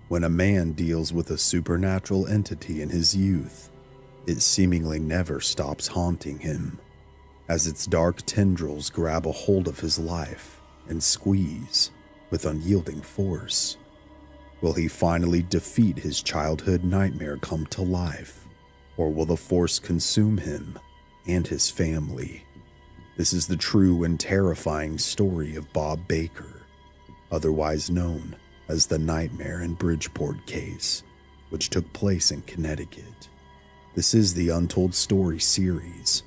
When a man deals with a supernatural entity in his youth, it seemingly never stops haunting him, as its dark tendrils grab a hold of his life and squeeze with unyielding force. Will he finally defeat his childhood nightmare come to life, or will the force consume him and his family? This is the true and terrifying story of Bob Baker, otherwise known as the Nightmare in Bridgeport Case, which took place in Connecticut. This is the Untold Story series,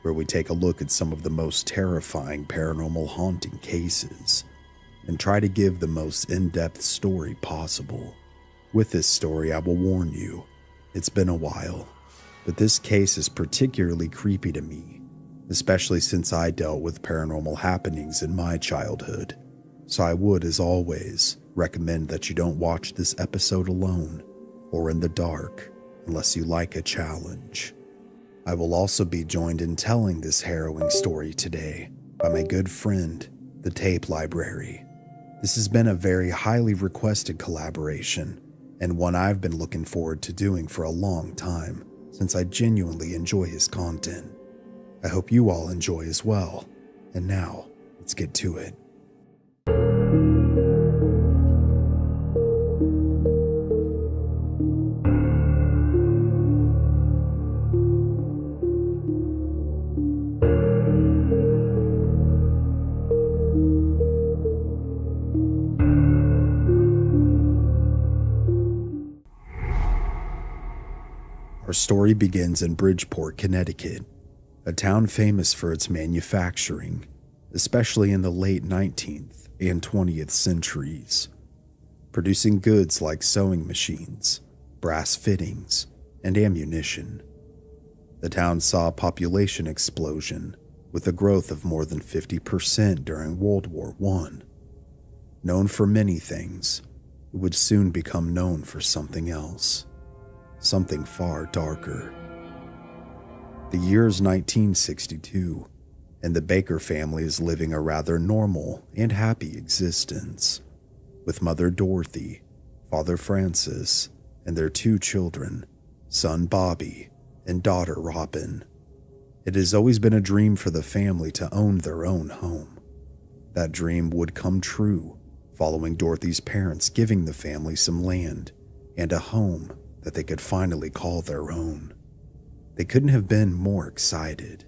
where we take a look at some of the most terrifying paranormal haunting cases and try to give the most in-depth story possible. With this story, I will warn you, it's been a while, but this case is particularly creepy to me, especially since I dealt with paranormal happenings in my childhood. So I would, as always, recommend that you don't watch this episode alone or in the dark unless you like a challenge. I will also be joined in telling this harrowing story today by my good friend, the Tape Library. This has been a very highly requested collaboration and one I've been looking forward to doing for a long time since I genuinely enjoy his content. I hope you all enjoy as well. And now, let's get to it. Our story begins in Bridgeport, Connecticut, a town famous for its manufacturing, especially in the late 19th and 20th centuries, producing goods like sewing machines, brass fittings, and ammunition. The town saw a population explosion with a growth of more than 50% during World War I. Known for many things, it would soon become known for something else. Something far darker. The year is 1962, and the Baker family is living a rather normal and happy existence, with Mother Dorothy, Father Francis, and their 2 children, son Bobby and daughter Robin. It has always been a dream for the family to own their own home. That dream would come true following Dorothy's parents giving the family some land and a home that they could finally call their own. They couldn't have been more excited.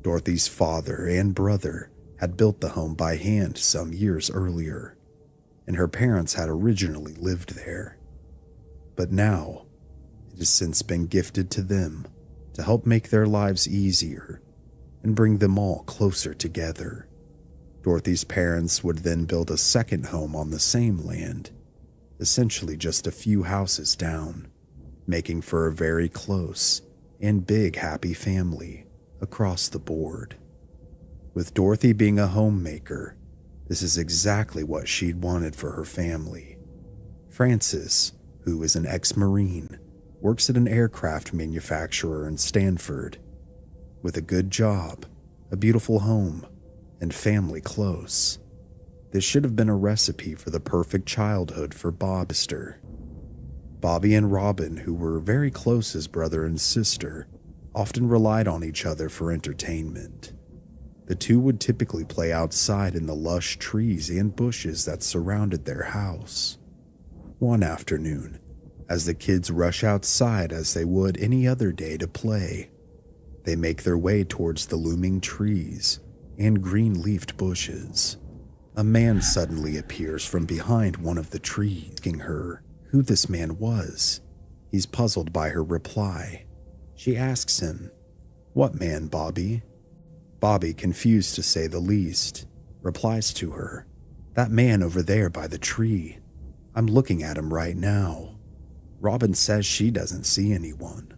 Dorothy's father and brother had built the home by hand some years earlier, and her parents had originally lived there. But now, it has since been gifted to them to help make their lives easier and bring them all closer together. Dorothy's parents would then build a second home on the same land, essentially just a few houses down, making for a very close and big happy family across the board. With Dorothy being a homemaker, this is exactly what she'd wanted for her family. Francis, who is an ex-Marine, works at an aircraft manufacturer in Stanford. With a good job, a beautiful home, and family close, this should have been a recipe for the perfect childhood for Bobster. Bobby and Robin, who were very close as brother and sister, often relied on each other for entertainment. The two would typically play outside in the lush trees and bushes that surrounded their house. One afternoon, as the kids rush outside as they would any other day to play, they make their way towards the looming trees and green-leafed bushes. A man suddenly appears from behind one of the trees, asking her who this man was. He's puzzled by her reply. She asks him, "What man, Bobby?" Bobby, confused to say the least, replies to her, "That man over there by the tree. I'm looking at him right now." Robin says she doesn't see anyone.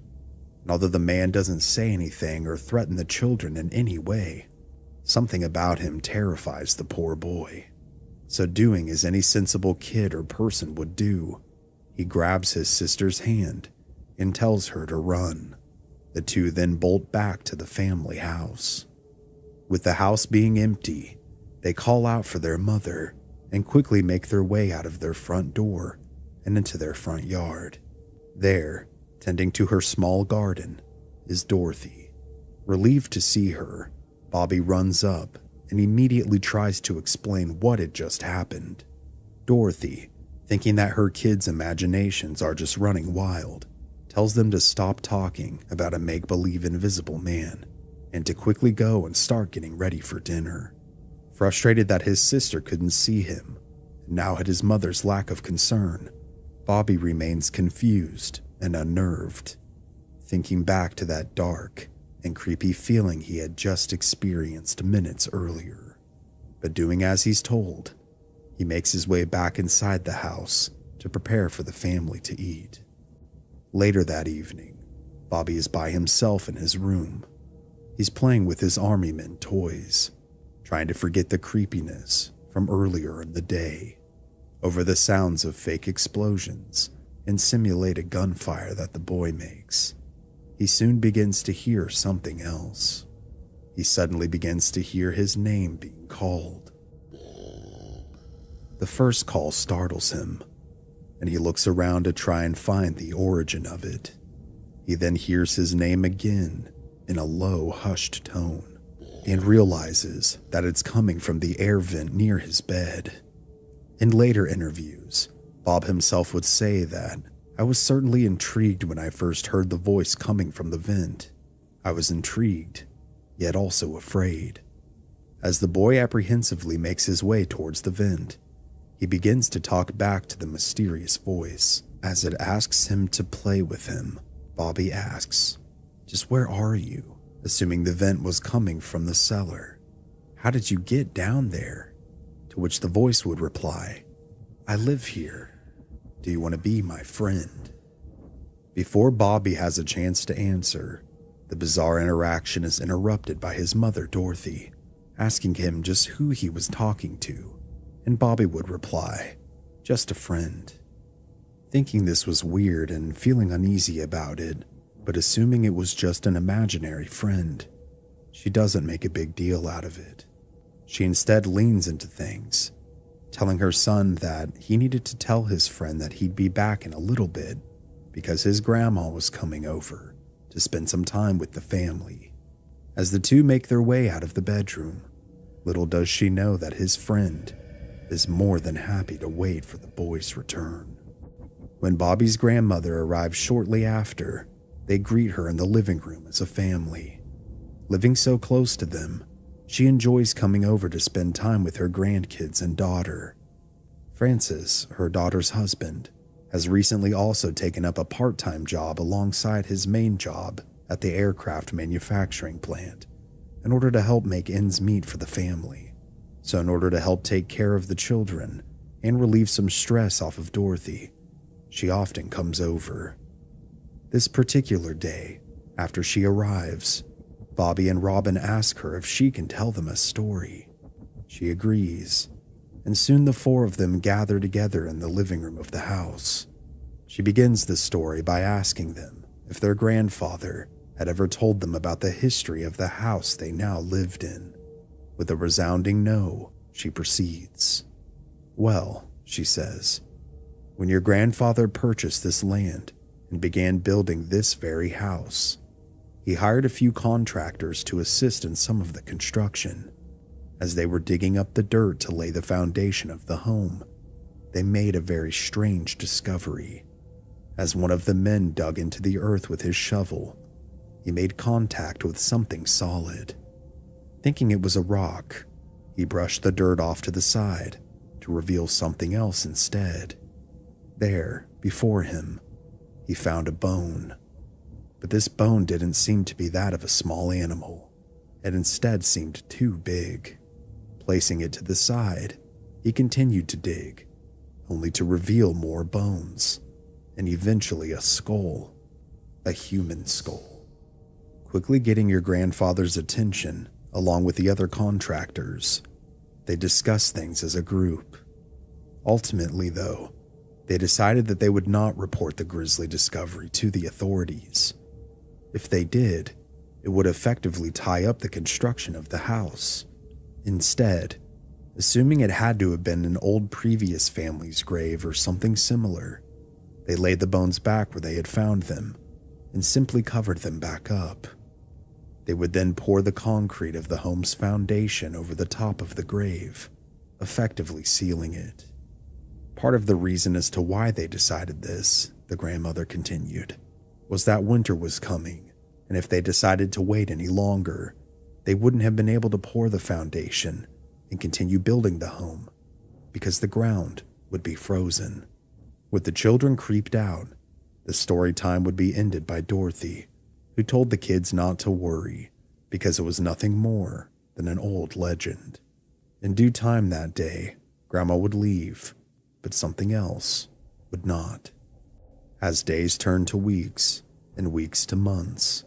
And although the man doesn't say anything or threaten the children in any way, something about him terrifies the poor boy. So doing as any sensible kid or person would do, he grabs his sister's hand and tells her to run. The two then bolt back to the family house. With the house being empty, they call out for their mother and quickly make their way out of their front door and into their front yard. There, tending to her small garden, is Dorothy. Relieved to see her, Bobby runs up and immediately tries to explain what had just happened. Dorothy, thinking that her kids' imaginations are just running wild, tells them to stop talking about a make-believe invisible man and to quickly go and start getting ready for dinner. Frustrated that his sister couldn't see him, and now at his mother's lack of concern, Bobby remains confused and unnerved, thinking back to that dark and creepy feeling he had just experienced minutes earlier. But doing as he's told, he makes his way back inside the house to prepare for the family to eat. Later that evening, Bobby is by himself in his room. He's playing with his army men toys, trying to forget the creepiness from earlier in the day over the sounds of fake explosions and simulated gunfire that the boy makes. He soon begins to hear something else. He suddenly begins to hear his name being called. The first call startles him, and he looks around to try and find the origin of it. He then hears his name again in a low, hushed tone, and realizes that it's coming from the air vent near his bed. In later interviews, Bob himself would say that, "I was certainly intrigued when I first heard the voice coming from the vent. I was intrigued, yet also afraid." As the boy apprehensively makes his way towards the vent, he begins to talk back to the mysterious voice. As it asks him to play with him, Bobby asks, "Just where are you?" assuming the vent was coming from the cellar. "How did you get down there?" To which the voice would reply, "I live here. Do you want to be my friend?" Before Bobby has a chance to answer, the bizarre interaction is interrupted by his mother, Dorothy, asking him just who he was talking to, and Bobby would reply, "Just a friend." Thinking this was weird and feeling uneasy about it, but assuming it was just an imaginary friend, she doesn't make a big deal out of it. She instead leans into things, telling her son that he needed to tell his friend that he'd be back in a little bit because his grandma was coming over to spend some time with the family. As the two make their way out of the bedroom, little does she know that his friend is more than happy to wait for the boy's return. When Bobby's grandmother arrives shortly after, they greet her in the living room as a family. Living so close to them, she enjoys coming over to spend time with her grandkids and daughter. Francis, her daughter's husband, has recently also taken up a part-time job alongside his main job at the aircraft manufacturing plant in order to help make ends meet for the family. So in order to help take care of the children and relieve some stress off of Dorothy, she often comes over. This particular day, after she arrives, Bobby and Robin ask her if she can tell them a story. She agrees, and soon the four of them gather together in the living room of the house. She begins the story by asking them if their grandfather had ever told them about the history of the house they now lived in. With a resounding no, she proceeds. "Well," she says, "when your grandfather purchased this land and began building this very house, he hired a few contractors to assist in some of the construction. As they were digging up the dirt to lay the foundation of the home, they made a very strange discovery. As one of the men dug into the earth with his shovel, he made contact with something solid. Thinking it was a rock, he brushed the dirt off to the side to reveal something else instead. There, before him, he found a bone. But this bone didn't seem to be that of a small animal. It instead seemed too big. Placing it to the side, he continued to dig, only to reveal more bones, and eventually a skull, a human skull." Quickly getting your grandfather's attention, along with the other contractors, they discussed things as a group. Ultimately, though, they decided that they would not report the grisly discovery to the authorities. If they did, it would effectively tie up the construction of the house. Instead, assuming it had to have been an old previous family's grave or something similar, They laid the bones back where they had found them and simply covered them back up. They would then pour the concrete of the home's foundation over the top of the grave, effectively sealing it. Part of the reason as to why they decided this, the grandmother continued, was that winter was coming, and if they decided to wait any longer, they wouldn't have been able to pour the foundation and continue building the home because the ground would be frozen. With the children creeped out, the story time would be ended by Dorothy, who told the kids not to worry because it was nothing more than an old legend. In due time that day, Grandma would leave, but something else would not. As days turned to weeks and weeks to months,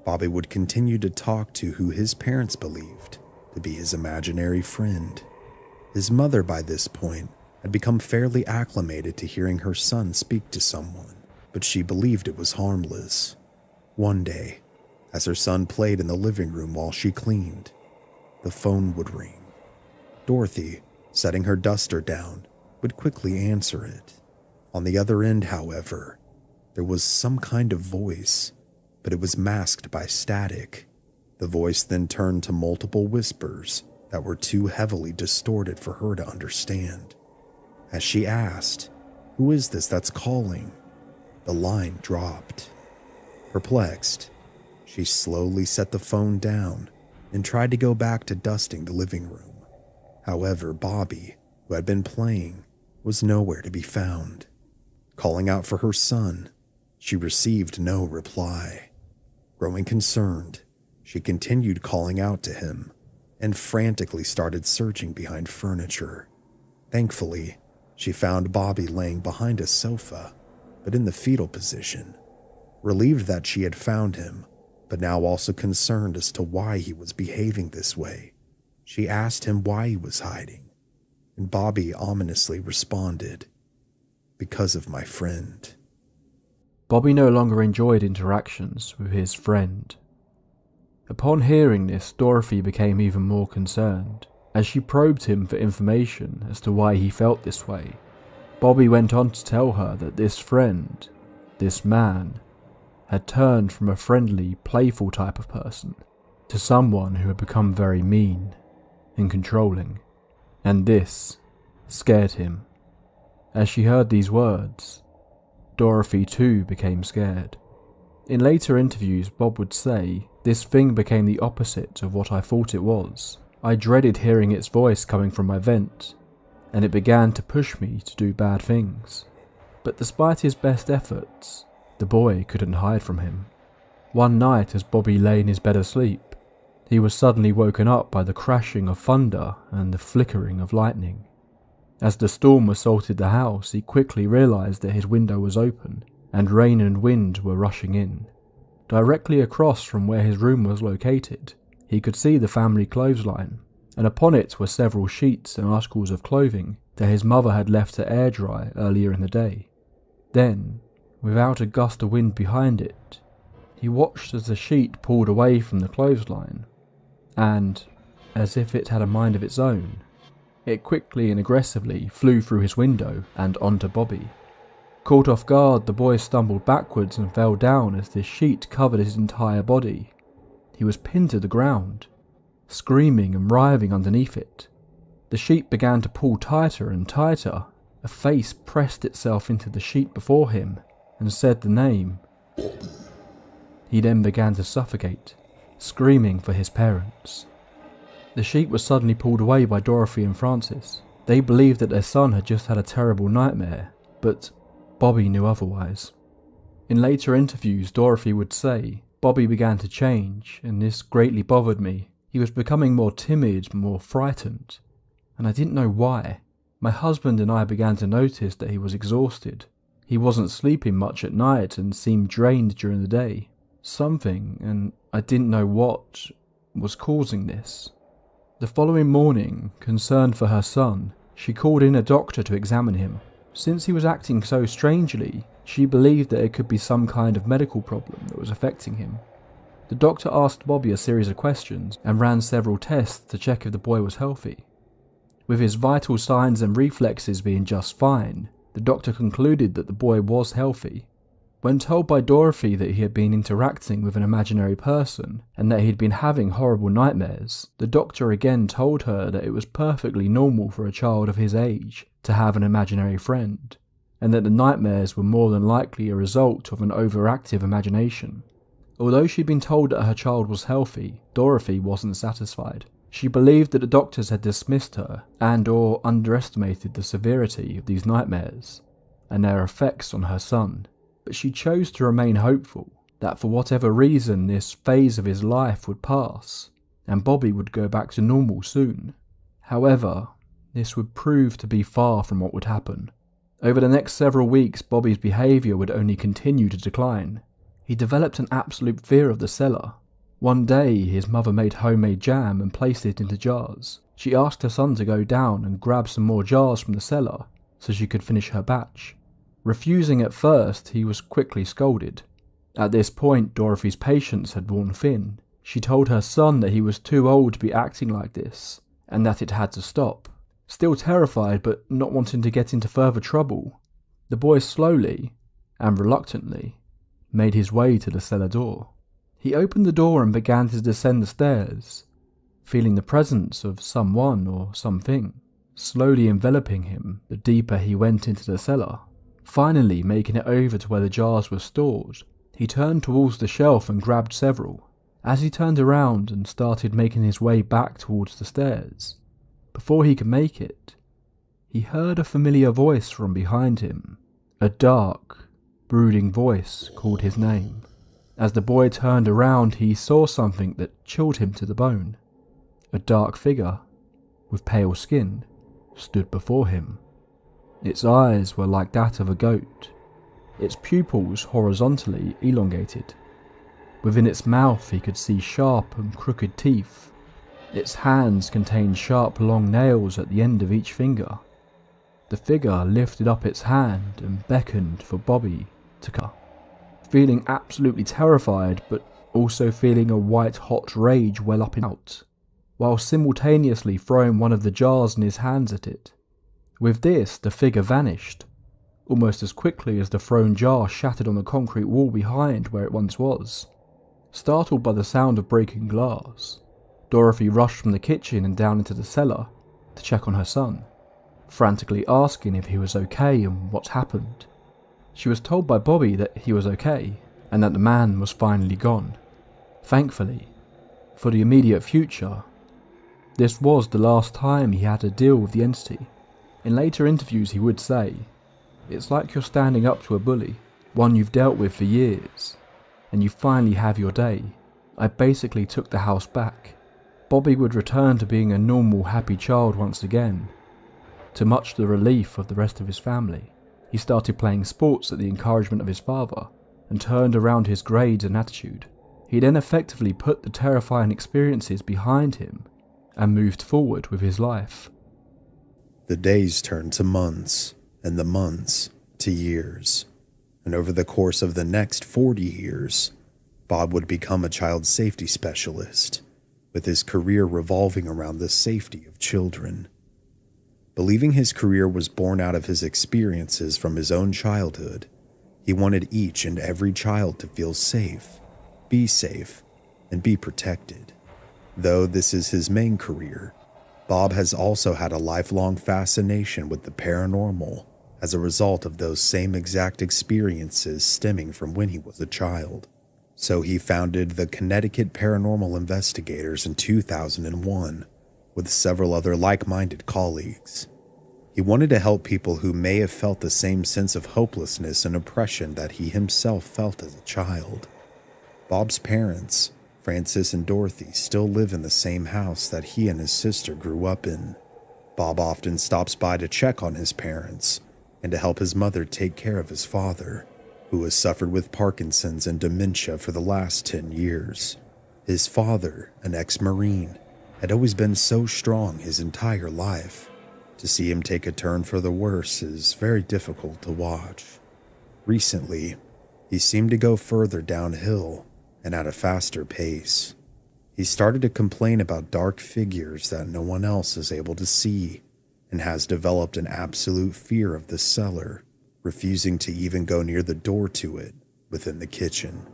Bobby would continue to talk to who his parents believed to be his imaginary friend. His mother, by this point, had become fairly acclimated to hearing her son speak to someone, but she believed it was harmless. One day, as her son played in the living room while she cleaned, the phone would ring. Dorothy, setting her duster down, would quickly answer it. On the other end, however, there was some kind of voice, but it was masked by static. The voice then turned to multiple whispers that were too heavily distorted for her to understand. As she asked, "Who is this that's calling?" the line dropped. Perplexed, she slowly set the phone down and tried to go back to dusting the living room. However, Bobby, who had been playing, was nowhere to be found. Calling out for her son, she received no reply. Growing concerned, she continued calling out to him and frantically started searching behind furniture. Thankfully, she found Bobby laying behind a sofa, but in the fetal position. Relieved that she had found him, but now also concerned as to why he was behaving this way, she asked him why he was hiding, and Bobby ominously responded, "Because of my friend." Bobby no longer enjoyed interactions with his friend. Upon hearing this, Dorothy became even more concerned, as she probed him for information as to why he felt this way. Bobby went on to tell her that this friend, this man, had turned from a friendly, playful type of person to someone who had become very mean and controlling, and this scared him. As she heard these words, Dorothy too became scared. In later interviews, Bob would say, "This thing became the opposite of what I thought it was. I dreaded hearing its voice coming from my vent, and it began to push me to do bad things." But despite his best efforts, the boy couldn't hide from him. One night, as Bobby lay in his bed asleep, he was suddenly woken up by the crashing of thunder and the flickering of lightning. As the storm assaulted the house, he quickly realized that his window was open, and rain and wind were rushing in. Directly across from where his room was located, he could see the family clothesline, and upon it were several sheets and articles of clothing that his mother had left to air dry earlier in the day. Then, without a gust of wind behind it, he watched as the sheet pulled away from the clothesline, and, as if it had a mind of its own, it quickly and aggressively flew through his window and onto Bobby. Caught off guard, the boy stumbled backwards and fell down as this sheet covered his entire body. He was pinned to the ground, screaming and writhing underneath it. The sheet began to pull tighter and tighter. A face pressed itself into the sheet before him and said the name. He then began to suffocate, screaming for his parents. The sheet was suddenly pulled away by Dorothy and Francis. They believed that their son had just had a terrible nightmare, but Bobby knew otherwise. In later interviews, Dorothy would say, "Bobby began to change, and this greatly bothered me. He was becoming more timid, more frightened, and I didn't know why. My husband and I began to notice that he was exhausted. He wasn't sleeping much at night and seemed drained during the day. Something, and I didn't know what, was causing this." The following morning, concerned for her son, she called in a doctor to examine him. Since he was acting so strangely, she believed that it could be some kind of medical problem that was affecting him. The doctor asked Bobby a series of questions and ran several tests to check if the boy was healthy. With his vital signs and reflexes being just fine, The doctor concluded that the boy was healthy. When told by Dorothy that he had been interacting with an imaginary person and that he'd been having horrible nightmares, the doctor again told her that it was perfectly normal for a child of his age to have an imaginary friend, and that the nightmares were more than likely a result of an overactive imagination. Although she'd been told that her child was healthy, Dorothy wasn't satisfied. She believed that the doctors had dismissed her and/or underestimated the severity of these nightmares and their effects on her son. But she chose to remain hopeful that for whatever reason this phase of his life would pass and Bobby would go back to normal soon. However, this would prove to be far from what would happen. Over the next several weeks, Bobby's behaviour would only continue to decline. He developed an absolute fear of the cellar. One day, his mother made homemade jam and placed it into jars. She asked her son to go down and grab some more jars from the cellar so she could finish her batch. Refusing at first, he was quickly scolded. At this point, Dorothy's patience had worn thin. She told her son that he was too old to be acting like this, and that it had to stop. Still terrified, but not wanting to get into further trouble, the boy slowly, and reluctantly, made his way to the cellar door. He opened the door and began to descend the stairs, feeling the presence of someone or something slowly enveloping him the deeper he went into the cellar. Finally making it over to where the jars were stored, he turned towards the shelf and grabbed several. As he turned around and started making his way back towards the stairs, before he could make it, he heard a familiar voice from behind him. A dark, brooding voice called his name. As the boy turned around, he saw something that chilled him to the bone. A dark figure, with pale skin, stood before him. Its eyes were like that of a goat, its pupils horizontally elongated. Within its mouth he could see sharp and crooked teeth. Its hands contained sharp long nails at the end of each finger. The figure lifted up its hand and beckoned for Bobby to come. Feeling absolutely terrified, but also feeling a white-hot rage well up and out, while simultaneously throwing one of the jars in his hands at it. With this, the figure vanished, almost as quickly as the thrown jar shattered on the concrete wall behind where it once was. Startled by the sound of breaking glass, Dorothy rushed from the kitchen and down into the cellar to check on her son, frantically asking if he was okay and what happened. She was told by Bobby that he was okay and that the man was finally gone. Thankfully, for the immediate future, this was the last time he had to deal with the entity. In later interviews he would say, "It's like you're standing up to a bully, one you've dealt with for years, and you finally have your day. I basically took the house back." Bobby would return to being a normal, happy child once again, to much the relief of the rest of his family. He started playing sports at the encouragement of his father, and turned around his grades and attitude. He then effectively put the terrifying experiences behind him, and moved forward with his life. The days turned to months, and the months to years. And over the course of the next 40 years, Bob would become a child safety specialist, with his career revolving around the safety of children. Believing his career was born out of his experiences from his own childhood, he wanted each and every child to feel safe, and be protected. Though this is his main career, Bob has also had a lifelong fascination with the paranormal as a result of those same exact experiences stemming from when he was a child. So he founded the Connecticut Paranormal Investigators in 2001 with several other like-minded colleagues. He wanted to help people who may have felt the same sense of hopelessness and oppression that he himself felt as a child. Bob's parents, Francis and Dorothy, still live in the same house that he and his sister grew up in. Bob often stops by to check on his parents and to help his mother take care of his father, who has suffered with Parkinson's and dementia for the last 10 years. His father, an ex-Marine, had always been so strong his entire life. To see him take a turn for the worse is very difficult to watch. Recently, he seemed to go further downhill and at a faster pace. He started to complain about dark figures that no one else is able to see, and has developed an absolute fear of the cellar refusing to even go near the door to it within the kitchen.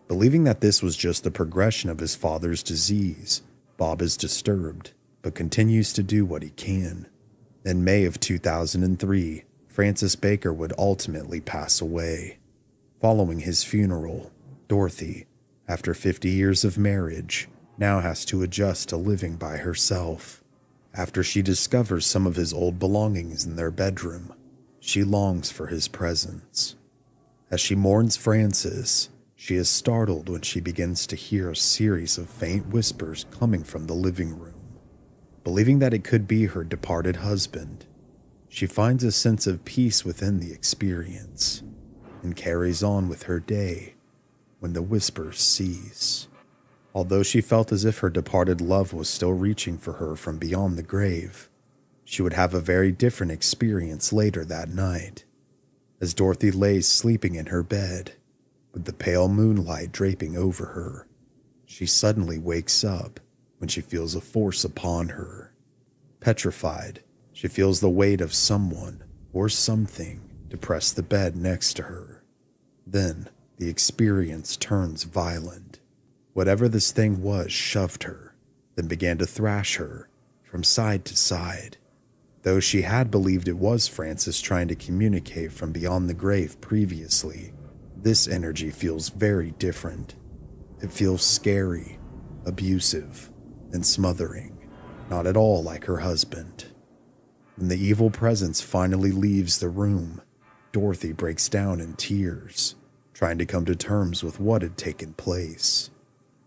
Believing that this was just the progression of his father's disease, Bob is disturbed, but continues to do what he can. In May of 2003, Francis Baker would ultimately pass away. Following his funeral, Dorothy, after 50 years of marriage, now has to adjust to living by herself. After she discovers some of his old belongings in their bedroom, she longs for his presence. As she mourns Francis, she is startled when she begins to hear a series of faint whispers coming from the living room. Believing that it could be her departed husband, she finds a sense of peace within the experience and carries on with her day when the whispers cease. Although she felt as if her departed love was still reaching for her from beyond the grave, she would have a very different experience later that night. As Dorothy lays sleeping in her bed, with the pale moonlight draping over her, she suddenly wakes up when she feels a force upon her. Petrified, she feels the weight of someone or something depress the bed next to her. Then, the experience turns violent. Whatever this thing was shoved her, then began to thrash her from side to side. Though she had believed it was Francis trying to communicate from beyond the grave previously, this energy feels very different. It feels scary, abusive, and smothering, not at all like her husband. When the evil presence finally leaves the room, Dorothy breaks down in tears, trying to come to terms with what had taken place.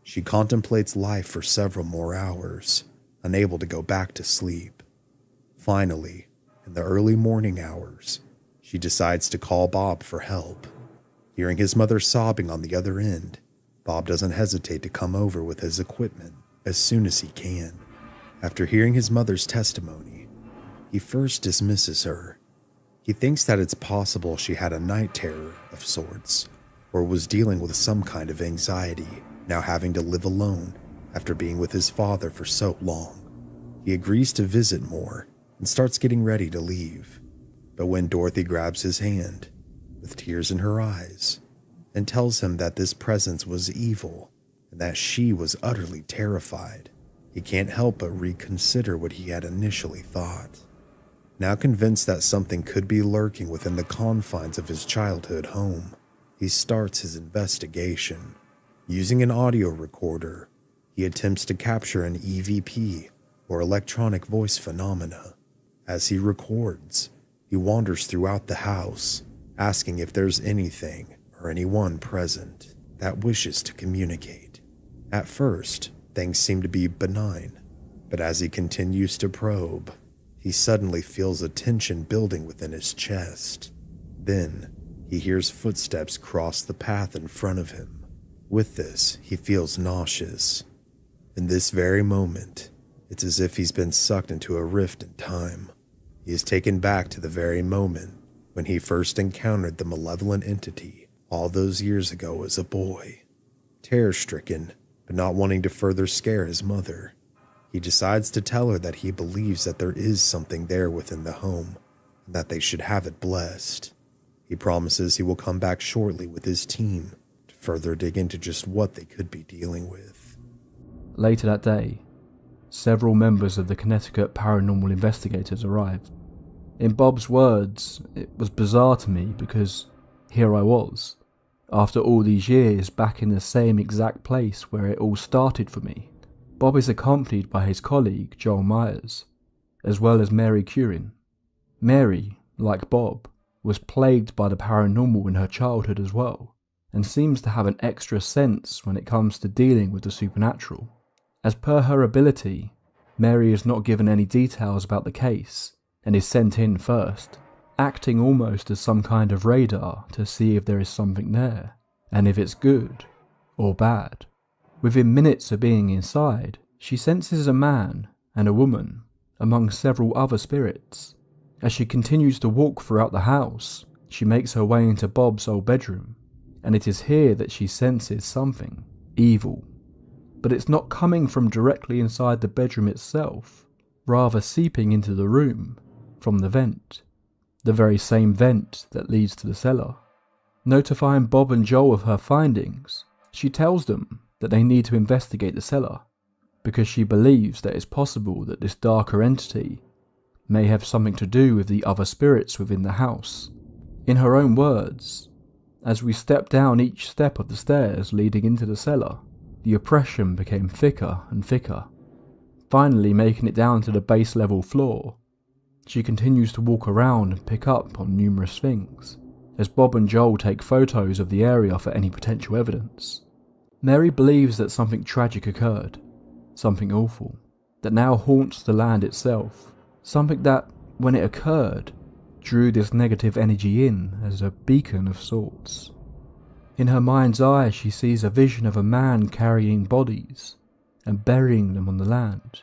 She contemplates life for several more hours, unable to go back to sleep. Finally, in the early morning hours, she decides to call Bob for help. Hearing his mother sobbing on the other end, Bob doesn't hesitate to come over with his equipment as soon as he can. After hearing his mother's testimony, he first dismisses her. He thinks that it's possible she had a night terror of sorts, or was dealing with some kind of anxiety, now having to live alone after being with his father for so long. He agrees to visit more and starts getting ready to leave. But when Dorothy grabs his hand, with tears in her eyes, and tells him that this presence was evil and that she was utterly terrified, he can't help but reconsider what he had initially thought. Now convinced that something could be lurking within the confines of his childhood home, he starts his investigation. Using an audio recorder, he attempts to capture an EVP, or electronic voice phenomena. As he records, he wanders throughout the house, asking if there's anything or anyone present that wishes to communicate. At first, things seem to be benign, but as he continues to probe, he suddenly feels a tension building within his chest. Then, he hears footsteps cross the path in front of him. With this, he feels nauseous. In this very moment, it's as if he's been sucked into a rift in time. He is taken back to the very moment when he first encountered the malevolent entity all those years ago as a boy. Terror-stricken, but not wanting to further scare his mother, he decides to tell her that he believes that there is something there within the home, and that they should have it blessed. He promises he will come back shortly with his team to further dig into just what they could be dealing with. Later that day, several members of the Connecticut Paranormal Investigators arrived. In Bob's words, it was bizarre to me because here I was, after all these years, back in the same exact place where it all started for me. Bob is accompanied by his colleague Joel Myers, as well as Mary Curin. Mary, like Bob, was plagued by the paranormal in her childhood as well, and seems to have an extra sense when it comes to dealing with the supernatural. As per her ability, Mary is not given any details about the case, and is sent in first, acting almost as some kind of radar to see if there is something there, and if it's good or bad. Within minutes of being inside, she senses a man and a woman, among several other spirits. As she continues to walk throughout the house, she makes her way into Bob's old bedroom, and it is here that she senses something evil. But it's not coming from directly inside the bedroom itself, rather seeping into the room from the vent. the very same vent that leads to the cellar. Notifying Bob and Joel of her findings, she tells them that they need to investigate the cellar, because she believes that it's possible that this darker entity may have something to do with the other spirits within the house. In her own words, as we stepped down each step of the stairs leading into the cellar, the oppression became thicker and thicker. Finally making it down to the base level floor, she continues to walk around and pick up on numerous things, as Bob and Joel take photos of the area for any potential evidence. Mary believes that something tragic occurred, something awful, that now haunts the land itself, something that, when it occurred, drew this negative energy in as a beacon of sorts. In her mind's eye, she sees a vision of a man carrying bodies and burying them on the land.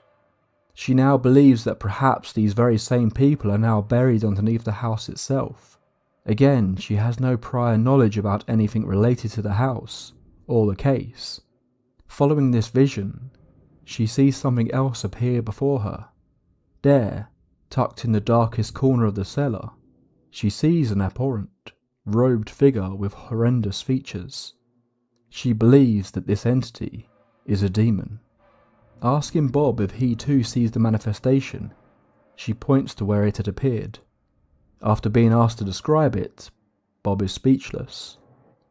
She now believes that perhaps these very same people are now buried underneath the house itself. Again, she has no prior knowledge about anything related to the house or the case. Following this vision, she sees something else appear before her. There, tucked in the darkest corner of the cellar, she sees an abhorrent, robed figure with horrendous features. She believes that this entity is a demon. Asking Bob if he too sees the manifestation, she points to where it had appeared. After being asked to describe it, Bob is speechless.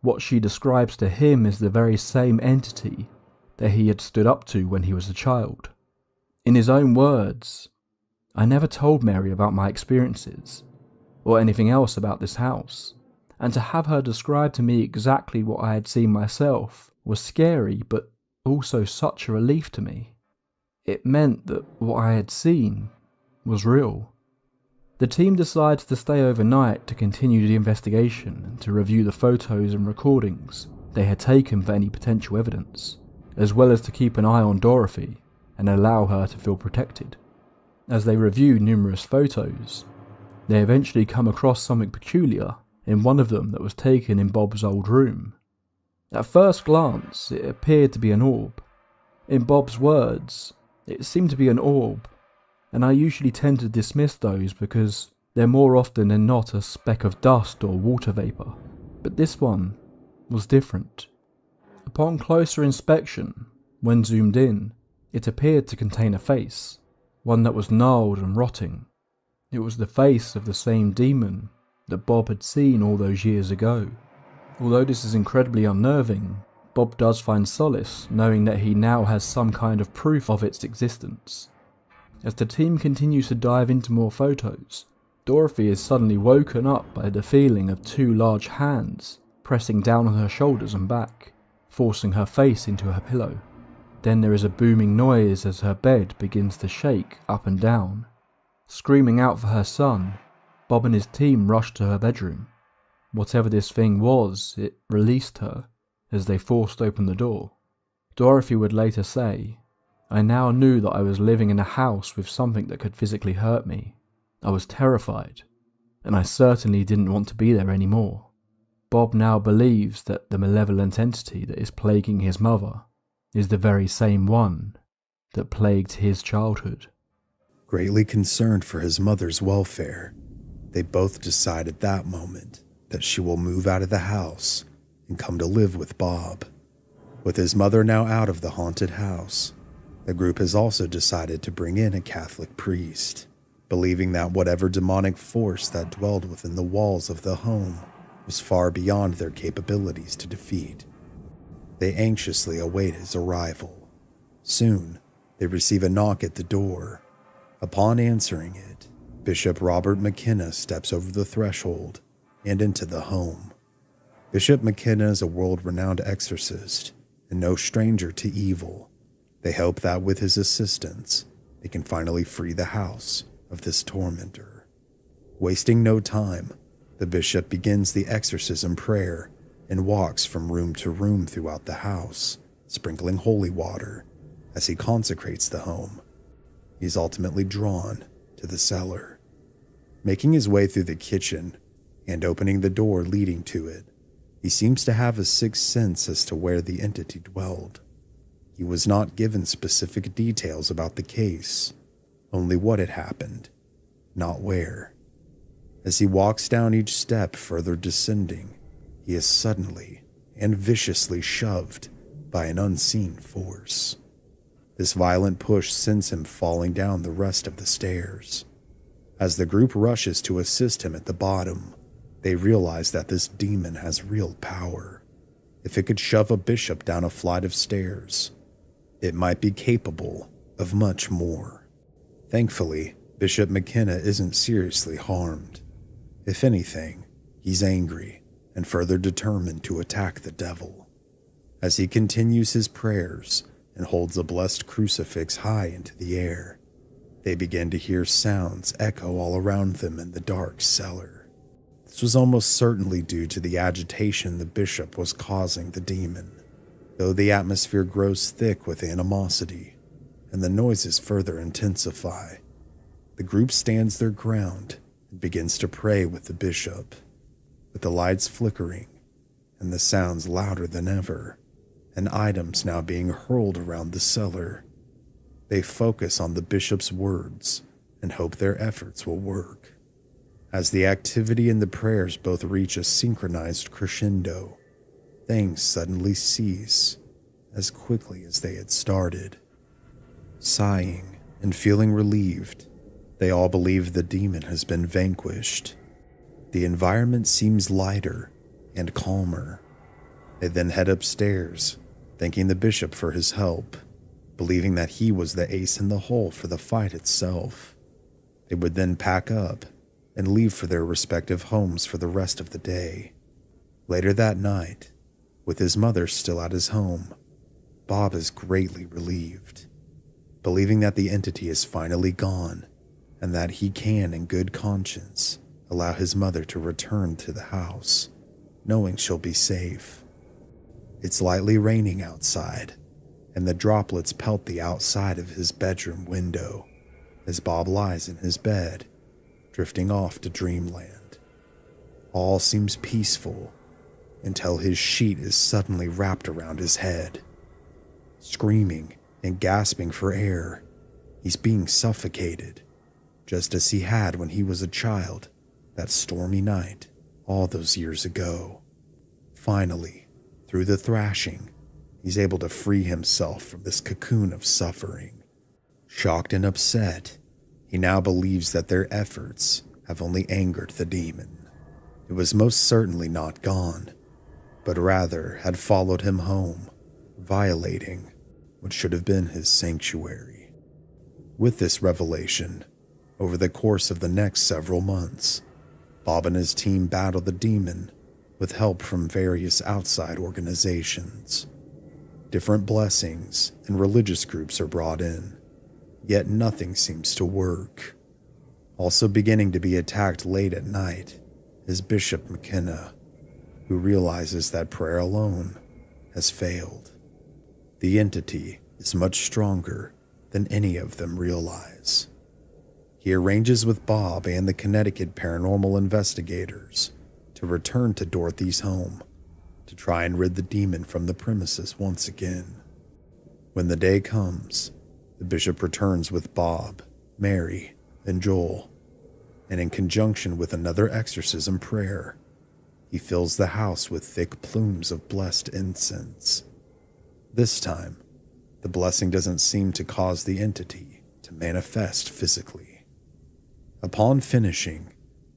What she describes to him is the very same entity that he had stood up to when he was a child. In his own words, "I never told Mary about my experiences, or anything else about this house, and to have her describe to me exactly what I had seen myself was scary, but also such a relief to me. It meant that what I had seen was real." The team decides to stay overnight to continue the investigation and to review the photos and recordings they had taken for any potential evidence, as well as to keep an eye on Dorothy and allow her to feel protected. As they review numerous photos, they eventually come across something peculiar in one of them that was taken in Bob's old room. At first glance, it appeared to be an orb. In Bob's words, it seemed to be an orb, and I usually tend to dismiss those because they're more often than not a speck of dust or water vapour, but this one was different. Upon closer inspection, when zoomed in, it appeared to contain a face, one that was gnarled and rotting. It was the face of the same demon that Bob had seen all those years ago. Although this is incredibly unnerving, Bob does find solace knowing that he now has some kind of proof of its existence. As the team continues to dive into more photos, Dorothy is suddenly woken up by the feeling of two large hands pressing down on her shoulders and back, forcing her face into her pillow. Then there is a booming noise as her bed begins to shake up and down. Screaming out for her son, Bob and his team rush to her bedroom. Whatever this thing was, it released her as they forced open the door. Dorothy would later say, "I now knew that I was living in a house with something that could physically hurt me. I was terrified, and I certainly didn't want to be there anymore." Bob now believes that the malevolent entity that is plaguing his mother is the very same one that plagued his childhood. Greatly concerned for his mother's welfare, they both decide at that moment that she will move out of the house and come to live with Bob. With his mother now out of the haunted house, the group has also decided to bring in a Catholic priest, believing that whatever demonic force that dwelled within the walls of the home was far beyond their capabilities to defeat. They anxiously await his arrival. Soon, they receive a knock at the door. Upon answering it, Bishop Robert McKenna steps over the threshold and into the home. Bishop McKenna is a world-renowned exorcist and no stranger to evil. They hope that with his assistance, they can finally free the house of this tormentor. Wasting no time, the bishop begins the exorcism prayer and walks from room to room throughout the house, sprinkling holy water as he consecrates the home. He is ultimately drawn to the cellar. Making his way through the kitchen and opening the door leading to it, he seems to have a sixth sense as to where the entity dwelled. He was not given specific details about the case, only what had happened, not where. As he walks down each step further descending, he is suddenly and viciously shoved by an unseen force. This violent push sends him falling down the rest of the stairs. As the group rushes to assist him at the bottom, they realize that this demon has real power. If it could shove a bishop down a flight of stairs, it might be capable of much more. Thankfully, Bishop McKenna isn't seriously harmed. If anything, he's angry and further determined to attack the devil. As he continues his prayers and holds a blessed crucifix high into the air, they begin to hear sounds echo all around them in the dark cellar. This was almost certainly due to the agitation the bishop was causing the demon, though the atmosphere grows thick with animosity and the noises further intensify. The group stands their ground and begins to pray with the bishop, with the lights flickering and the sounds louder than ever, and items now being hurled around the cellar. They focus on the bishop's words and hope their efforts will work. As the activity and the prayers both reach a synchronized crescendo, things suddenly cease as quickly as they had started. Sighing and feeling relieved, they all believe the demon has been vanquished. The environment seems lighter and calmer. They then head upstairs, thanking the bishop for his help, believing that he was the ace in the hole for the fight itself. They would then pack up and leave for their respective homes for the rest of the day. Later that night, with his mother still at his home, Bob is greatly relieved, believing that the entity is finally gone and that he can, in good conscience, allow his mother to return to the house, knowing she'll be safe. It's lightly raining outside, and the droplets pelt the outside of his bedroom window as Bob lies in his bed, drifting off to dreamland. All seems peaceful until his sheet is suddenly wrapped around his head. Screaming and gasping for air, he's being suffocated, just as he had when he was a child that stormy night all those years ago. Finally, through the thrashing, he's able to free himself from this cocoon of suffering. Shocked and upset, he now believes that their efforts have only angered the demon. It was most certainly not gone, but rather had followed him home, violating what should have been his sanctuary. With this revelation, over the course of the next several months, Bob and his team battle the demon with help from various outside organizations. Different blessings and religious groups are brought in, yet nothing seems to work. Also beginning to be attacked late at night is Bishop McKenna, who realizes that prayer alone has failed. The entity is much stronger than any of them realize. He arranges with Bob and the Connecticut paranormal investigators to return to Dorothy's home to try and rid the demon from the premises once again. When the day comes, the bishop returns with Bob, Mary, and Joel, and in conjunction with another exorcism prayer, he fills the house with thick plumes of blessed incense. This time, the blessing doesn't seem to cause the entity to manifest physically. Upon finishing,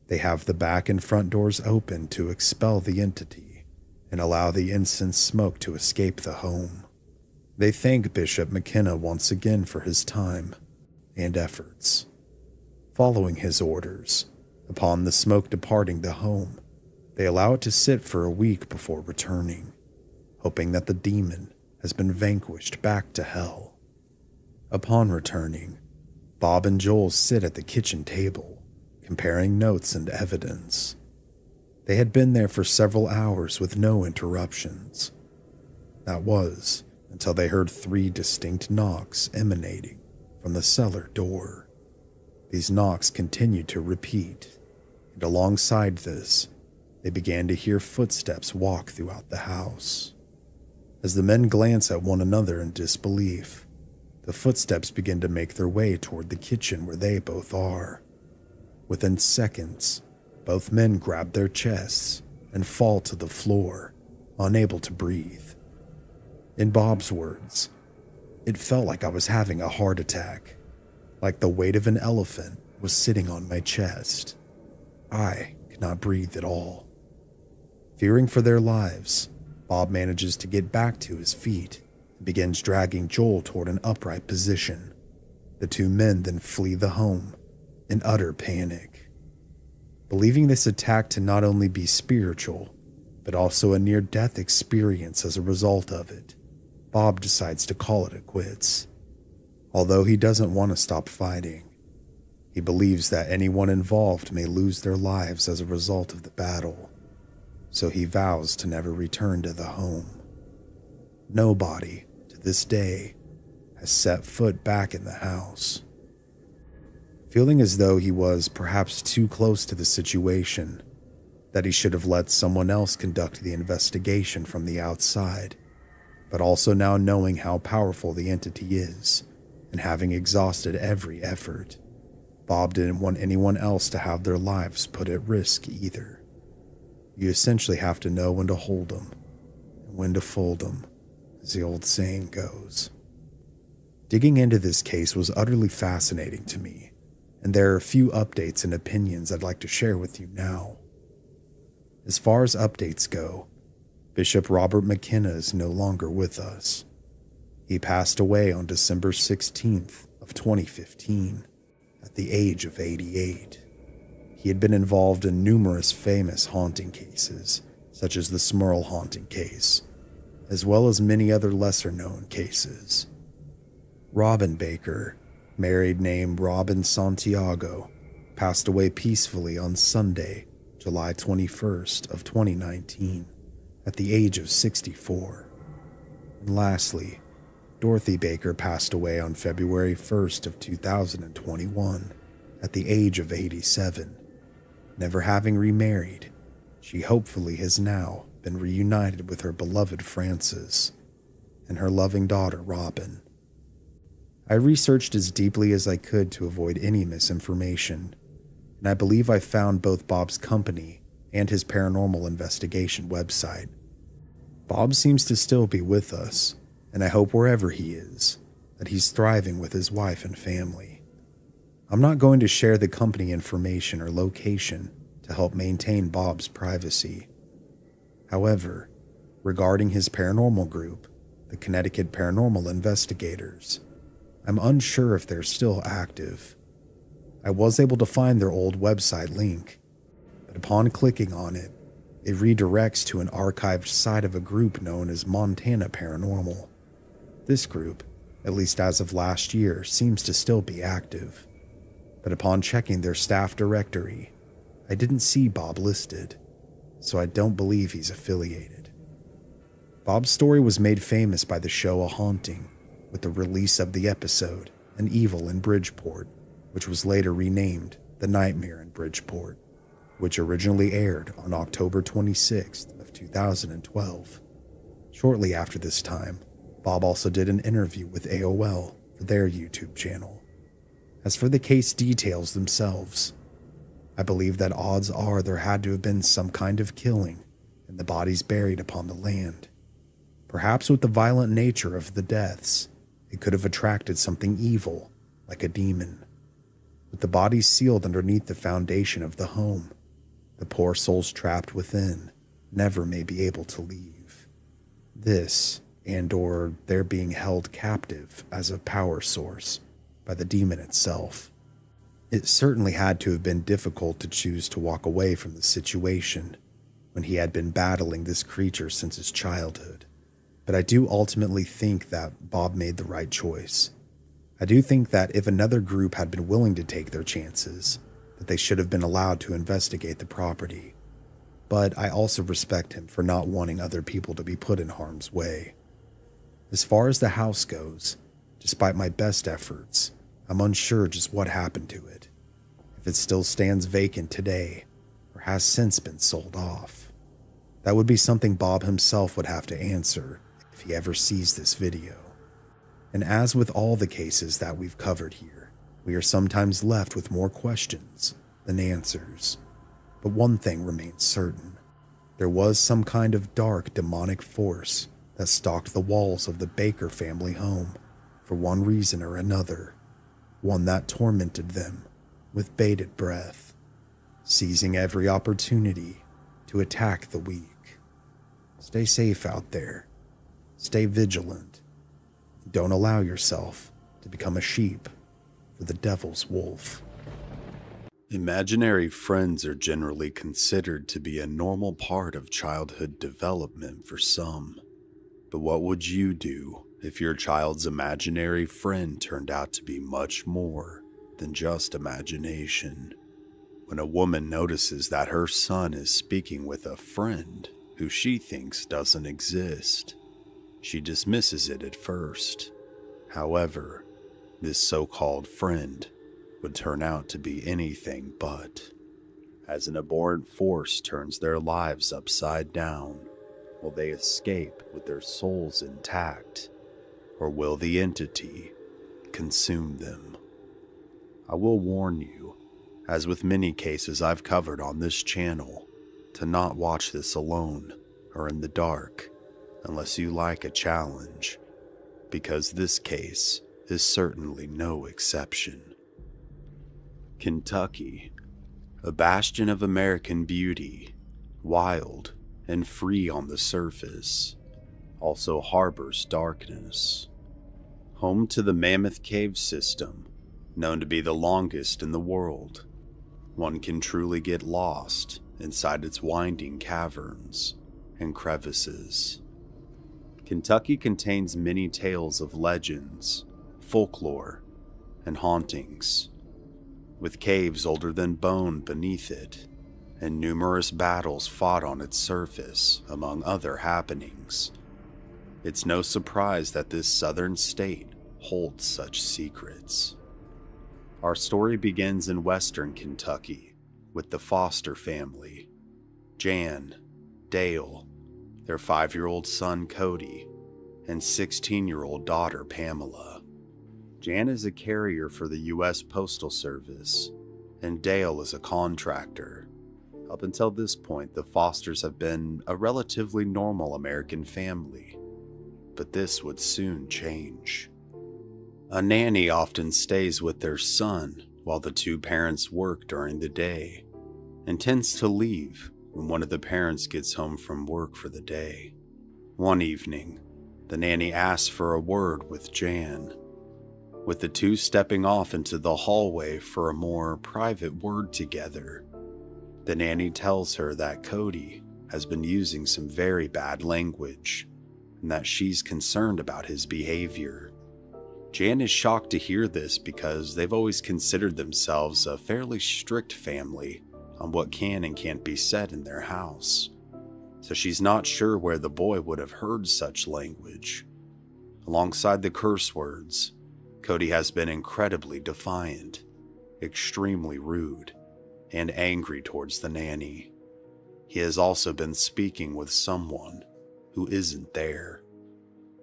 they have the back and front doors open to expel the entity and allow the incense smoke to escape the home. They thank Bishop McKenna once again for his time and efforts. Following his orders, upon the smoke departing the home, they allow it to sit for a week before returning, hoping that the demon has been vanquished back to hell. Upon returning, Bob and Joel sit at the kitchen table, comparing notes and evidence. They had been there for several hours with no interruptions. That was until they heard 3 distinct knocks emanating from the cellar door. These knocks continued to repeat, and alongside this, they began to hear footsteps walk throughout the house. As the men glance at one another in disbelief, the footsteps begin to make their way toward the kitchen where they both are. Within seconds, Both men grab their chests and fall to the floor, unable to breathe. In Bob's words, "It felt like I was having a heart attack, like the weight of an elephant was sitting on my chest. I could not breathe at all." Fearing for their lives, Bob manages to get back to his feet and begins dragging Joel toward an upright position. The two men then flee the home in utter panic. Believing this attack to not only be spiritual, but also a near-death experience as a result of it, Bob decides to call it quits. Although he doesn't want to stop fighting, he believes that anyone involved may lose their lives as a result of the battle, so he vows to never return to the home. Nobody, to this day, has set foot back in the house. Feeling as though he was perhaps too close to the situation, that he should have let someone else conduct the investigation from the outside, but also now knowing how powerful the entity is, and having exhausted every effort, Bob didn't want anyone else to have their lives put at risk either. You essentially have to know when to hold them and when to fold them, as the old saying goes. Digging into this case was utterly fascinating to me, and there are a few updates and opinions I'd like to share with you now. As far as updates go, Bishop Robert McKenna is no longer with us. He passed away on December 16th of 2015 at the age of 88. He had been involved in numerous famous haunting cases, such as the Smurl haunting case, as well as many other lesser-known cases. Robin Baker, married name Robin Santiago, passed away peacefully on Sunday, July 21st of 2019, at the age of 64. And lastly, Dorothy Baker passed away on February 1st of 2021, at the age of 87. Never having remarried, she hopefully has now been reunited with her beloved Francis and her loving daughter Robin. I researched as deeply as I could to avoid any misinformation, and I believe I found both Bob's company and his paranormal investigation website. Bob seems to still be with us, and I hope wherever he is, that he's thriving with his wife and family. I'm not going to share the company information or location to help maintain Bob's privacy. However, regarding his paranormal group, the Connecticut Paranormal Investigators, I'm unsure if they're still active. I was able to find their old website link, but upon clicking on it, it redirects to an archived site of a group known as Montana Paranormal. This group, at least as of last year, seems to still be active, but upon checking their staff directory, I didn't see Bob listed, so I don't believe he's affiliated. Bob's story was made famous by the show A Haunting, with the release of the episode An Evil in Bridgeport, which was later renamed The Nightmare in Bridgeport, which originally aired on October 26th of 2012. Shortly after this time, Bob also did an interview with AOL for their YouTube channel. As for the case details themselves, I believe that odds are there had to have been some kind of killing and the bodies buried upon the land. Perhaps with the violent nature of the deaths, it could have attracted something evil, like a demon. With the bodies sealed underneath the foundation of the home, the poor souls trapped within never may be able to leave. This, and/or they're being held captive as a power source by the demon itself. It certainly had to have been difficult to choose to walk away from the situation when he had been battling this creature since his childhood. But I do ultimately think that Bob made the right choice. I do think that if another group had been willing to take their chances, that they should have been allowed to investigate the property. But I also respect him for not wanting other people to be put in harm's way. As far as the house goes, despite my best efforts, I'm unsure just what happened to it. If it still stands vacant today, or has since been sold off. That would be something Bob himself would have to answer if he ever sees this video. And as with all the cases that we've covered here, we are sometimes left with more questions than answers. But one thing remained certain. There was some kind of dark, demonic force that stalked the walls of the Baker family home for one reason or another, one that tormented them with bated breath, seizing every opportunity to attack the weak. Stay safe out there. Stay vigilant. Don't allow yourself to become a sheep for the devil's wolf. Imaginary friends are generally considered to be a normal part of childhood development for some. But what would you do if your child's imaginary friend turned out to be much more than just imagination? When a woman notices that her son is speaking with a friend who she thinks doesn't exist, she dismisses it at first. However, this so-called friend would turn out to be anything but, as an abhorrent force turns their lives upside down. Will they escape with their souls intact, or will the entity consume them? I will warn you, as with many cases I've covered on this channel, to not watch this alone or in the dark unless you like a challenge, because this case is certainly no exception. Kentucky, a bastion of American beauty, wild and free on the surface, also harbors darkness. Home to the Mammoth Cave system, known to be the longest in the world, one can truly get lost inside its winding caverns and crevices. Kentucky contains many tales of legends, folklore, and hauntings, with caves older than bone beneath it, and numerous battles fought on its surface, among other happenings. It's no surprise that this southern state holds such secrets. Our story begins in western Kentucky with the Foster family, Jan, Dale, their 5-year-old son Cody, and 16-year-old daughter Pamela. Jan is a carrier for the U.S. Postal Service, and Dale is a contractor. Up until this point, the Fosters have been a relatively normal American family, but this would soon change. A nanny often stays with their son while the two parents work during the day, and tends to leave when one of the parents gets home from work for the day. One evening, the nanny asks for a word with Jan, with the two stepping off into the hallway for a more private word together. The nanny tells her that Cody has been using some very bad language, and that she's concerned about his behavior. Jan is shocked to hear this because they've always considered themselves a fairly strict family on what can and can't be said in their house, so she's not sure where the boy would have heard such language. Alongside the curse words, Cody has been incredibly defiant, extremely rude, and angry towards the nanny. He has also been speaking with someone who isn't there.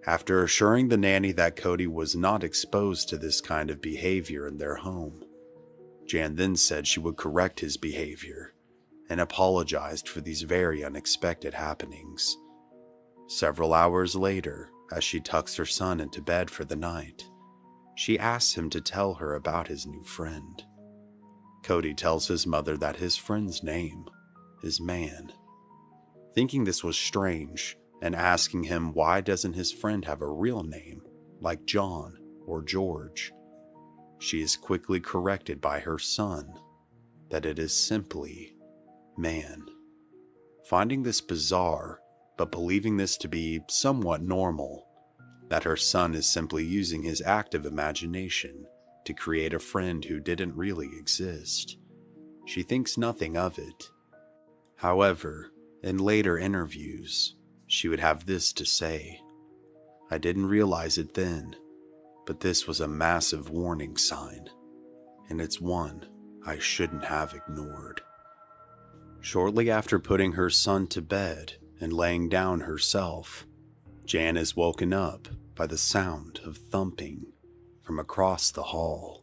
After assuring the nanny that Cody was not exposed to this kind of behavior in their home, Jan then said she would correct his behavior and apologized for these very unexpected happenings. Several hours later, as she tucks her son into bed for the night, she asks him to tell her about his new friend. Cody tells his mother that his friend's name is Man. Thinking this was strange, and asking him why doesn't his friend have a real name, like John or George, she is quickly corrected by her son that it is simply Man. Finding this bizarre, but believing this to be somewhat normal, that her son is simply using his active imagination to create a friend who didn't really exist, she thinks nothing of it. However, in later interviews, she would have this to say: "I didn't realize it then, but this was a massive warning sign, and it's one I shouldn't have ignored." Shortly after putting her son to bed and laying down herself, Jan is woken up by the sound of thumping from across the hall.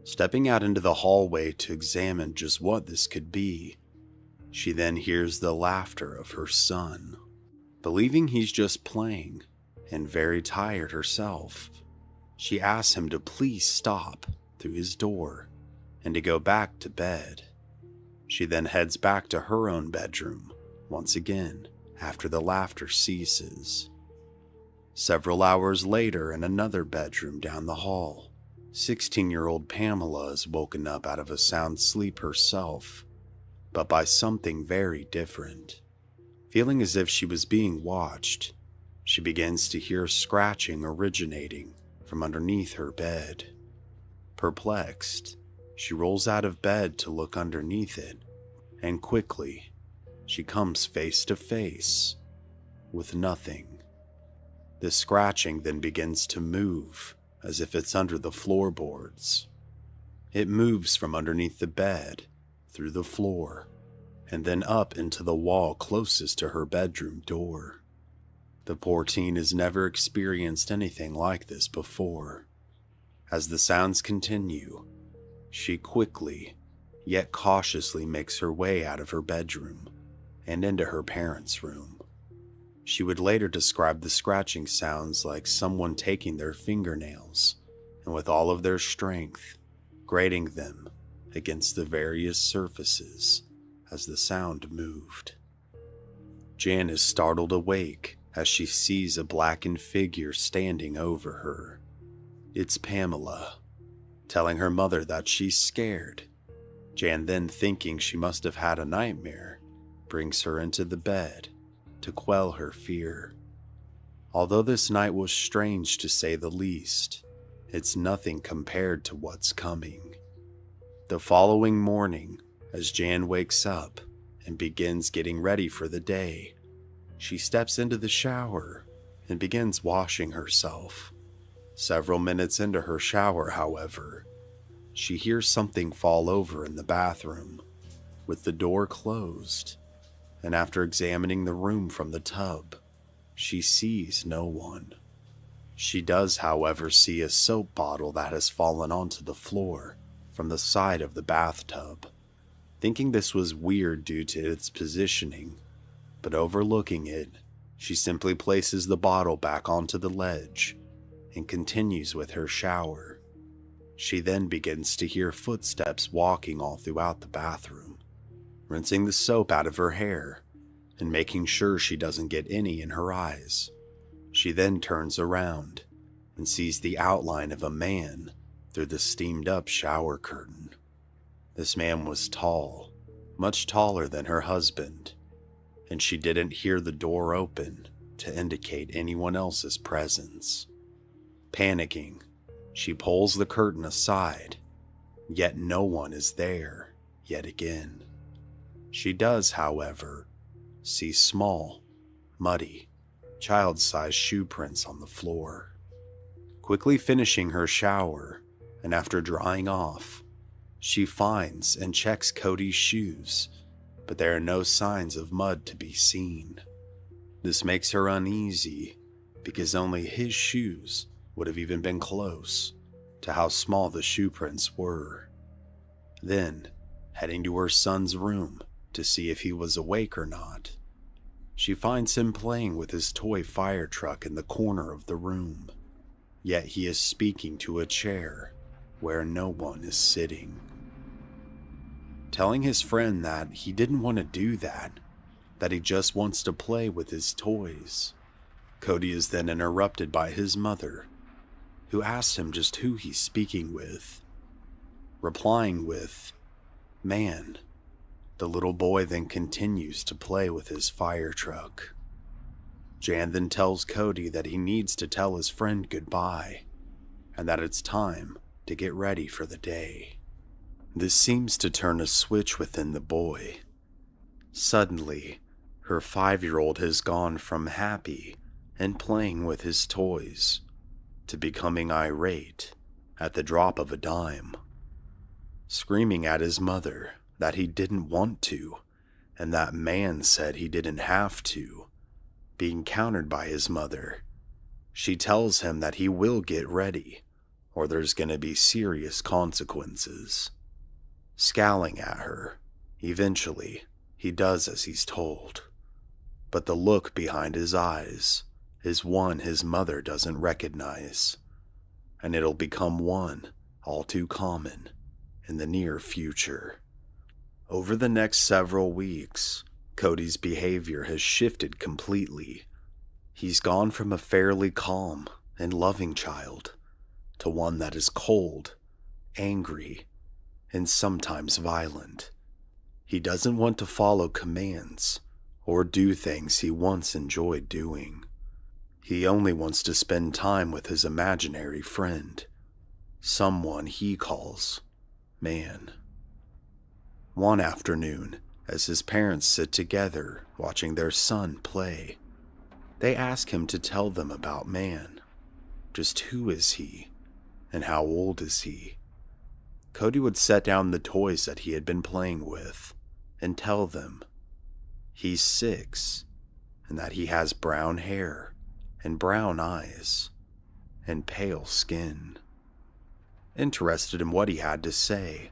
Stepping out into the hallway to examine just what this could be, She then hears the laughter of her son. Believing he's just playing and very tired herself, she asks him to please stop through his door and to go back to bed. She then heads back to her own bedroom once again after the laughter ceases. Several hours later, in another bedroom down the hall, 16-year-old Pamela is woken up out of a sound sleep herself, but by something very different. Feeling as if she was being watched, she begins to hear scratching originating from underneath her bed. Perplexed, she rolls out of bed to look underneath it, and quickly, she comes face to face with nothing. The scratching then begins to move as if it's under the floorboards. It moves from underneath the bed, through the floor, and then up into the wall closest to her bedroom door. The poor teen has never experienced anything like this before. As the sounds continue, she quickly, yet cautiously makes her way out of her bedroom and into her parents' room. She would later describe the scratching sounds like someone taking their fingernails and with all of their strength, grating them against the various surfaces as the sound moved. Jan is startled awake as she sees a blackened figure standing over her. It's Pamela, telling her mother that she's scared. Jan then, thinking she must have had a nightmare, brings her into the bed to quell her fear. Although this night was strange to say the least, it's nothing compared to what's coming. The following morning, as Jan wakes up and begins getting ready for the day, she steps into the shower and begins washing herself. Several minutes into her shower, however, she hears something fall over in the bathroom, with the door closed, and after examining the room from the tub, she sees no one. She does, however, see a soap bottle that has fallen onto the floor from the side of the bathtub. Thinking this was weird due to its positioning, but overlooking it, she simply places the bottle back onto the ledge and continues with her shower. She then begins to hear footsteps walking all throughout the bathroom, rinsing the soap out of her hair and making sure she doesn't get any in her eyes. She then turns around and sees the outline of a man through the steamed up shower curtain. This man was tall, much taller than her husband, and she didn't hear the door open to indicate anyone else's presence. Panicking, she pulls the curtain aside, yet no one is there yet again. She does, however, see small, muddy, child-sized shoe prints on the floor. Quickly finishing her shower, and after drying off, she finds and checks Cody's shoes, but there are no signs of mud to be seen. This makes her uneasy because only his shoes would have even been close to how small the shoe prints were. Then, heading to her son's room to see if he was awake or not, she finds him playing with his toy fire truck in the corner of the room, yet he is speaking to a chair where no one is sitting. Telling his friend that he didn't want to do that he just wants to play with his toys, Cody is then interrupted by his mother, who asks him just who he's speaking with. Replying with, "Man," the little boy then continues to play with his fire truck. Jan then tells Cody that he needs to tell his friend goodbye, and that it's time to get ready for the day. This seems to turn a switch within the boy. Suddenly, her 5-year-old has gone from happy and playing with his toys to becoming irate at the drop of a dime, screaming at his mother that he didn't want to, and that man said he didn't have to. Being countered by his mother, she tells him that he will get ready, or there's gonna be serious consequences. Scowling at her, eventually, He does as he's told, but the look behind his eyes is one his mother doesn't recognize, and it'll become one all too common in the near future. Over the next several weeks, Cody's behavior has shifted completely. He's gone from a fairly calm and loving child to one that is cold, angry, and sometimes violent. He doesn't want to follow commands or do things he once enjoyed doing. He only wants to spend time with his imaginary friend, someone he calls Man. One afternoon, as his parents sit together watching their son play, they ask him to tell them about Man. Just who is he, and how old is he? Cody would set down the toys that he had been playing with and tell them he's 6, and that he has brown hair and brown eyes and pale skin. Interested in what he had to say,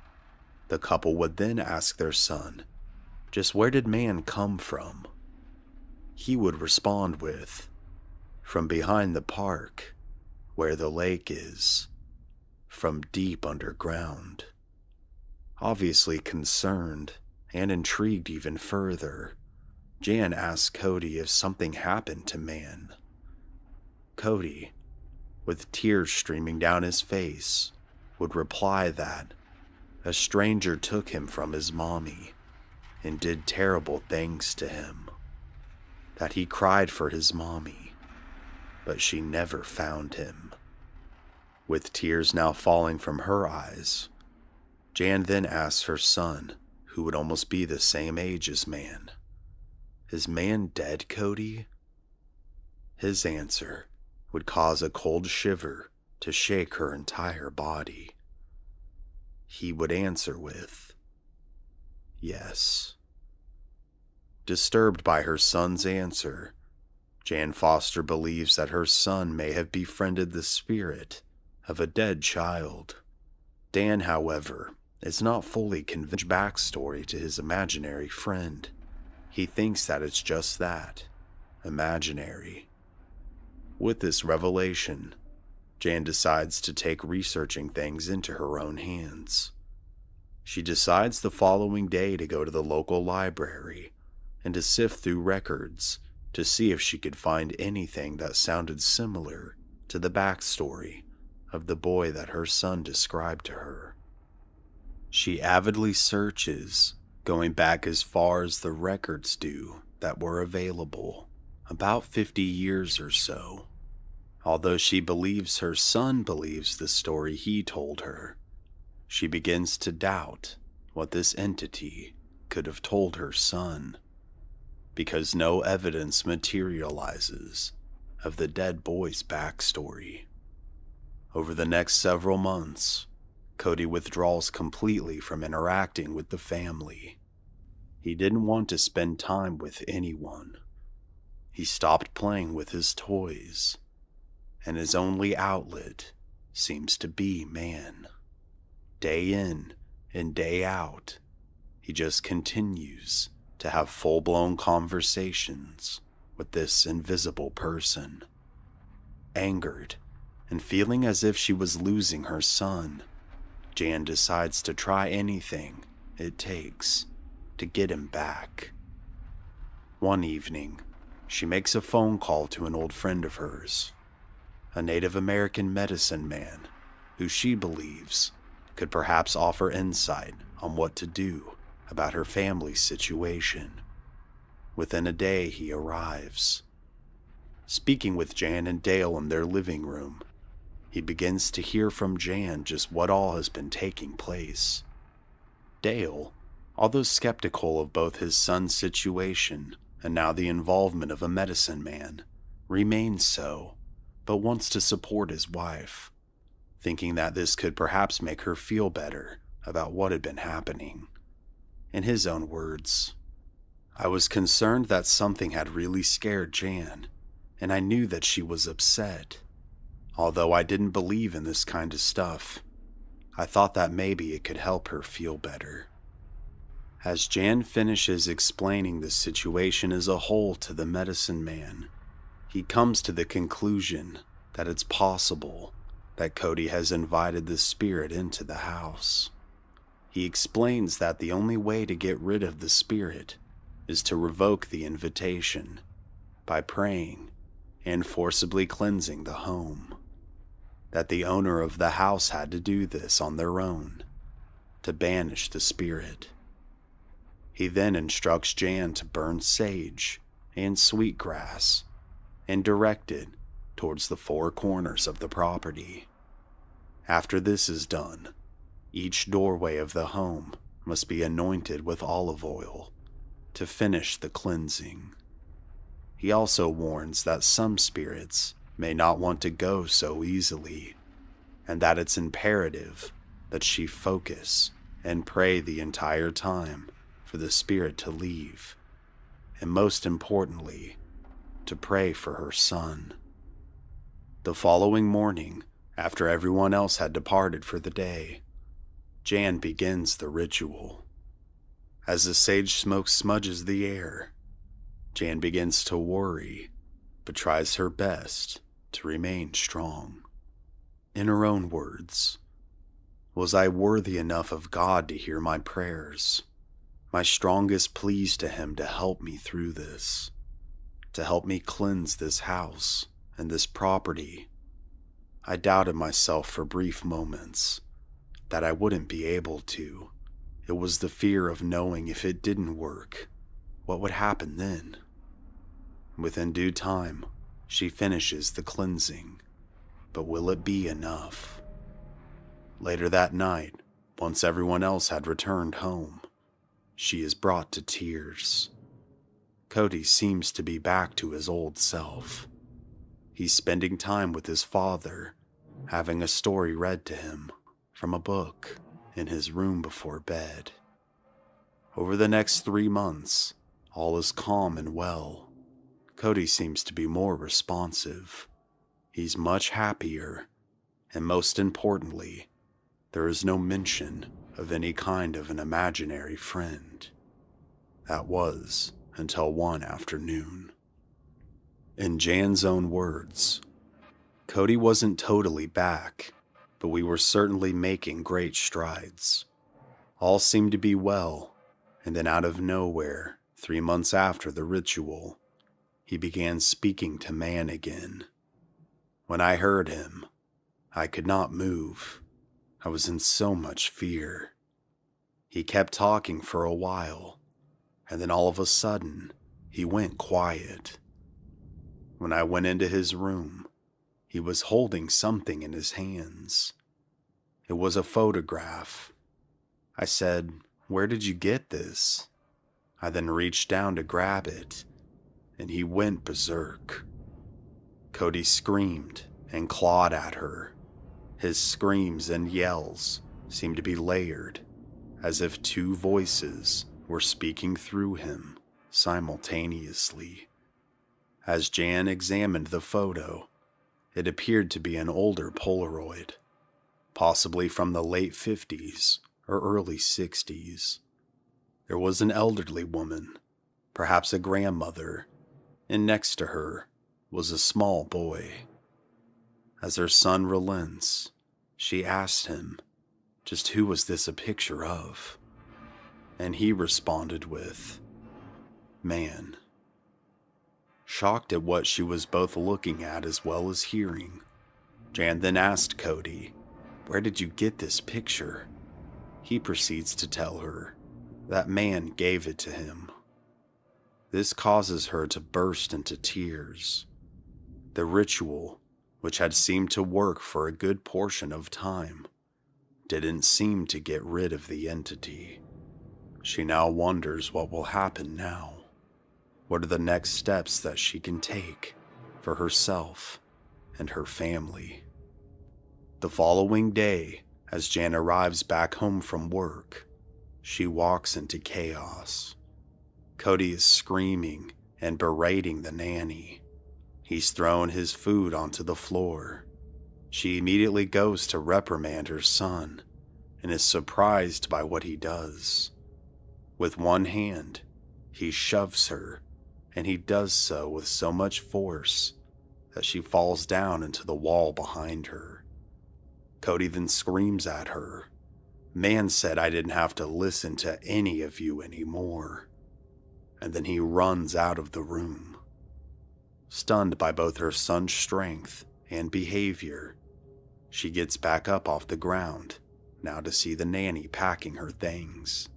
the couple would then ask their son, just where did Man come from? He would respond with, from behind the park, where the lake is, from deep underground. Obviously concerned and intrigued even further, Jan asked Cody if something happened to Man. Cody, with tears streaming down his face, would reply that a stranger took him from his mommy and did terrible things to him. That he cried for his mommy, but she never found him. With tears now falling from her eyes, Jan then asked her son, who would almost be the same age as Man, "Is Man dead, Cody?" His answer would cause a cold shiver to shake her entire body. He would answer with, "Yes." Disturbed by her son's answer, Jan Foster believes that her son may have befriended the spirit of a dead child. Dan, however, is not fully convinced backstory to his imaginary friend. He thinks that it's just that, imaginary. With this revelation, Jan decides to take researching things into her own hands. She decides the following day to go to the local library and to sift through records to see if she could find anything that sounded similar to the backstory of the boy that her son described to her. She avidly searches, going back as far as the records do that were available, about 50 years or so. Although she believes her son believes the story he told her, she begins to doubt what this entity could have told her son, because no evidence materializes of the dead boy's backstory. Over the next several months, Cody withdraws completely from interacting with the family. He didn't want to spend time with anyone. He stopped playing with his toys, and his only outlet seems to be Man. Day in and day out, he just continues to have full-blown conversations with this invisible person. Angered and feeling as if she was losing her son, Jan decides to try anything it takes to get him back. One evening, she makes a phone call to an old friend of hers, a Native American medicine man who she believes could perhaps offer insight on what to do about her family's situation. Within a day, he arrives. Speaking with Jan and Dale in their living room, he begins to hear from Jan just what all has been taking place. Dale, although skeptical of both his son's situation and now the involvement of a medicine man, remains so, but wants to support his wife, thinking that this could perhaps make her feel better about what had been happening. In his own words, "I was concerned that something had really scared Jan, and I knew that she was upset. Although I didn't believe in this kind of stuff, I thought that maybe it could help her feel better." As Jan finishes explaining the situation as a whole to the medicine man, he comes to the conclusion that it's possible that Cody has invited the spirit into the house. He explains that the only way to get rid of the spirit is to revoke the invitation by praying and forcibly cleansing the home. That the owner of the house had to do this on their own to banish the spirit. He then instructs Jan to burn sage and sweetgrass and direct it towards the four corners of the property. After this is done, each doorway of the home must be anointed with olive oil to finish the cleansing. He also warns that some spirits may not want to go so easily, and that it's imperative that she focus and pray the entire time for the spirit to leave, and most importantly, to pray for her son. The following morning, after everyone else had departed for the day, Jan begins the ritual. As the sage smoke smudges the air, Jan begins to worry, but tries her best to remain strong. In her own words, "Was I worthy enough of God to hear my prayers, my strongest pleas to Him to help me through this, to help me cleanse this house and this property? I doubted myself for brief moments, that I wouldn't be able to. It was the fear of knowing if it didn't work, what would happen then?" Within due time, she finishes the cleansing, but will it be enough? Later that night, once everyone else had returned home, she is brought to tears. Cody seems to be back to his old self. He's spending time with his father, having a story read to him from a book in his room before bed. Over the next 3 months, all is calm and well. Cody seems to be more responsive. He's much happier, and most importantly, there is no mention of any kind of an imaginary friend. That was until one afternoon. In Jan's own words, "Cody wasn't totally back, but we were certainly making great strides. All seemed to be well, and then out of nowhere, 3 months after the ritual, he began speaking to man again. When I heard him, I could not move. I was in so much fear. He kept talking for a while, and then all of a sudden, he went quiet. When I went into his room, he was holding something in his hands. It was a photograph. I said, 'Where did you get this?' I then reached down to grab it, and he went berserk. Cody screamed and clawed at her. His screams and yells seemed to be layered, as if two voices were speaking through him simultaneously. As Jan examined the photo, it appeared to be an older Polaroid, possibly from the late 50s or early 60s. There was an elderly woman, perhaps a grandmother, and next to her was a small boy. As her son relents, she asked him, just who was this a picture of? And he responded with, "Man." Shocked at what she was both looking at as well as hearing, Jan then asked Cody, "Where did you get this picture?" He proceeds to tell her that man gave it to him. This causes her to burst into tears. The ritual, which had seemed to work for a good portion of time, didn't seem to get rid of the entity. She now wonders what will happen now. What are the next steps that she can take for herself and her family? The following day, as Jan arrives back home from work, she walks into chaos. Cody is screaming and berating the nanny. He's thrown his food onto the floor. She immediately goes to reprimand her son and is surprised by what he does. With one hand, he shoves her, and he does so with so much force that she falls down into the wall behind her. Cody then screams at her, "Man said I didn't have to listen to any of you anymore." And then he runs out of the room. Stunned by both her son's strength and behavior, she gets back up off the ground, now to see the nanny packing her things.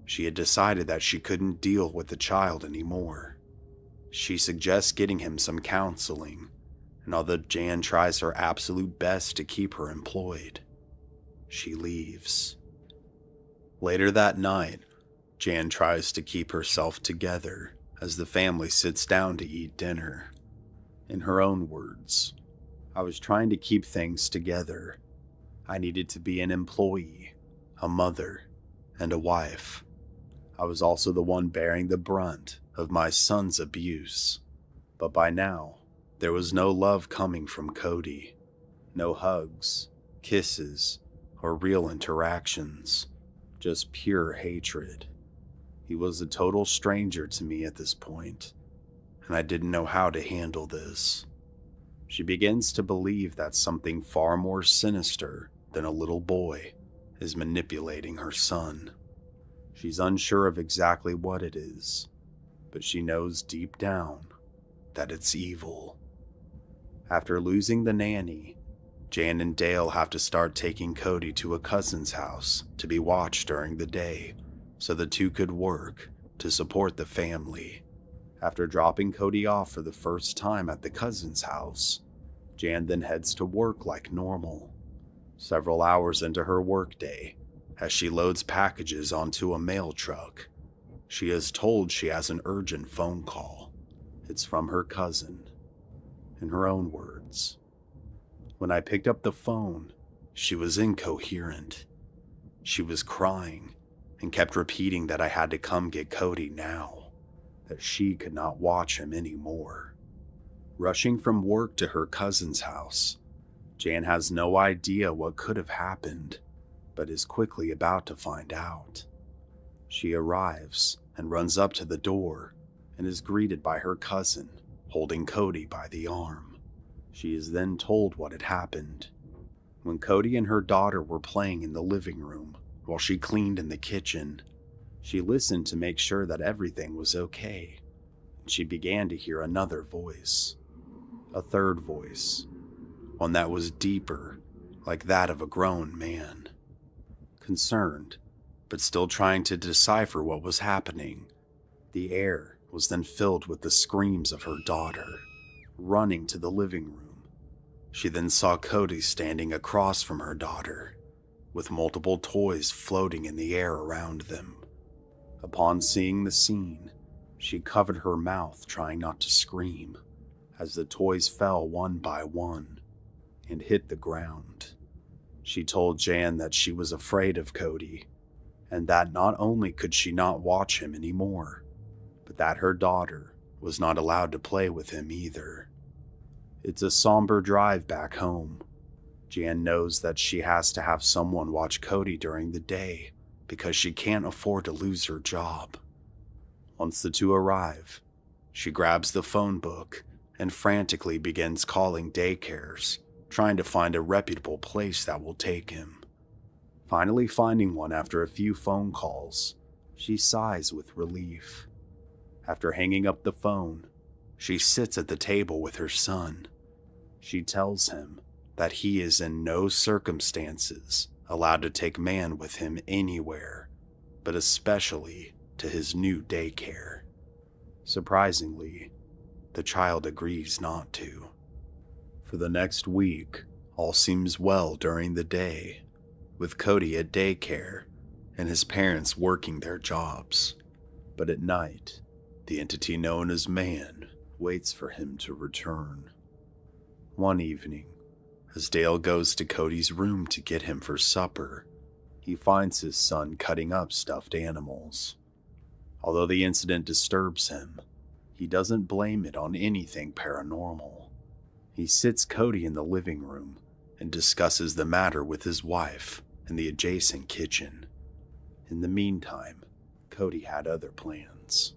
She had decided that she couldn't deal with the child anymore. She suggests getting him some counseling, and although Jan tries her absolute best to keep her employed, she leaves. Later that night, Jan tries to keep herself together as the family sits down to eat dinner. In her own words, "I was trying to keep things together. I needed to be an employee, a mother, and a wife. I was also the one bearing the brunt of my son's abuse. But by now, there was no love coming from Cody. No hugs, kisses, or real interactions. Just pure hatred. He was a total stranger to me at this point, and I didn't know how to handle this." She begins to believe that something far more sinister than a little boy is manipulating her son. She's unsure of exactly what it is, but she knows deep down that it's evil. After losing the nanny, Jan and Dale have to start taking Cody to a cousin's house to be watched during the day, so the two could work to support the family. After dropping Cody off for the first time at the cousin's house, Jan then heads to work like normal. Several hours into her workday, as she loads packages onto a mail truck, she is told she has an urgent phone call. It's from her cousin. In her own words, "When I picked up the phone, she was incoherent. She was crying and kept repeating that I had to come get Cody now, that she could not watch him anymore." Rushing from work to her cousin's house, Jan has no idea what could have happened, but is quickly about to find out. She arrives and runs up to the door and is greeted by her cousin, holding Cody by the arm. She is then told what had happened. When Cody and her daughter were playing in the living room while she cleaned in the kitchen, she listened to make sure that everything was okay, and she began to hear another voice. A third voice, one that was deeper, like that of a grown man. Concerned, but still trying to decipher what was happening, the air was then filled with the screams of her daughter. Running to the living room, she then saw Cody standing across from her daughter, with multiple toys floating in the air around them. Upon seeing the scene, she covered her mouth trying not to scream, as the toys fell one by one and hit the ground. She told Jan that she was afraid of Cody, and that not only could she not watch him anymore, but that her daughter was not allowed to play with him either. It's a somber drive back home. Jan knows that she has to have someone watch Cody during the day because she can't afford to lose her job. Once the two arrive, she grabs the phone book and frantically begins calling daycares, trying to find a reputable place that will take him. Finally finding one after a few phone calls, she sighs with relief. After hanging up the phone, she sits at the table with her son. She tells him that he is in no circumstances allowed to take man with him anywhere, but especially to his new daycare. Surprisingly, the child agrees not to. For the next week, all seems well during the day, with Cody at daycare and his parents working their jobs. But at night, the entity known as man waits for him to return. One evening, as Dale goes to Cody's room to get him for supper, he finds his son cutting up stuffed animals. Although the incident disturbs him, he doesn't blame it on anything paranormal. He sits Cody in the living room and discusses the matter with his wife in the adjacent kitchen. In the meantime, Cody had other plans.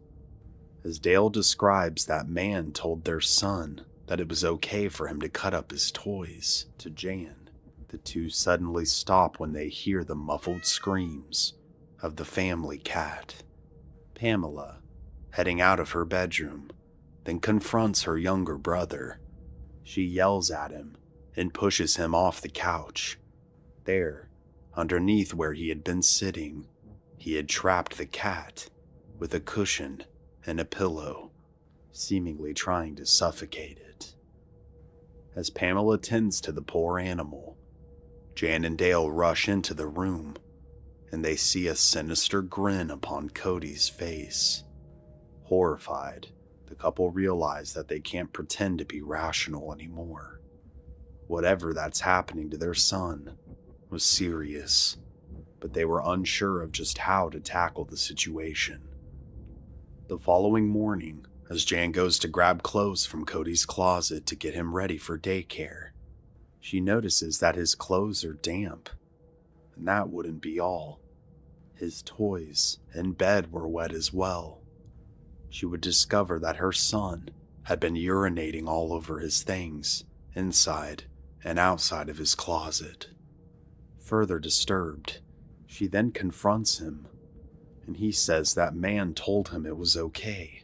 As Dale describes, that man told their son that it was okay for him to cut up his toys to Jan. The two suddenly stop when they hear the muffled screams of the family cat. Pamela, heading out of her bedroom, then confronts her younger brother. She yells at him and pushes him off the couch. There, underneath where he had been sitting, he had trapped the cat with a cushion and a pillow, seemingly trying to suffocate it. As Pamela tends to the poor animal, Jan and Dale rush into the room, and they see a sinister grin upon Cody's face. Horrified, the couple realize that they can't pretend to be rational anymore. Whatever that's happening to their son was serious, but they were unsure of just how to tackle the situation. The following morning, as Jan goes to grab clothes from Cody's closet to get him ready for daycare, she notices that his clothes are damp, and that wouldn't be all. His toys and bed were wet as well. She would discover that her son had been urinating all over his things, inside and outside of his closet. Further disturbed, she then confronts him, and he says that man told him it was okay,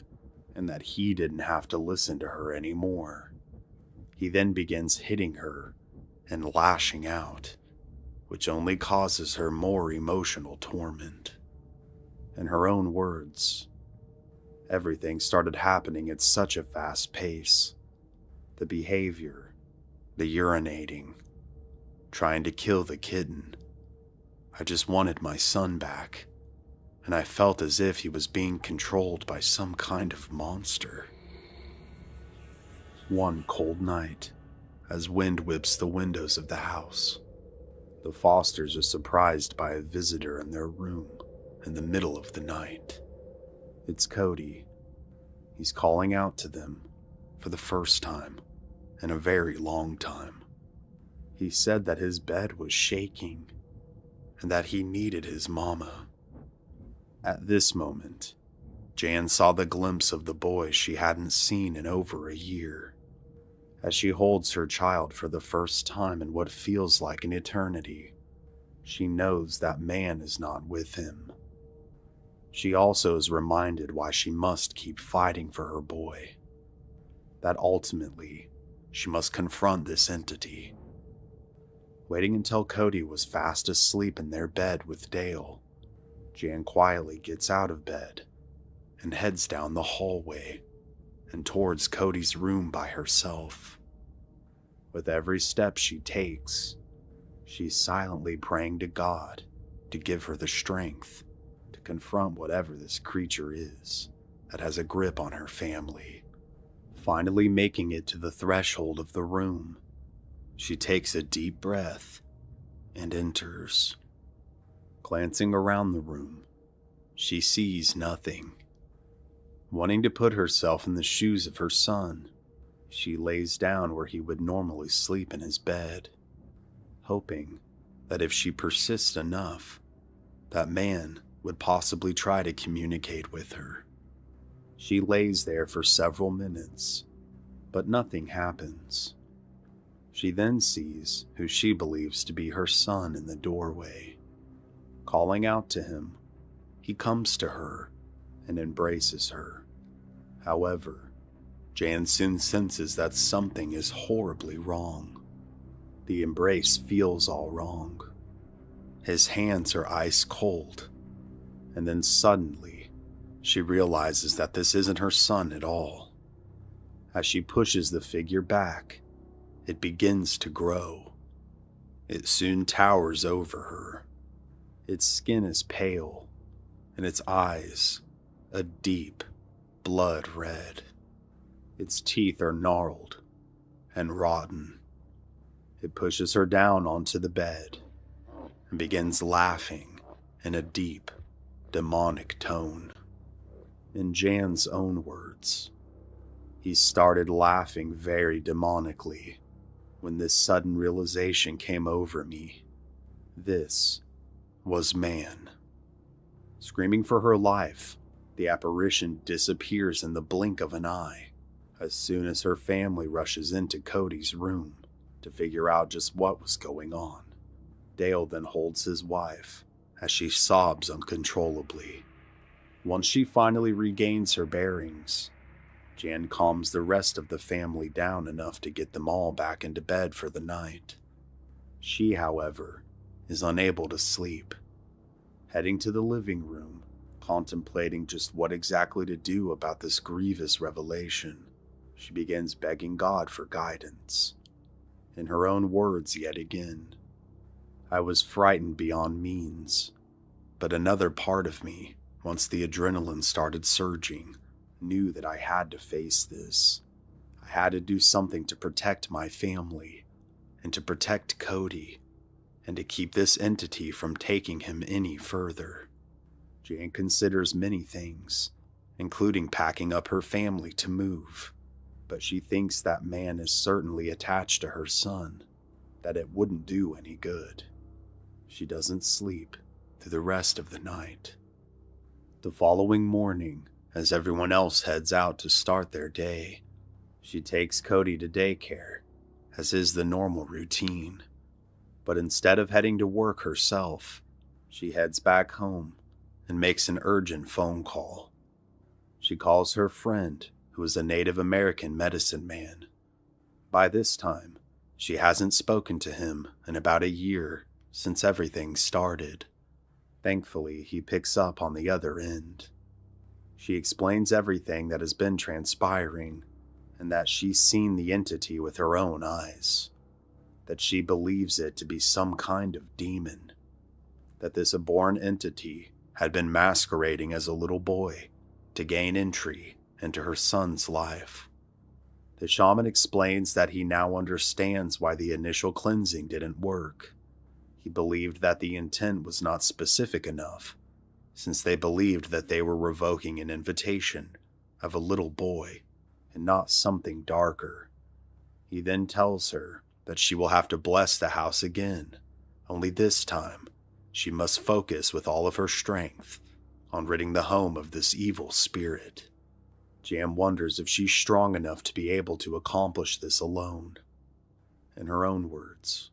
and that he didn't have to listen to her anymore. He then begins hitting her and lashing out, which only causes her more emotional torment. In her own words, everything started happening at such a fast pace. The behavior, the urinating, trying to kill the kitten. I just wanted my son back, and I felt as if he was being controlled by some kind of monster. One cold night, as wind whips the windows of the house, the Fosters are surprised by a visitor in their room in the middle of the night. It's Cody. He's calling out to them for the first time in a very long time. He said that his bed was shaking and that he needed his mama. At this moment, Jan saw the glimpse of the boy she hadn't seen in over a year. As she holds her child for the first time in what feels like an eternity, she knows that man is not with him. She also is reminded why she must keep fighting for her boy. That ultimately, she must confront this entity. Waiting until Cody was fast asleep in their bed with Dale, Jan quietly gets out of bed and heads down the hallway and towards Cody's room by herself. With every step she takes, she's silently praying to God to give her the strength to confront whatever this creature is that has a grip on her family. Finally making it to the threshold of the room, she takes a deep breath and enters. Glancing around the room, she sees nothing. Wanting to put herself in the shoes of her son, she lays down where he would normally sleep in his bed, hoping that if she persists enough, that man would possibly try to communicate with her. She lays there for several minutes, but nothing happens. She then sees who she believes to be her son in the doorway. Calling out to him, he comes to her and embraces her. However, Jan soon senses that something is horribly wrong. The embrace feels all wrong. His hands are ice cold, and then suddenly, she realizes that this isn't her son at all. As she pushes the figure back, it begins to grow. It soon towers over her. Its skin is pale, and its eyes a deep blood red. Its teeth are gnarled and rotten. It pushes her down onto the bed and begins laughing in a deep, demonic tone. In Jan's own words, he started laughing very demonically when this sudden realization came over me. This was man. Screaming for her life, the apparition disappears in the blink of an eye as soon as her family rushes into Cody's room to figure out just what was going on. Dale then holds his wife as she sobs uncontrollably. Once she finally regains her bearings, Jan calms the rest of the family down enough to get them all back into bed for the night. She, however, is unable to sleep. Heading to the living room, contemplating just what exactly to do about this grievous revelation, she begins begging God for guidance. In her own words yet again, "I was frightened beyond means, but another part of me, once the adrenaline started surging, knew that I had to face this. I had to do something to protect my family, and to protect Cody, and to keep this entity from taking him any further." Jan considers many things, including packing up her family to move, but she thinks that man is certainly attached to her son, that it wouldn't do any good. She doesn't sleep through the rest of the night. The following morning, as everyone else heads out to start their day, she takes Cody to daycare, as is the normal routine. But instead of heading to work herself, she heads back home and makes an urgent phone call. She calls her friend, who is a Native American medicine man. By this time, she hasn't spoken to him in about a year since everything started. Thankfully, he picks up on the other end. She explains everything that has been transpiring, and that she's seen the entity with her own eyes, that she believes it to be some kind of demon, that this abhorrent entity had been masquerading as a little boy to gain entry into her son's life. The shaman explains that he now understands why the initial cleansing didn't work. He believed that the intent was not specific enough, since they believed that they were revoking an invitation of a little boy and not something darker. He then tells her that she will have to bless the house again, only this time she must focus with all of her strength on ridding the home of this evil spirit. Jan wonders if she's strong enough to be able to accomplish this alone. In her own words,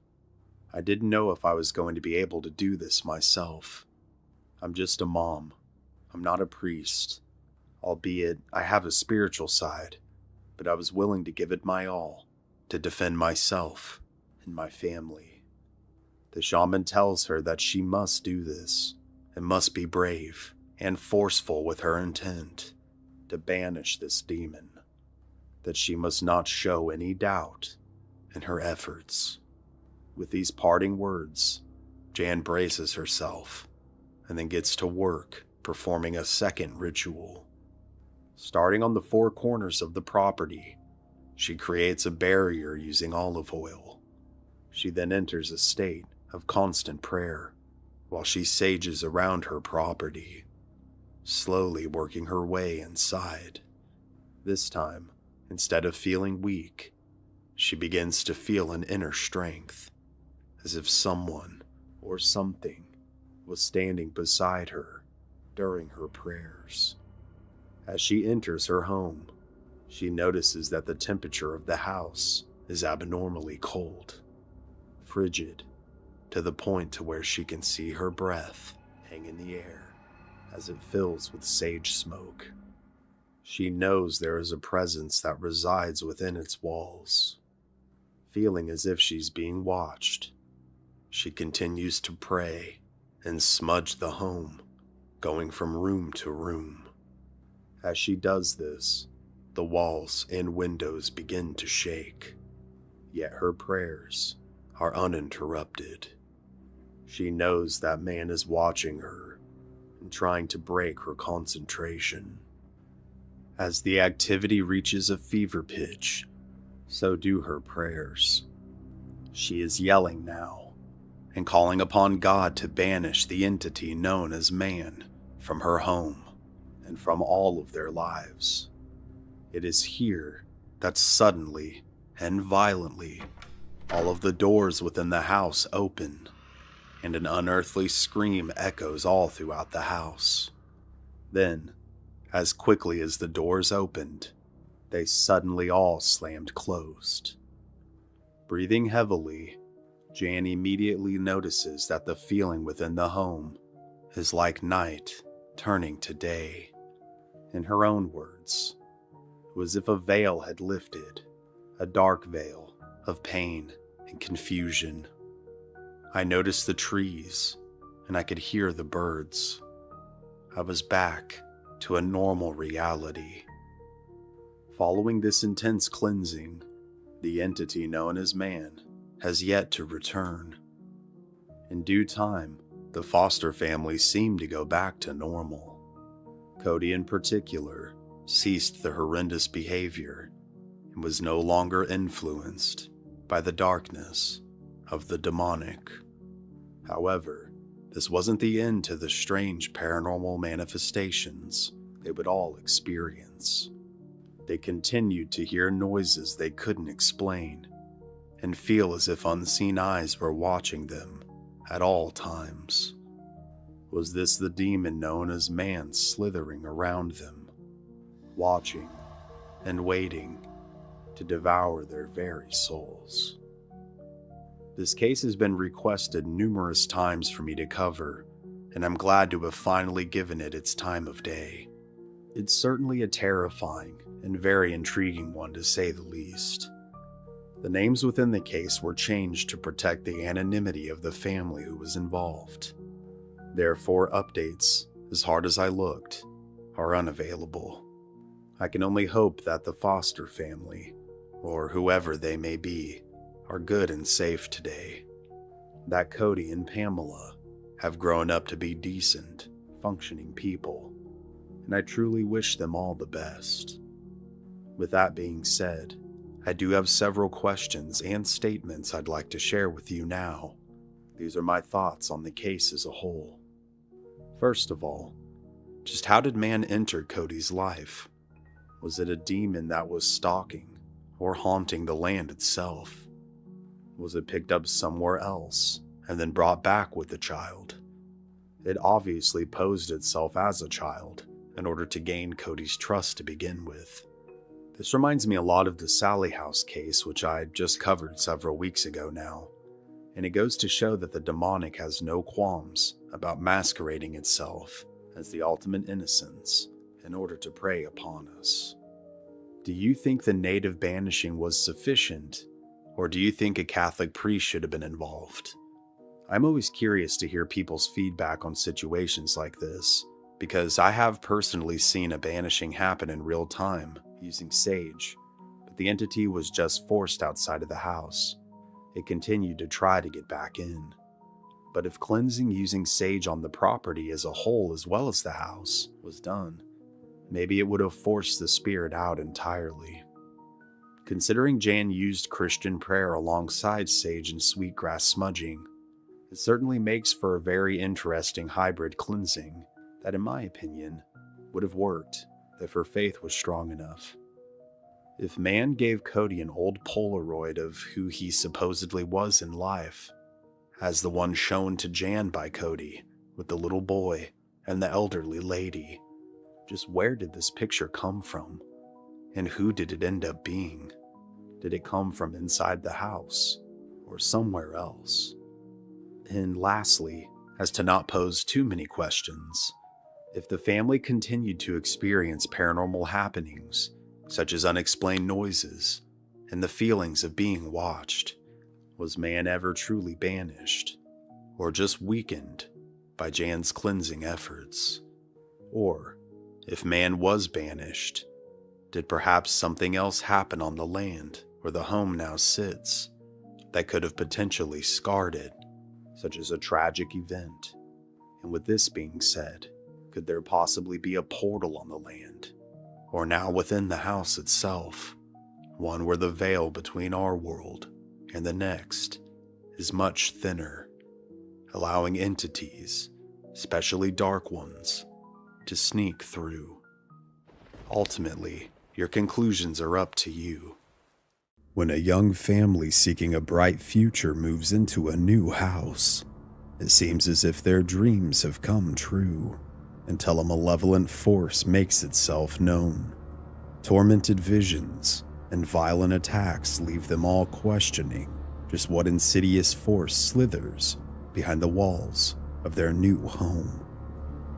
"I didn't know if I was going to be able to do this myself. I'm just a mom. I'm not a priest, albeit I have a spiritual side, but I was willing to give it my all to defend myself and my family." The shaman tells her that she must do this and must be brave and forceful with her intent to banish this demon, that she must not show any doubt in her efforts. With these parting words, Jan braces herself and then gets to work performing a second ritual. Starting on the four corners of the property, she creates a barrier using olive oil. She then enters a state of constant prayer while she sages around her property, slowly working her way inside. This time, instead of feeling weak, she begins to feel an inner strength, as if someone or something was standing beside her during her prayers. As she enters her home, she notices that the temperature of the house is abnormally cold, frigid, to the point to where she can see her breath hang in the air as it fills with sage smoke. She knows there is a presence that resides within its walls. Feeling as if she's being watched, she continues to pray and smudge the home, going from room to room. As she does this, the walls and windows begin to shake, yet her prayers are uninterrupted. She knows that man is watching her and trying to break her concentration. As the activity reaches a fever pitch, so do her prayers. She is yelling now and calling upon God to banish the entity known as man from her home and from all of their lives. It is here that suddenly and violently all of the doors within the house open, and an unearthly scream echoes all throughout the house. Then, as quickly as the doors opened, they suddenly all slammed closed. Breathing heavily, Jan immediately notices that the feeling within the home is like night turning to day. In her own words, it was as if a veil had lifted, a dark veil of pain and confusion. I noticed the trees, and I could hear the birds. I was back to a normal reality. Following this intense cleansing, the entity known as man has yet to return. In due time, the Foster family seemed to go back to normal. Cody in particular ceased the horrendous behavior and was no longer influenced by the darkness of the demonic. However, this wasn't the end to the strange paranormal manifestations they would all experience. They continued to hear noises they couldn't explain and feel as if unseen eyes were watching them at all times. Was this the demon known as man slithering around them, watching and waiting to devour their very souls? This case has been requested numerous times for me to cover, and I'm glad to have finally given it its time of day. It's certainly a terrifying and very intriguing one, to say the least. The names within the case were changed to protect the anonymity of the family who was involved. Therefore, updates, as hard as I looked, are unavailable. I can only hope that the Foster family, or whoever they may be, are good and safe today. That Cody and Pamela have grown up to be decent, functioning people, and I truly wish them all the best. With that being said, I do have several questions and statements I'd like to share with you now. These are my thoughts on the case as a whole. First of all, just how did man enter Cody's life? Was it a demon that was stalking or haunting the land itself? Was it picked up somewhere else and then brought back with the child? It obviously posed itself as a child in order to gain Cody's trust to begin with. This reminds me a lot of the Sallie house case, which I just covered several weeks ago now, and it goes to show that the demonic has no qualms about masquerading itself as the ultimate innocence in order to prey upon us. Do you think the native banishing was sufficient, or do you think a Catholic priest should have been involved? I'm always curious to hear people's feedback on situations like this, because I have personally seen a banishing happen in real time using sage, but the entity was just forced outside of the house. It continued to try to get back in. But if cleansing using sage on the property as a whole as well as the house was done, maybe it would have forced the spirit out entirely. Considering Jan used Christian prayer alongside sage and sweetgrass smudging, it certainly makes for a very interesting hybrid cleansing that, in my opinion, would have worked if her faith was strong enough. If man gave Cody an old Polaroid of who he supposedly was in life, as the one shown to Jan by Cody, with the little boy and the elderly lady, just where did this picture come from? And who did it end up being? Did it come from inside the house or somewhere else? And lastly, as to not pose too many questions, if the family continued to experience paranormal happenings, such as unexplained noises and the feelings of being watched, was man ever truly banished, or just weakened by Jan's cleansing efforts? Or, if man was banished, did perhaps something else happen on the land where the home now sits that could have potentially scarred it, such as a tragic event? And with this being said, could there possibly be a portal on the land, or now within the house itself, one where the veil between our world and the next is much thinner, allowing entities, especially dark ones, to sneak through? Ultimately, your conclusions are up to you. When a young family seeking a bright future moves into a new house, It seems as if their dreams have come true until a malevolent force makes itself known. Tormented visions and violent attacks leave them all questioning just what insidious force slithers behind the walls of their new home.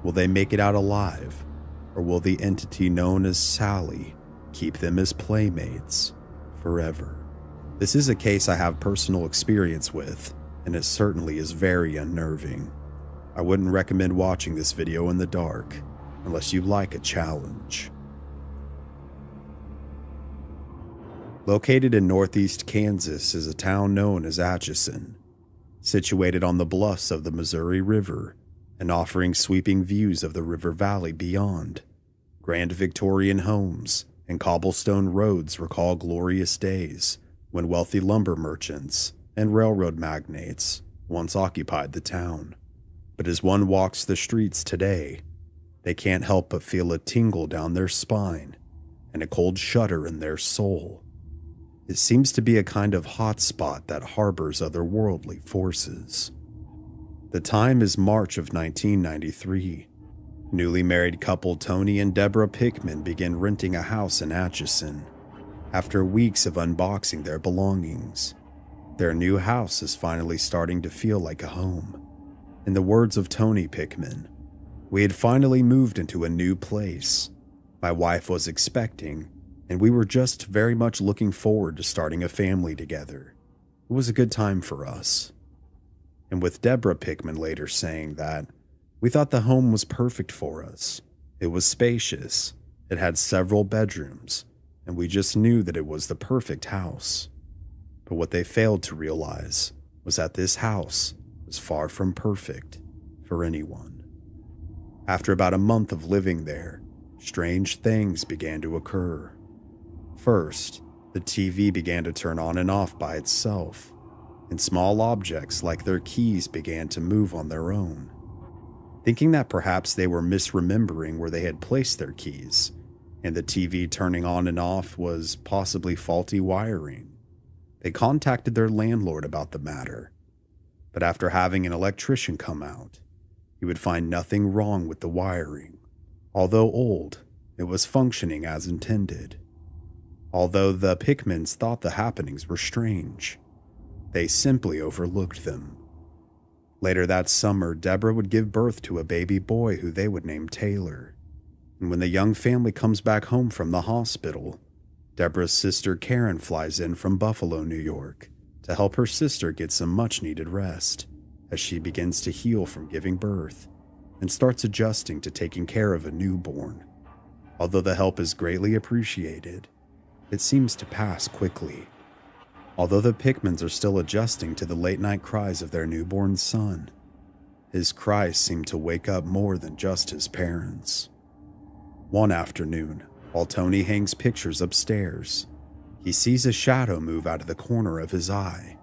Will they make it out alive, or will the entity known as Sallie keep them as playmates forever? This is a case I have personal experience with, and it certainly is very unnerving. I wouldn't recommend watching this video in the dark unless you like a challenge. Located in northeast Kansas is a town known as Atchison, situated on the bluffs of the Missouri River and offering sweeping views of the river valley beyond. Grand Victorian homes and cobblestone roads recall glorious days when wealthy lumber merchants and railroad magnates once occupied the town. But as one walks the streets today, they can't help but feel a tingle down their spine and a cold shudder in their soul. It seems to be a kind of hotspot that harbors otherworldly forces. The time is March of 1993. Newly married couple Tony and Deborah Pickman begin renting a house in Atchison. After weeks of unboxing their belongings, their new house is finally starting to feel like a home. In the words of Tony Pickman, "We had finally moved into a new place. My wife was expecting, and we were just very much looking forward to starting a family together. It was a good time for us." And with Deborah Pickman later saying that, "We thought the home was perfect for us. It was spacious, it had several bedrooms, and we just knew that it was the perfect house." But what they failed to realize was that this house was far from perfect for anyone. After about a month of living there, strange things began to occur. First, the TV began to turn on and off by itself, and small objects like their keys began to move on their own. Thinking that perhaps they were misremembering where they had placed their keys, and the TV turning on and off was possibly faulty wiring, they contacted their landlord about the matter. But after having an electrician come out, he would find nothing wrong with the wiring. Although old, it was functioning as intended. Although the Pickmans thought the happenings were strange, they simply overlooked them. Later that summer, Deborah would give birth to a baby boy who they would name Taylor. And when the young family comes back home from the hospital, Deborah's sister Karen flies in from Buffalo, New York, to help her sister get some much-needed rest as she begins to heal from giving birth and starts adjusting to taking care of a newborn. Although the help is greatly appreciated, it seems to pass quickly. Although the Pickmans are still adjusting to the late-night cries of their newborn son, his cries seem to wake up more than just his parents. One afternoon, while Tony hangs pictures upstairs, he sees a shadow move out of the corner of his eye.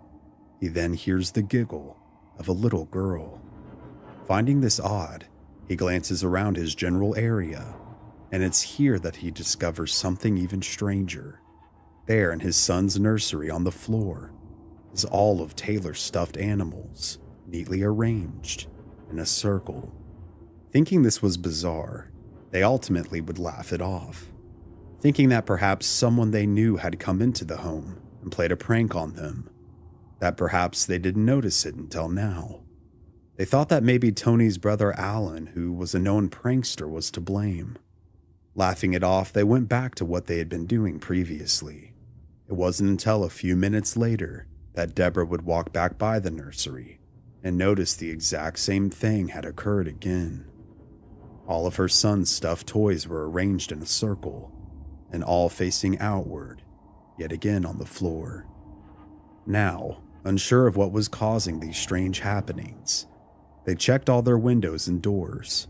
He then hears the giggle of a little girl. Finding this odd, he glances around his general area, and it's here that he discovers something even stranger. There in his son's nursery on the floor is all of Taylor's stuffed animals, neatly arranged in a circle. Thinking this was bizarre, they ultimately would laugh it off, thinking that perhaps someone they knew had come into the home and played a prank on them, that perhaps they didn't notice it until now. They thought that maybe Tony's brother Alan, who was a known prankster, was to blame. Laughing it off, they went back to what they had been doing previously. It wasn't until a few minutes later that Deborah would walk back by the nursery and notice the exact same thing had occurred again. All of her son's stuffed toys were arranged in a circle, and all facing outward, yet again on the floor. Now, unsure of what was causing these strange happenings, they checked all their windows and doors.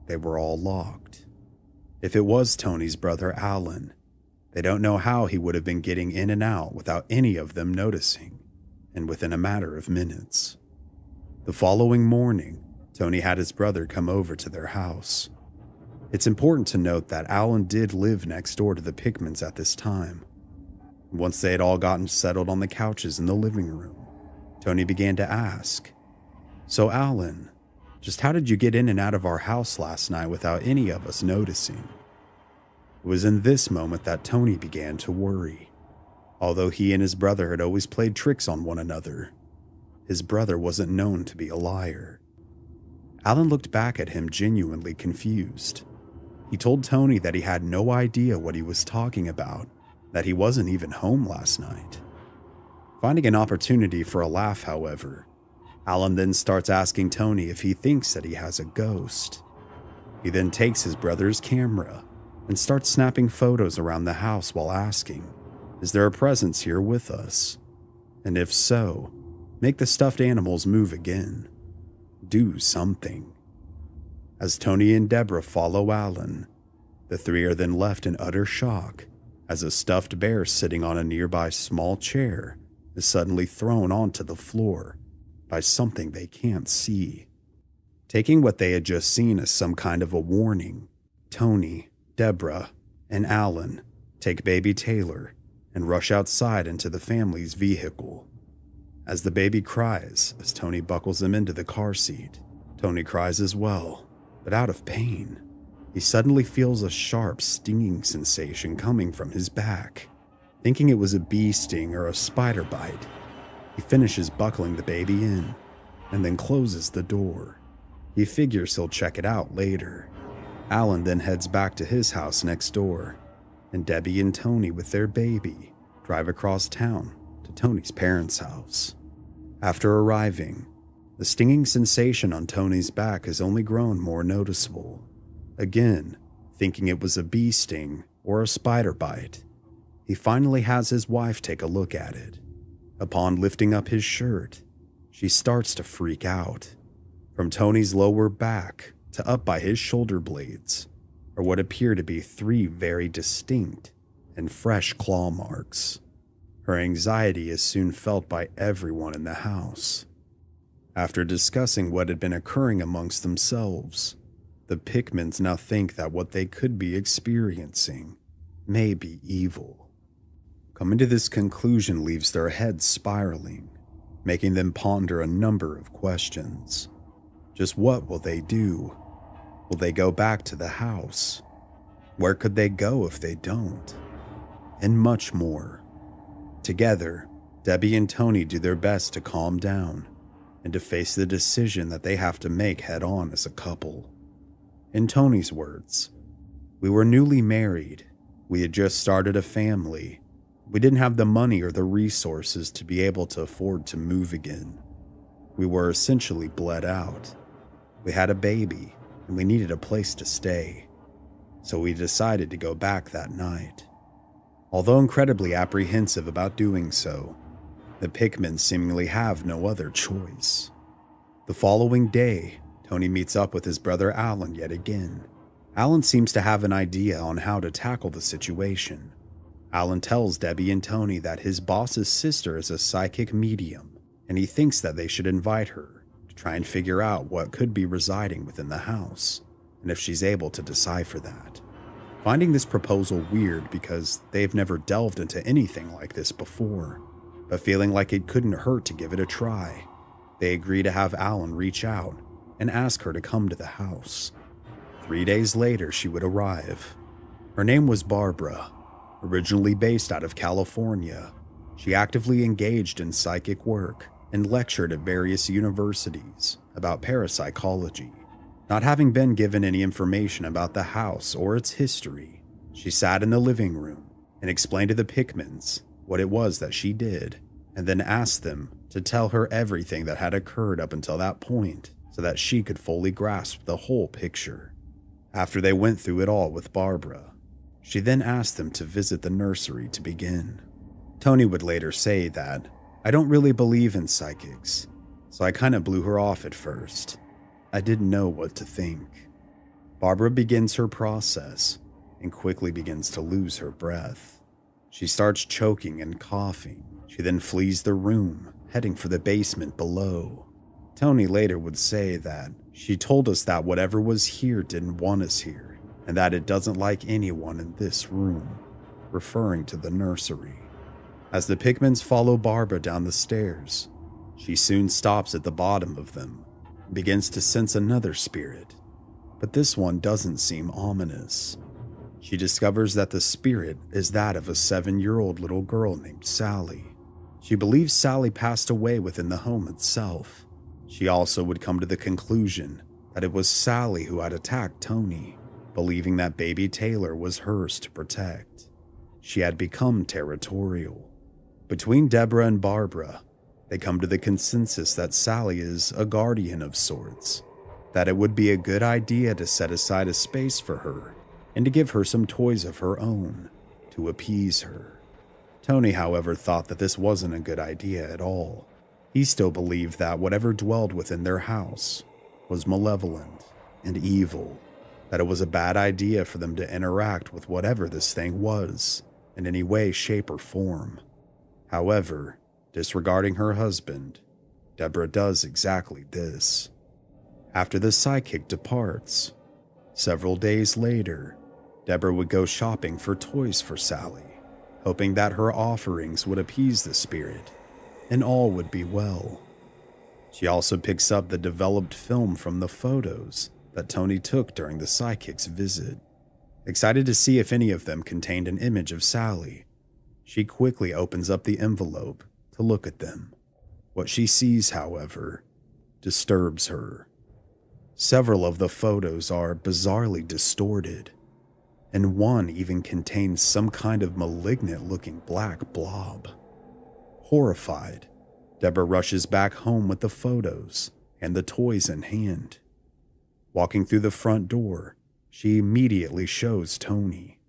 They were all locked. If it was Tony's brother Alan, they don't know how he would have been getting in and out without any of them noticing, and within a matter of minutes. The following morning, Tony had his brother come over to their house. It's important to note that Alan did live next door to the Pickmans at this time. Once they had all gotten settled on the couches in the living room, Tony began to ask, "So Alan, just how did you get in and out of our house last night without any of us noticing?" It was in this moment that Tony began to worry. Although he and his brother had always played tricks on one another, his brother wasn't known to be a liar. Alan looked back at him genuinely confused. He told Tony that he had no idea what he was talking about, that he wasn't even home last night. Finding an opportunity for a laugh, however, Alan then starts asking Tony if he thinks that he has a ghost. He then takes his brother's camera and starts snapping photos around the house while asking, "Is there a presence here with us? And if so, make the stuffed animals move again. Do something." As Tony and Deborah follow Alan, the three are then left in utter shock as a stuffed bear sitting on a nearby small chair is suddenly thrown onto the floor by something they can't see. Taking what they had just seen as some kind of a warning, Tony, Deborah, and Alan take baby Taylor and rush outside into the family's vehicle. As the baby cries, as Tony buckles him into the car seat, Tony cries as well, but out of pain. He suddenly feels a sharp, stinging sensation coming from his back. Thinking it was a bee sting or a spider bite, he finishes buckling the baby in and then closes the door. He figures he'll check it out later. Alan then heads back to his house next door, and Debbie and Tony with their baby drive across town to Tony's parents' house. After arriving, the stinging sensation on Tony's back has only grown more noticeable. Again, thinking it was a bee sting or a spider bite, he finally has his wife take a look at it. Upon lifting up his shirt, she starts to freak out. From Tony's lower back to up by his shoulder blades are what appear to be 3 very distinct and fresh claw marks. Her anxiety is soon felt by everyone in the house. After discussing what had been occurring amongst themselves, the Pickmans now think that what they could be experiencing may be evil. Coming to this conclusion leaves their heads spiraling, making them ponder a number of questions. Just what will they do? Will they go back to the house? Where could they go if they don't? And much more. Together, Debbie and Tony do their best to calm down and to face the decision that they have to make head on as a couple. In Tony's words, "We were newly married. We had just started a family. We didn't have the money or the resources to be able to afford to move again. We were essentially bled out. We had a baby and we needed a place to stay. So we decided to go back that night." Although incredibly apprehensive about doing so, the Pickmans seemingly have no other choice. The following day, Tony meets up with his brother Alan yet again. Alan seems to have an idea on how to tackle the situation. Alan tells Debbie and Tony that his boss's sister is a psychic medium, and he thinks that they should invite her to try and figure out what could be residing within the house, and if she's able to decipher that. Finding this proposal weird because they've never delved into anything like this before, but feeling like it couldn't hurt to give it a try, they agree to have Alan reach out and ask her to come to the house. 3 days later, she would arrive. Her name was Barbara. Originally based out of California, she actively engaged in psychic work and lectured at various universities about parapsychology. Not having been given any information about the house or its history, she sat in the living room and explained to the Pickmans what it was that she did, and then asked them to tell her everything that had occurred up until that point so that she could fully grasp the whole picture. After they went through it all with Barbara, she then asked them to visit the nursery to begin. Tony would later say that, "I don't really believe in psychics, so I kind of blew her off at first. I didn't know what to think." Barbara begins her process and quickly begins to lose her breath. She starts choking and coughing. She then flees the room, heading for the basement below. Tony later would say that she told us that whatever was here didn't want us here, and that it doesn't like anyone in this room, referring to the nursery. As the Pickmans follow Barbara down the stairs, she soon stops at the bottom of them begins to sense another spirit, but this one doesn't seem ominous. She discovers that the spirit is that of a 7-year-old little girl named Sallie. She believes Sallie passed away within the home itself. She also would come to the conclusion that it was Sallie who had attacked Tony, believing that baby Taylor was hers to protect. She had become territorial. Between Deborah and Barbara, they come to the consensus that Sallie is a guardian of sorts, that it would be a good idea to set aside a space for her and to give her some toys of her own to appease her. Tony, however, thought that this wasn't a good idea at all. He still believed that whatever dwelled within their house was malevolent and evil, that it was a bad idea for them to interact with whatever this thing was in any way, shape, or form. However, disregarding her husband, Deborah does exactly this. After the psychic departs, several days later, Deborah would go shopping for toys for Sallie, hoping that her offerings would appease the spirit and all would be well. She also picks up the developed film from the photos that Tony took during the psychic's visit. Excited to see if any of them contained an image of Sallie, she quickly opens up the envelope to look at them. What she sees, however, disturbs her. Several of the photos are bizarrely distorted, and one even contains some kind of malignant-looking black blob. Horrified, Deborah rushes back home with the photos and the toys in hand. Walking through the front door, she immediately shows Tony.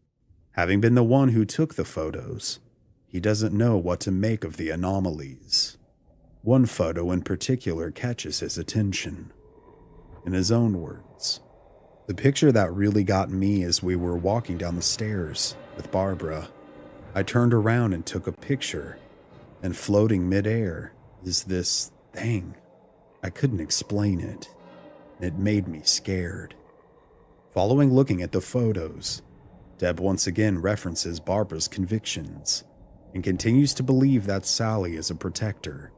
Having been the one who took the photos, he doesn't know what to make of the anomalies. One photo in particular catches his attention. In his own words, "The picture that really got me as we were walking down the stairs with Barbara. I turned around and took a picture, and floating midair is this thing. I couldn't explain it. It made me scared." Following looking at the photos, Deb once again references Barbara's convictions and continues to believe that Sallie is a protector.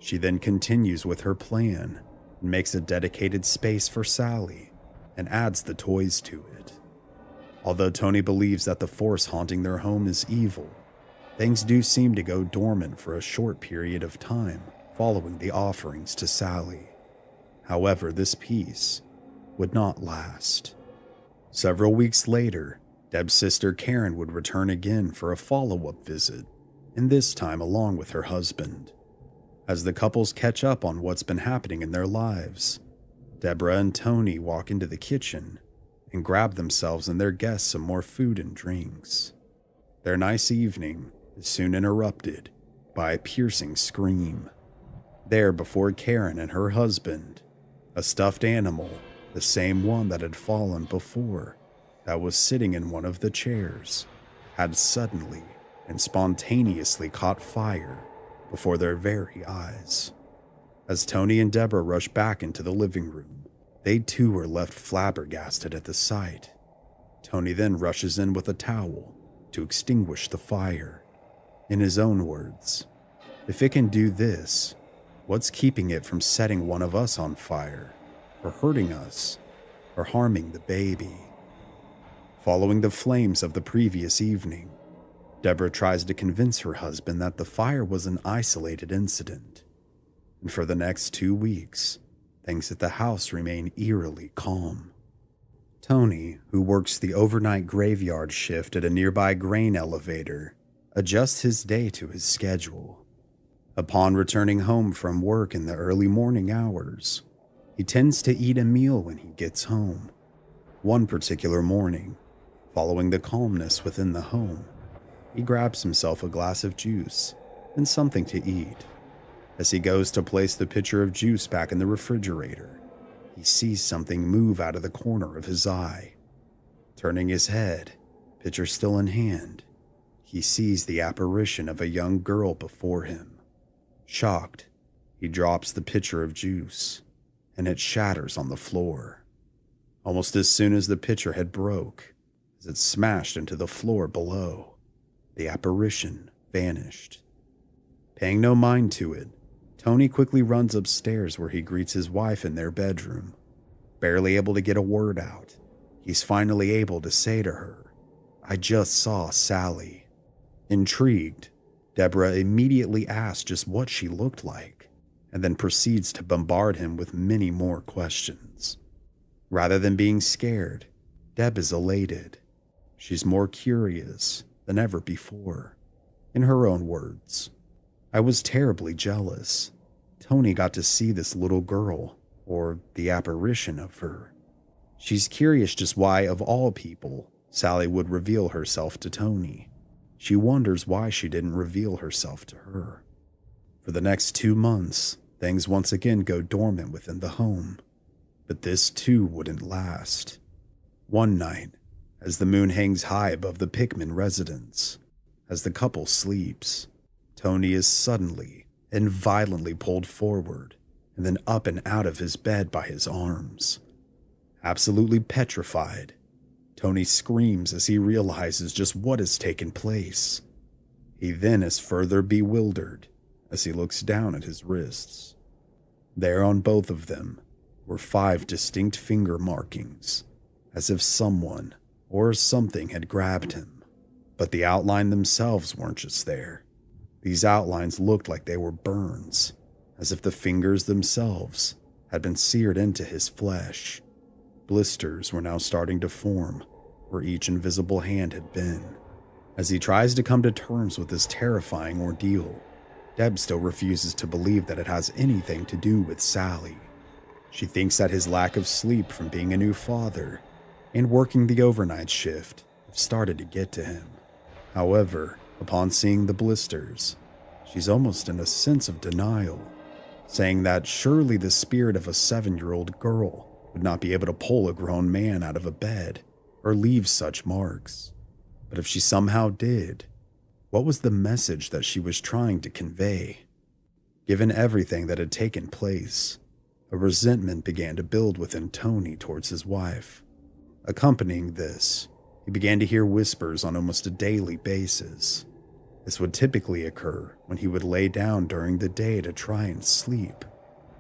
She then continues with her plan and makes a dedicated space for Sallie and adds the toys to it. Although Tony believes that the force haunting their home is evil, things do seem to go dormant for a short period of time following the offerings to Sallie. However, this peace would not last. Several weeks later, Deb's sister Karen would return again for a follow-up visit, and this time along with her husband. As the couples catch up on what's been happening in their lives, Deborah and Tony walk into the kitchen and grab themselves and their guests some more food and drinks. Their nice evening is soon interrupted by a piercing scream. There before Karen and her husband, a stuffed animal, the same one that had fallen before, that was sitting in one of the chairs, had suddenly and spontaneously caught fire before their very eyes. As Tony and Deborah rush back into the living room, they too are left flabbergasted at the sight. Tony then rushes in with a towel to extinguish the fire. In his own words, "If it can do this, what's keeping it from setting one of us on fire, or hurting us, or harming the baby?" Following the flames of the previous evening, Deborah tries to convince her husband that the fire was an isolated incident, and for the next 2 weeks, things at the house remain eerily calm. Tony, who works the overnight graveyard shift at a nearby grain elevator, adjusts his day to his schedule. Upon returning home from work in the early morning hours, he tends to eat a meal when he gets home. One particular morning, following the calmness within the home, he grabs himself a glass of juice and something to eat. As he goes to place the pitcher of juice back in the refrigerator, he sees something move out of the corner of his eye. Turning his head, pitcher still in hand, he sees the apparition of a young girl before him. Shocked, he drops the pitcher of juice, and it shatters on the floor. Almost as soon as the pitcher had broke, as it smashed into the floor below, the apparition vanished. Paying no mind to it, Tony quickly runs upstairs where he greets his wife in their bedroom. Barely able to get a word out, he's finally able to say to her, "I just saw Sallie." Intrigued, Deborah immediately asks just what she looked like, and then proceeds to bombard him with many more questions. Rather than being scared, Deb is elated. She's more curious than ever before. In her own words, "I was terribly jealous. Tony got to see this little girl, or the apparition of her. She's curious just why, of all people, Sallie would reveal herself to Tony. She wonders why she didn't reveal herself to her." For the next 2 months, things once again go dormant within the home. But this too wouldn't last. One night, as the moon hangs high above the Pickman residence, as the couple sleeps, Tony is suddenly and violently pulled forward and then up and out of his bed by his arms. Absolutely petrified, Tony screams as he realizes just what has taken place. He then is further bewildered as he looks down at his wrists. There on both of them were 5 distinct finger markings, as if someone or something had grabbed him. But the outline themselves weren't just there. These outlines looked like they were burns, as if the fingers themselves had been seared into his flesh. Blisters were now starting to form where each invisible hand had been. As he tries to come to terms with this terrifying ordeal, Deb still refuses to believe that it has anything to do with Sallie. She thinks that his lack of sleep from being a new father and working the overnight shift have started to get to him. However, upon seeing the blisters, she's almost in a sense of denial, saying that surely the spirit of a 7-year-old girl would not be able to pull a grown man out of a bed or leave such marks. But if she somehow did, what was the message that she was trying to convey? Given everything that had taken place, a resentment began to build within Tony towards his wife. Accompanying this, he began to hear whispers on almost a daily basis. This would typically occur when he would lay down during the day to try and sleep,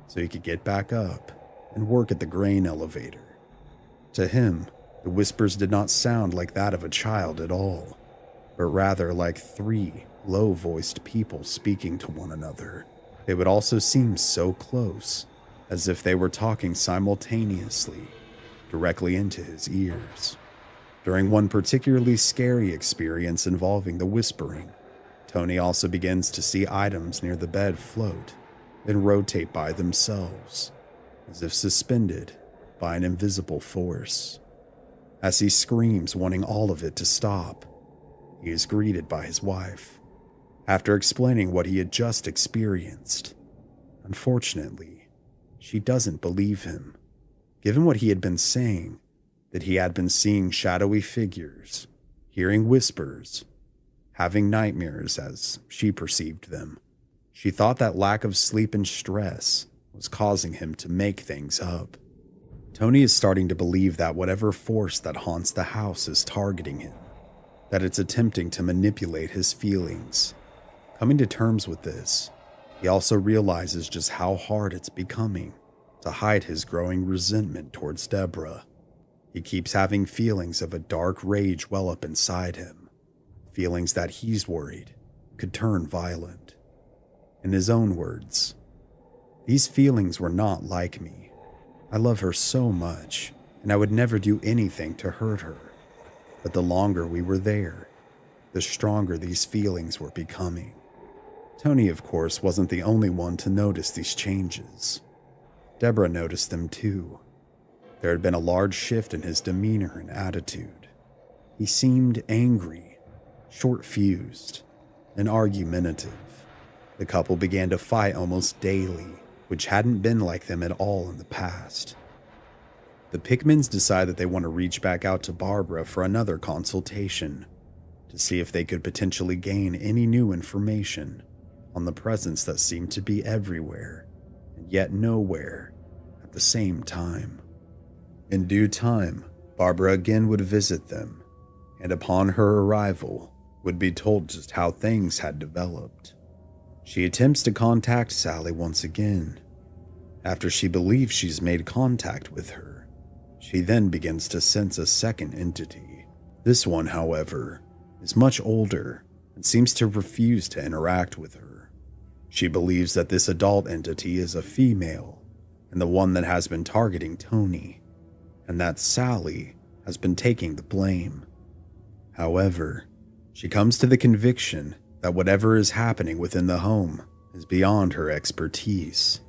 so he could get back up and work at the grain elevator. To him, the whispers did not sound like that of a child at all, but rather like 3 low-voiced people speaking to one another. They would also seem so close, as if they were talking simultaneously, directly into his ears. During one particularly scary experience involving the whispering, Tony also begins to see items near the bed float, then rotate by themselves, as if suspended by an invisible force. As he screams, wanting all of it to stop, he is greeted by his wife. After explaining what he had just experienced, unfortunately, she doesn't believe him, given what he had been saying, that he had been seeing shadowy figures, hearing whispers, having nightmares as she perceived them. She thought that lack of sleep and stress was causing him to make things up. Tony is starting to believe that whatever force that haunts the house is targeting him, that it's attempting to manipulate his feelings. Coming to terms with this, he also realizes just how hard it's becoming to hide his growing resentment towards Deborah. He keeps having feelings of a dark rage well up inside him, feelings that he's worried could turn violent. In his own words, "These feelings were not like me. I love her so much, and I would never do anything to hurt her. But the longer we were there, the stronger these feelings were becoming." Tony, of course, wasn't the only one to notice these changes. Deborah noticed them too. There had been a large shift in his demeanor and attitude. He seemed angry, short-fused, and argumentative. The couple began to fight almost daily, which hadn't been like them at all in the past. The Pickmans decide that they want to reach back out to Barbara for another consultation to see if they could potentially gain any new information on the presence that seemed to be everywhere and yet nowhere at the same time. In due time, Barbara again would visit them, and upon her arrival, would be told just how things had developed. She attempts to contact Sallie once again. After she believes she's made contact with her, she then begins to sense a second entity. This one, however, is much older and seems to refuse to interact with her. She believes that this adult entity is a female and the one that has been targeting Tony, and that Sallie has been taking the blame. However, she comes to the conviction that whatever is happening within the home is beyond her expertise.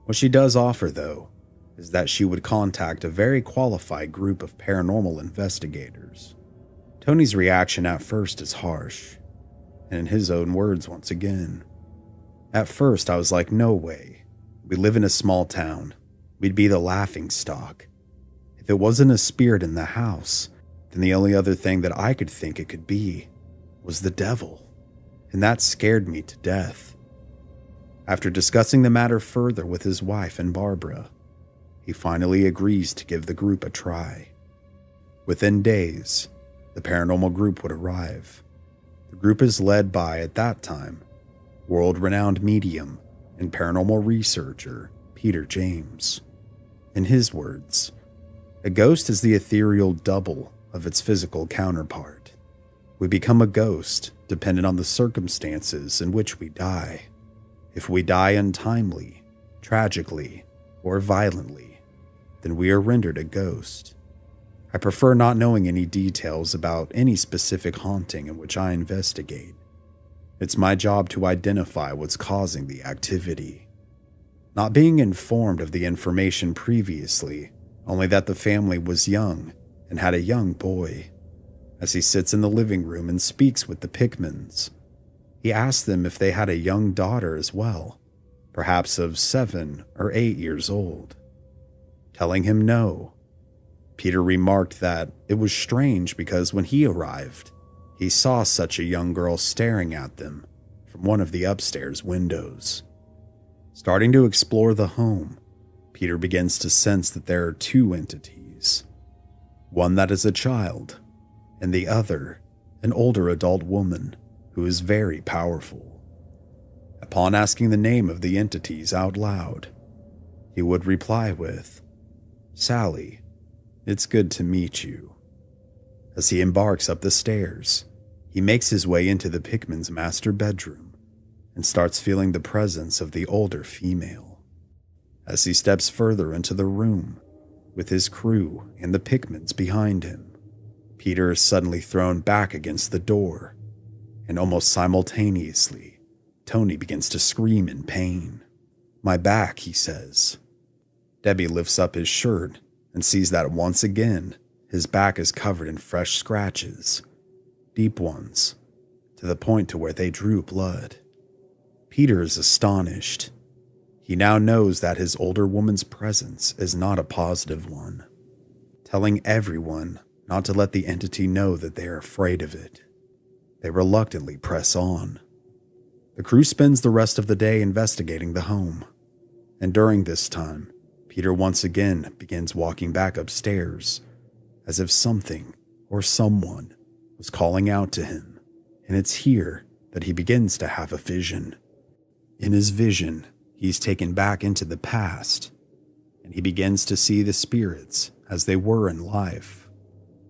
What she does offer, though, is that she would contact a very qualified group of paranormal investigators. Tony's reaction at first is harsh, and in his own words once again. At first, I was like, no way. We live in a small town. We'd be the laughingstock. If it wasn't a spirit in the house, then the only other thing that I could think it could be was the devil. And that scared me to death. After discussing the matter further with his wife and Barbara, he finally agrees to give the group a try. Within days, the paranormal group would arrive. The group is led by, at that time, world-renowned medium and paranormal researcher Peter James. In his words, a ghost is the ethereal double of its physical counterpart. We become a ghost dependent on the circumstances in which we die. If we die untimely, tragically, or violently, then we are rendered a ghost. I prefer not knowing any details about any specific haunting in which I investigate. It's my job to identify what's causing the activity. Not being informed of the information previously, only that the family was young and had a young boy. As he sits in the living room and speaks with the Pickmans, he asks them if they had a young daughter as well, perhaps of 7 or 8 years old. Telling him no, Peter remarked that it was strange because when he arrived, he saw such a young girl staring at them from one of the upstairs windows. Starting to explore the home, Peter begins to sense that there are 2 entities. One that is a child, and the other, an older adult woman who is very powerful. Upon asking the name of the entities out loud, he would reply with, "Sallie, it's good to meet you." As he embarks up the stairs, he makes his way into the Pickman's master bedroom and starts feeling the presence of the older female. As he steps further into the room, with his crew and the Pickmans behind him, Peter is suddenly thrown back against the door, and almost simultaneously, Tony begins to scream in pain. "My back," he says. Debbie lifts up his shirt and sees that once again, his back is covered in fresh scratches, deep ones, to the point to where they drew blood. Peter is astonished. He now knows that his older woman's presence is not a positive one, telling everyone not to let the entity know that they are afraid of it. They reluctantly press on. The crew spends the rest of the day investigating the home, and during this time, Peter once again begins walking back upstairs, as if something or someone was calling out to him, and it's here that he begins to have a vision. In his vision, he's taken back into the past, and he begins to see the spirits as they were in life.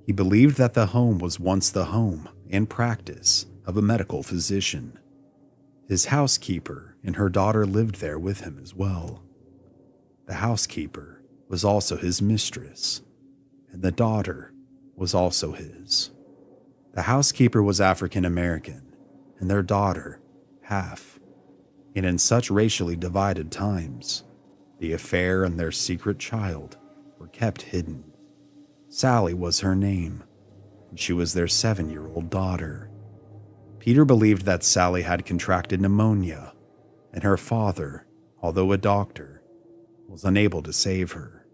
He believed that the home was once the home and practice of a medical physician. His housekeeper and her daughter lived there with him as well. The housekeeper was also his mistress, and the daughter was also his. The housekeeper was African American, and their daughter, half. And in such racially divided times, the affair and their secret child were kept hidden. Sallie was her name, and she was their 7-year-old daughter. Peter believed that Sallie had contracted pneumonia, and her father, although a doctor, was unable to save her.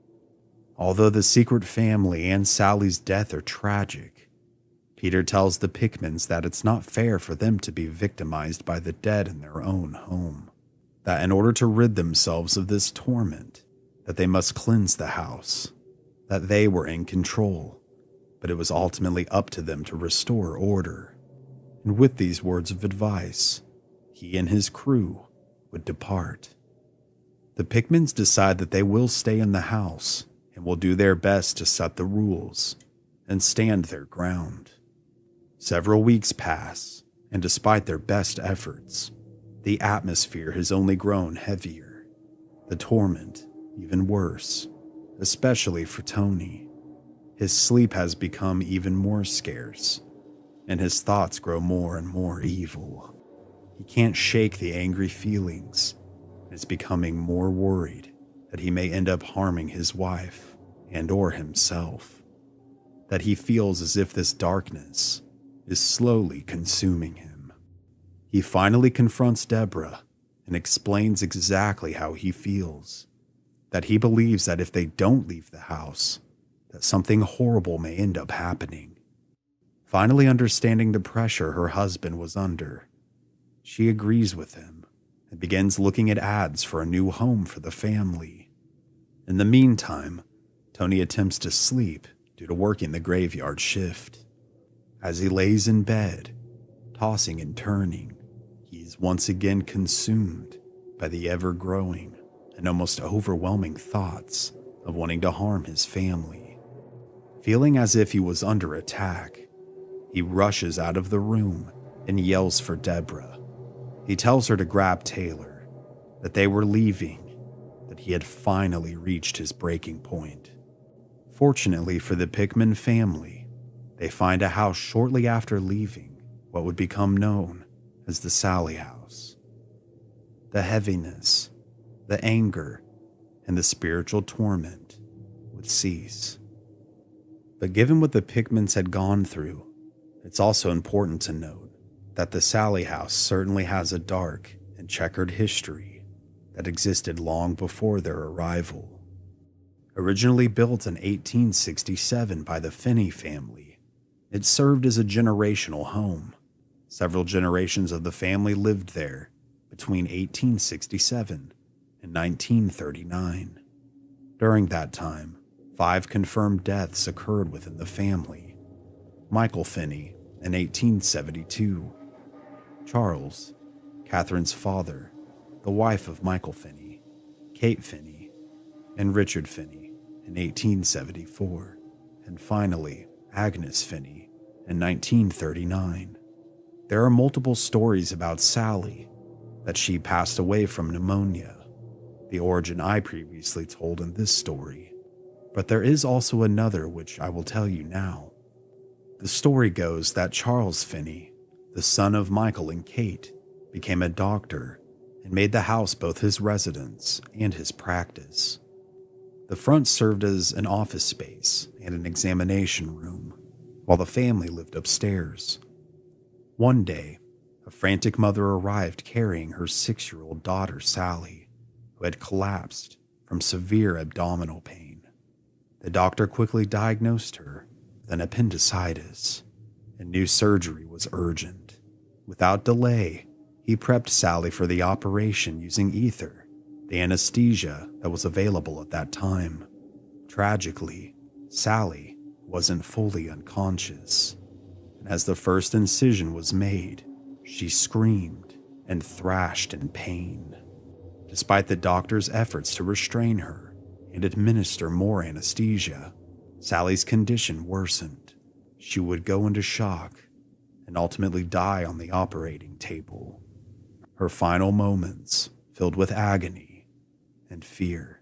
Although the secret family and Sallie's death are tragic, Peter tells the Pickmans that it's not fair for them to be victimized by the dead in their own home, that in order to rid themselves of this torment, that they must cleanse the house, that they were in control, but it was ultimately up to them to restore order. And with these words of advice, he he and his crew would depart. The Pickmans decide that they will stay in the house and will do their best to set the rules and stand their ground. Several weeks pass, and despite their best efforts, the atmosphere has only grown heavier, the torment even worse, especially for Tony. His sleep has become even more scarce, and his thoughts grow more and more evil. He can't shake the angry feelings and is becoming more worried that he may end up harming his wife and or himself, that he feels as if this darkness is slowly consuming him. He finally confronts Deborah and explains exactly how he feels, that he believes that if they don't leave the house, that something horrible may end up happening. Finally understanding the pressure her husband was under, she agrees with him and begins looking at ads for a new home for the family. In the meantime, Tony attempts to sleep due to working the graveyard shift. As he lays in bed, tossing and turning, he is once again consumed by the ever-growing and almost overwhelming thoughts of wanting to harm his family. Feeling as if he was under attack, he rushes out of the room and yells for Deborah. He tells her to grab Taylor, that they were leaving, that he had finally reached his breaking point. Fortunately for the Pickman family, they find a house shortly after leaving what would become known as the Sallie house. The heaviness, the anger, and the spiritual torment would cease. But given what the Pickmans had gone through, it's also important to note that the Sallie house certainly has a dark and checkered history that existed long before their arrival. Originally built in 1867 by the Fahey family, it served as a generational home. Several generations of the family lived there between 1867 and 1939. During that time, 5 confirmed deaths occurred within the family. Michael Fahey in 1872, Charles, Catherine's father, the wife of Michael Fahey, Kate Fahey, and Richard Fahey in 1874, and finally Agnes Fahey in 1939. There are multiple stories about Sallie, that she passed away from pneumonia, the origin I previously told in this story, but there is also another which I will tell you now. The story goes that Charles Fahey, the son of Michael and Kate, became a doctor and made the house both his residence and his practice. The front served as an office space and an examination room, while the family lived upstairs. One day, a frantic mother arrived carrying her 6-year-old daughter, Sallie, who had collapsed from severe abdominal pain. The doctor quickly diagnosed her with an appendicitis, and new surgery was urgent. Without delay, he prepped Sallie for the operation using ether, the anesthesia that was available at that time. Tragically, Sallie wasn't fully unconscious, and as the first incision was made, she screamed and thrashed in pain. Despite the doctor's efforts to restrain her and administer more anesthesia, Sallie's condition worsened. She would go into shock and ultimately die on the operating table. Her final moments filled with agony and fear.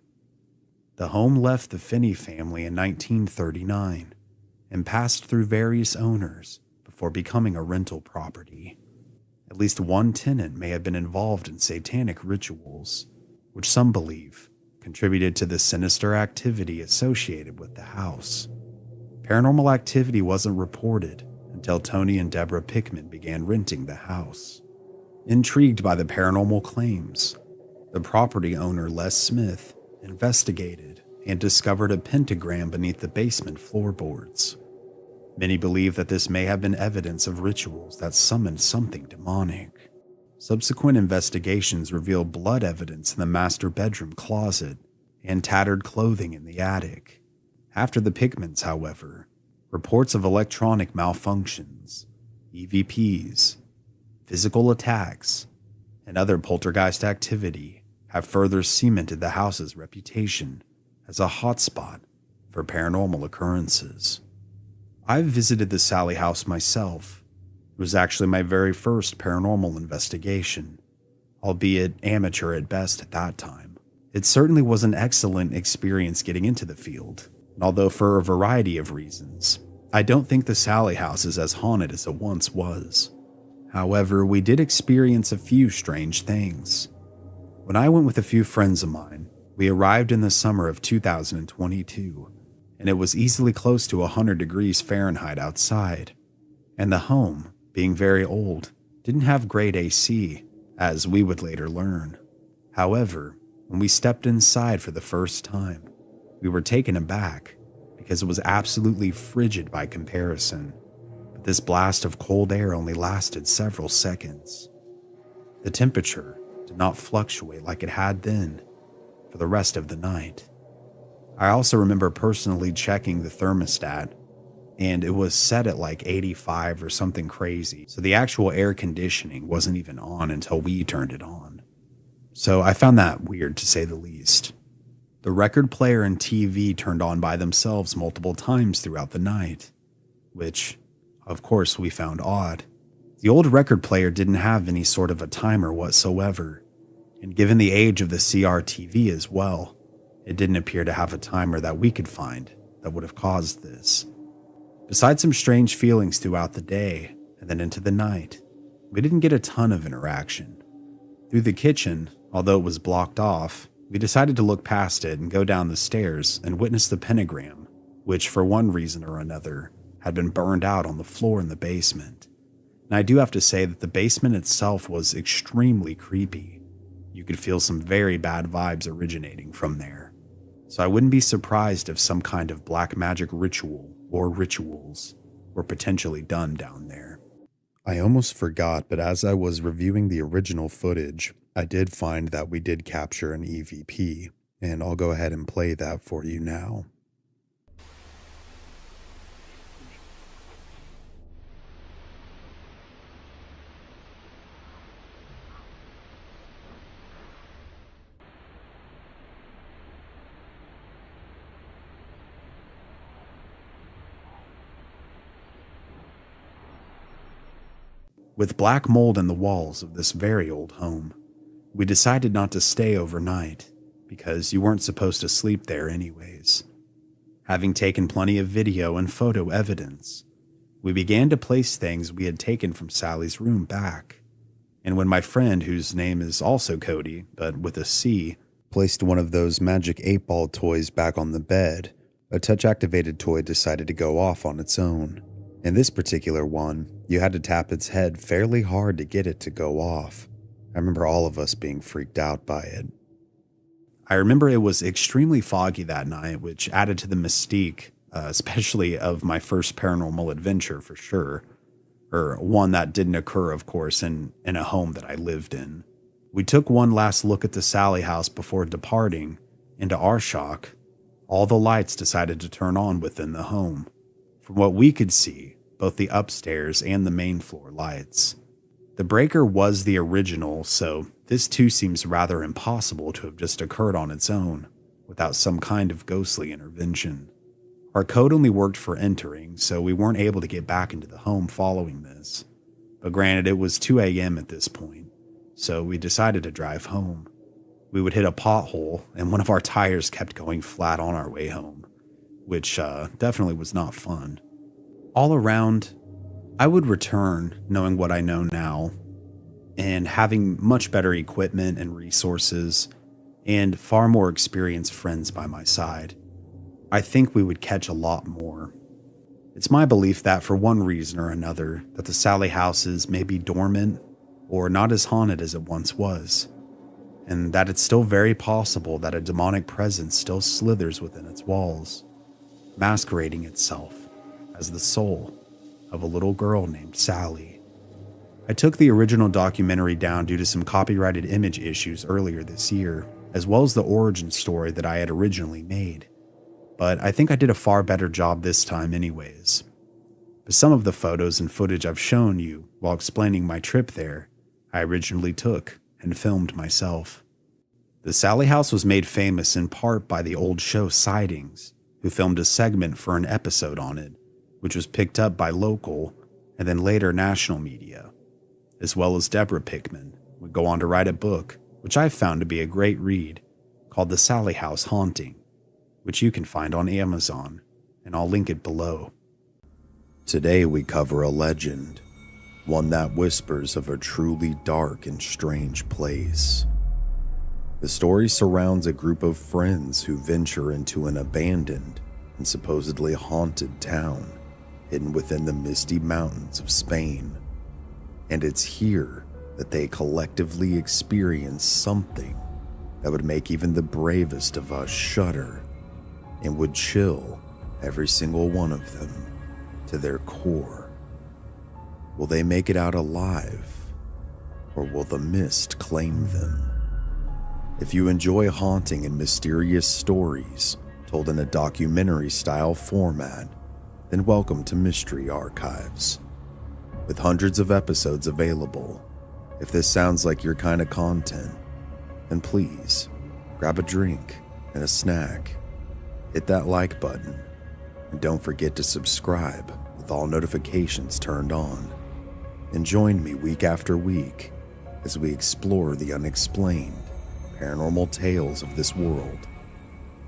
The home left the Fahey family in 1939 and passed through various owners before becoming a rental property. At least one tenant may have been involved in satanic rituals, which some believe contributed to the sinister activity associated with the house. Paranormal activity wasn't reported until Tony and Deborah Pickman began renting the house. Intrigued by the paranormal claims, the property owner Les Smith investigated and discovered a pentagram beneath the basement floorboards. Many believe that this may have been evidence of rituals that summoned something demonic. Subsequent investigations revealed blood evidence in the master bedroom closet and tattered clothing in the attic. After the Pickmans, however, reports of electronic malfunctions, EVPs, physical attacks, and other poltergeist activity have further cemented the house's reputation as a hotspot for paranormal occurrences. I've visited the Sallie house myself. It was actually my very first paranormal investigation, albeit amateur at best at that time. It certainly was an excellent experience getting into the field, although for a variety of reasons, I don't think the Sallie house is as haunted as it once was. However, we did experience a few strange things. When I went with a few friends of mine, we arrived in the summer of 2022, and it was easily close to 100 degrees Fahrenheit outside, and the home, being very old, didn't have great AC, as we would later learn. However, when we stepped inside for the first time, we were taken aback because it was absolutely frigid by comparison, but this blast of cold air only lasted several seconds. The temperature did not fluctuate like it had then for the rest of the night. I also remember personally checking the thermostat, and it was set at like 85 or something crazy, so the actual air conditioning wasn't even on until we turned it on. So I found that weird, to say the least. The record player and TV turned on by themselves multiple times throughout the night, which, of course, we found odd. The old record player didn't have any sort of a timer whatsoever, and given the age of the CRTV as well, it didn't appear to have a timer that we could find that would have caused this. Besides some strange feelings throughout the day and then into the night, we didn't get a ton of interaction. Through the kitchen, although it was blocked off, we decided to look past it and go down the stairs and witness the pentagram, which for one reason or another had been burned out on the floor in the basement. And I do have to say that the basement itself was extremely creepy. You could feel some very bad vibes originating from there. So I wouldn't be surprised if some kind of black magic ritual or rituals were potentially done down there. I almost forgot, but as I was reviewing the original footage, I did find that we did capture an EVP, and I'll go ahead and play that for you now. With black mold in the walls of this very old home, we decided not to stay overnight because you weren't supposed to sleep there anyways. Having taken plenty of video and photo evidence, we began to place things we had taken from Sally's room back. And when my friend, whose name is also Cody, but with a C, placed one of those magic 8-ball toys back on the bed, a touch-activated toy decided to go off on its own. In this particular one, you had to tap its head fairly hard to get it to go off. I remember all of us being freaked out by it. I remember it was extremely foggy that night, which added to the mystique, especially of my first paranormal adventure for sure. Or one that didn't occur, of course, in a home that I lived in. We took one last look at the Sallie house before departing, and to our shock, all the lights decided to turn on within the home. From what we could see, both the upstairs and the main floor lights. The breaker was the original, so this too seems rather impossible to have just occurred on its own, without some kind of ghostly intervention. Our code only worked for entering, so we weren't able to get back into the home following this. But granted, it was 2 a.m. at this point, so we decided to drive home. We would hit a pothole, and one of our tires kept going flat on our way home, which definitely was not fun. All around, I would return knowing what I know now, and having much better equipment and resources, and far more experienced friends by my side. I think we would catch a lot more. It's my belief that for one reason or another, that the Sallie houses may be dormant or not as haunted as it once was, and that it's still very possible that a demonic presence still slithers within its walls, masquerading itself as the soul of a little girl named Sallie. I took the original documentary down due to some copyrighted image issues earlier this year, as well as the origin story that I had originally made. But I think I did a far better job this time anyways. But some of the photos and footage I've shown you while explaining my trip there, I originally took and filmed myself. The Sallie house was made famous in part by the old show Sightings, who filmed a segment for an episode on it, which was picked up by local and then later national media, as well as Deborah Pickman would go on to write a book, which I've found to be a great read, called The Sallie House Haunting, which you can find on Amazon, and I'll link it below. Today we cover a legend, one that whispers of a truly dark and strange place. The story surrounds a group of friends who venture into an abandoned and supposedly haunted town hidden within the misty mountains of Spain. And it's here that they collectively experience something that would make even the bravest of us shudder and would chill every single one of them to their core. Will they make it out alive, or will the mist claim them? If you enjoy haunting and mysterious stories told in a documentary-style format, then welcome to Mystery Archives. With hundreds of episodes available, if this sounds like your kind of content, then please grab a drink and a snack, hit that like button, and don't forget to subscribe with all notifications turned on. And join me week after week as we explore the unexplained, paranormal tales of this world,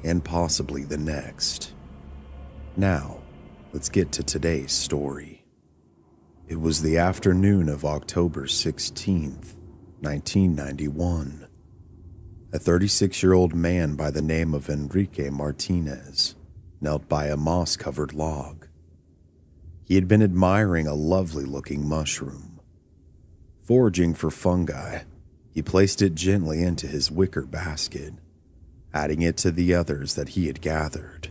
and possibly the next. Now, let's get to today's story. It was the afternoon of October 16th, 1991. A 36-year-old man by the name of Enrique Martinez knelt by a moss-covered log. He had been admiring a lovely-looking mushroom. Foraging for fungi, he placed it gently into his wicker basket, adding it to the others that he had gathered.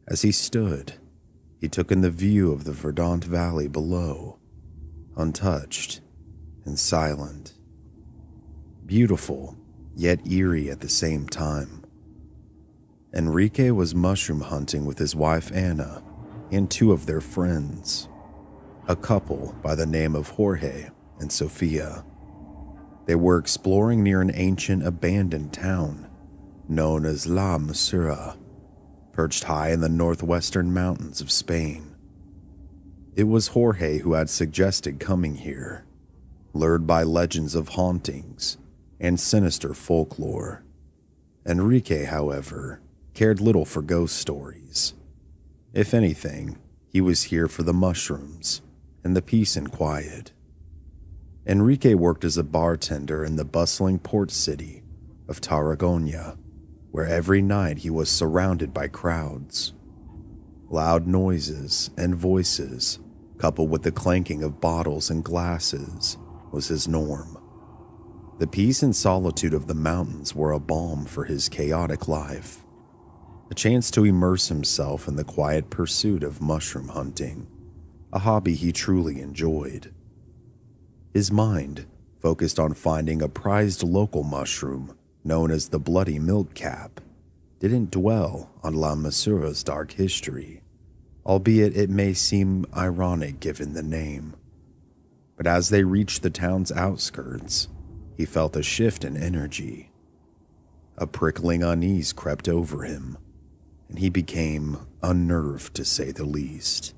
As he stood, he took in the view of the verdant valley below, untouched and silent. Beautiful, yet eerie at the same time. Enrique was mushroom hunting with his wife Anna and two of their friends, a couple by the name of Jorge and Sofia. They were exploring near an ancient abandoned town known as La Mussara, perched high in the northwestern mountains of Spain. It was Jorge who had suggested coming here, lured by legends of hauntings and sinister folklore. Enrique, however, cared little for ghost stories. If anything, he was here for the mushrooms and the peace and quiet. Enrique worked as a bartender in the bustling port city of Tarragona, where every night he was surrounded by crowds. Loud noises and voices, coupled with the clanking of bottles and glasses, was his norm. The peace and solitude of the mountains were a balm for his chaotic life, a chance to immerse himself in the quiet pursuit of mushroom hunting, a hobby he truly enjoyed. His mind focused on finding a prized local mushroom known as the bloody milk cap, didn't dwell on La Mussara's dark history, albeit it may seem ironic given the name. But as they reached the town's outskirts, he felt a shift in energy. A prickling unease crept over him, and he became unnerved to say the least.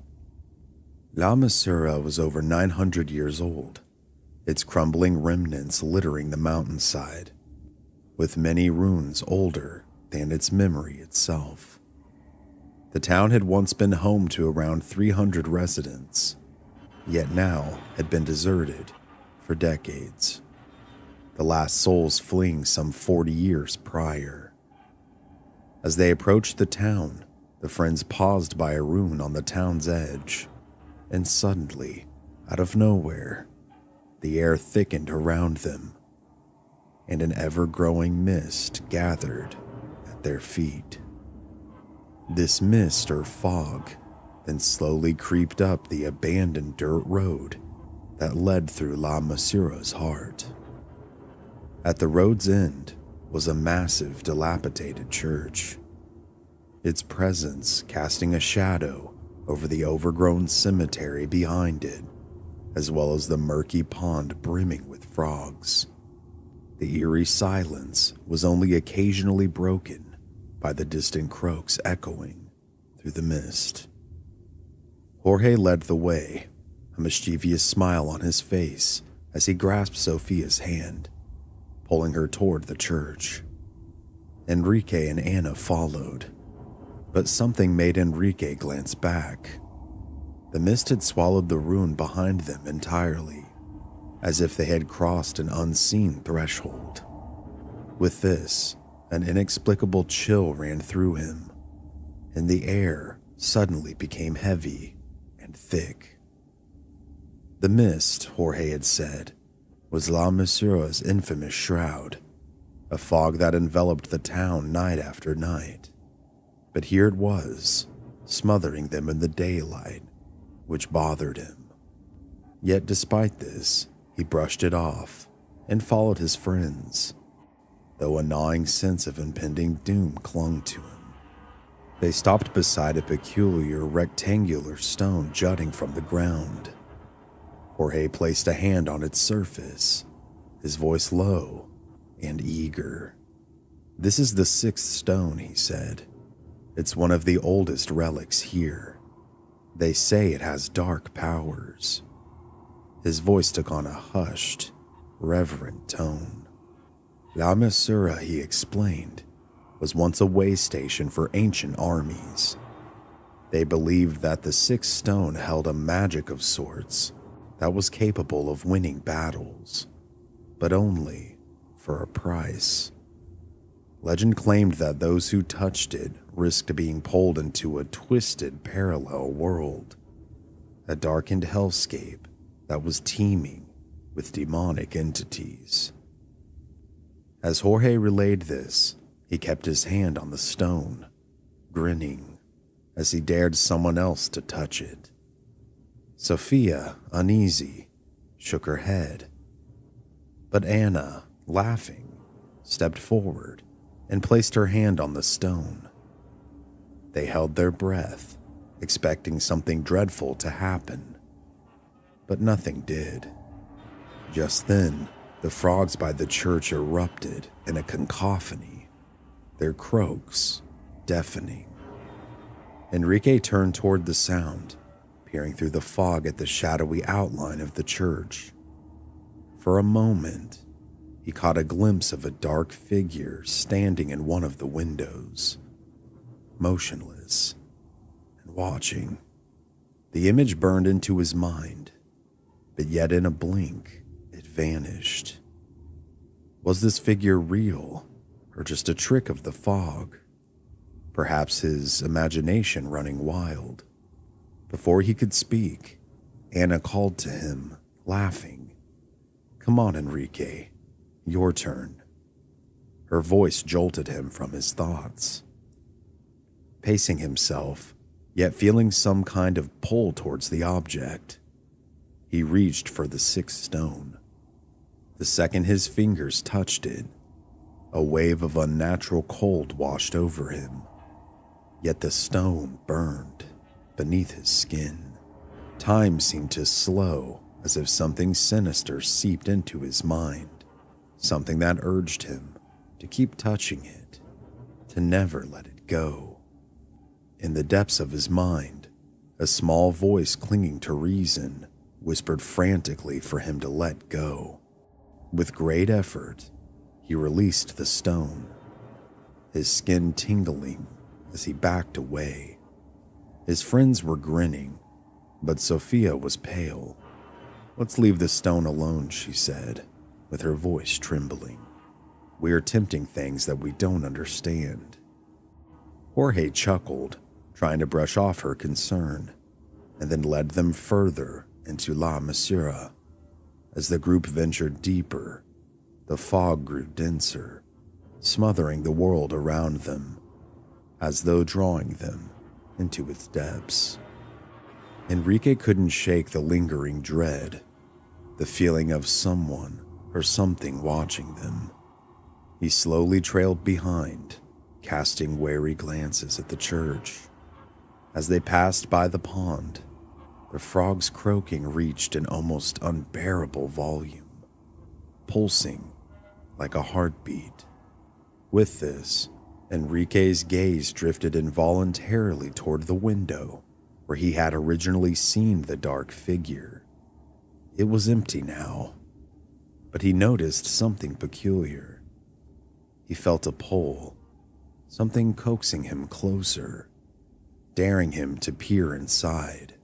La Mussara was over 900 years old, its crumbling remnants littering the mountainside, with many ruins older than its memory itself. The town had once been home to around 300 residents, yet now had been deserted for decades, the last souls fleeing some 40 years prior. As they approached the town, the friends paused by a ruin on the town's edge, and suddenly, out of nowhere, the air thickened around them, and an ever-growing mist gathered at their feet. This mist or fog then slowly creeped up the abandoned dirt road that led through La Mussara's heart. At the road's end was a massive, dilapidated church, its presence casting a shadow over the overgrown cemetery behind it, as well as the murky pond brimming with frogs. The eerie silence was only occasionally broken by the distant croaks echoing through the mist. Jorge led the way, a mischievous smile on his face as he grasped Sophia's hand, pulling her toward the church. Enrique and Anna followed, but something made Enrique glance back. The mist had swallowed the ruin behind them entirely, as if they had crossed an unseen threshold. With this, an inexplicable chill ran through him, and the air suddenly became heavy and thick. The mist, Jorge had said, was La Mussara's infamous shroud, a fog that enveloped the town night after night. But here it was, smothering them in the daylight, which bothered him. Yet despite this, he brushed it off and followed his friends, though a gnawing sense of impending doom clung to him. They stopped beside a peculiar rectangular stone jutting from the ground. Jorge placed a hand on its surface, his voice low and eager. "This is the sixth stone," he said. "It's one of the oldest relics here. They say it has dark powers." His voice took on a hushed, reverent tone. La Mussara, he explained, was once a way station for ancient armies. They believed that the sixth stone held a magic of sorts that was capable of winning battles, but only for a price. Legend claimed that those who touched it risked being pulled into a twisted parallel world, a darkened hellscape that was teeming with demonic entities. As Jorge relayed this, he kept his hand on the stone, grinning as he dared someone else to touch it. Sophia, uneasy, shook her head, but Anna, laughing, stepped forward and placed her hand on the stone. They held their breath, expecting something dreadful to happen, but nothing did. Just then, the frogs by the church erupted in a cacophony, their croaks deafening. Enrique turned toward the sound, peering through the fog at the shadowy outline of the church. For a moment, he caught a glimpse of a dark figure standing in one of the windows, motionless and watching. The image burned into his mind, but yet in a blink, it vanished. Was this figure real, or just a trick of the fog? Perhaps his imagination running wild. Before he could speak, Anna called to him, laughing, "Come on, Enrique, your turn." Her voice jolted him from his thoughts. Pacing himself, yet feeling some kind of pull towards the object, he reached for the sixth stone. The second his fingers touched it, a wave of unnatural cold washed over him. Yet the stone burned beneath his skin. Time seemed to slow, as if something sinister seeped into his mind, something that urged him to keep touching it, to never let it go. In the depths of his mind, a small voice clinging to reason whispered frantically for him to let go. With great effort, he released the stone, his skin tingling as he backed away. His friends were grinning, but Sophia was pale. "Let's leave the stone alone," she said, with her voice trembling. "We are tempting things that we don't understand." Jorge chuckled, trying to brush off her concern, and then led them further into La Mussara. As the group ventured deeper, the fog grew denser, smothering the world around them, as though drawing them into its depths. Enrique couldn't shake the lingering dread, the feeling of someone or something watching them. He slowly trailed behind, casting wary glances at the church. As they passed by the pond, the frogs' croaking reached an almost unbearable volume, pulsing like a heartbeat. With this, Enrique's gaze drifted involuntarily toward the window where he had originally seen the dark figure. It was empty now, but he noticed something peculiar. He felt a pull, something coaxing him closer, daring him to peer inside.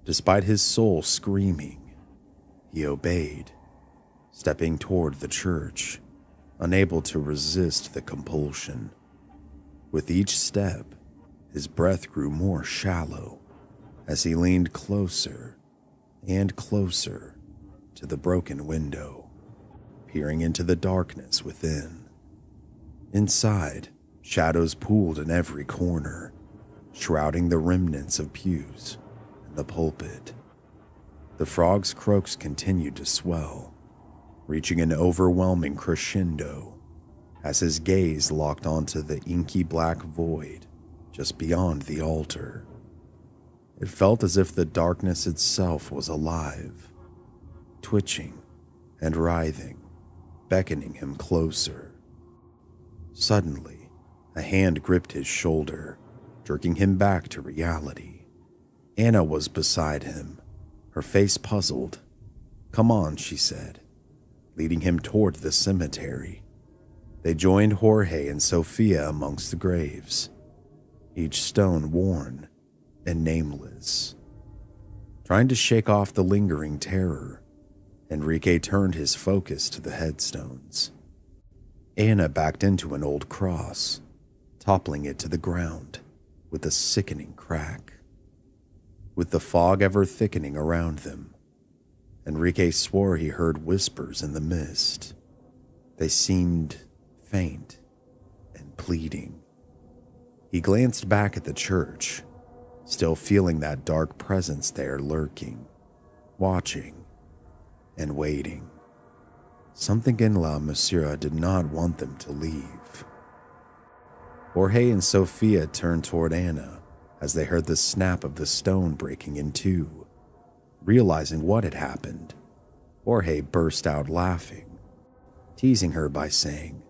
Despite his soul screaming, he obeyed, stepping toward the church, unable to resist the compulsion. With each step, his breath grew more shallow as he leaned closer and closer to the broken window, peering into the darkness within. Inside, shadows pooled in every corner, shrouding the remnants of pews and the pulpit. The frog's croaks continued to swell, reaching an overwhelming crescendo as his gaze locked onto the inky black void just beyond the altar. It felt as if the darkness itself was alive, twitching and writhing, beckoning him closer. Suddenly, a hand gripped his shoulder, jerking him back to reality. Anna was beside him, her face puzzled. "Come on," she said, leading him toward the cemetery. They joined Jorge and Sofia amongst the graves, each stone worn and nameless. Trying to shake off the lingering terror, Enrique turned his focus to the headstones. Anna backed into an old cross, toppling it to the ground with a sickening crack. With the fog ever thickening around them, Enrique swore he heard whispers in the mist. They seemed faint and pleading. He glanced back at the church, still feeling that dark presence there lurking, watching and waiting. Something in La Mussara did not want them to leave. Jorge and Sofia turned toward Anna as they heard the snap of the stone breaking in two. Realizing what had happened, Jorge burst out laughing, teasing her by saying,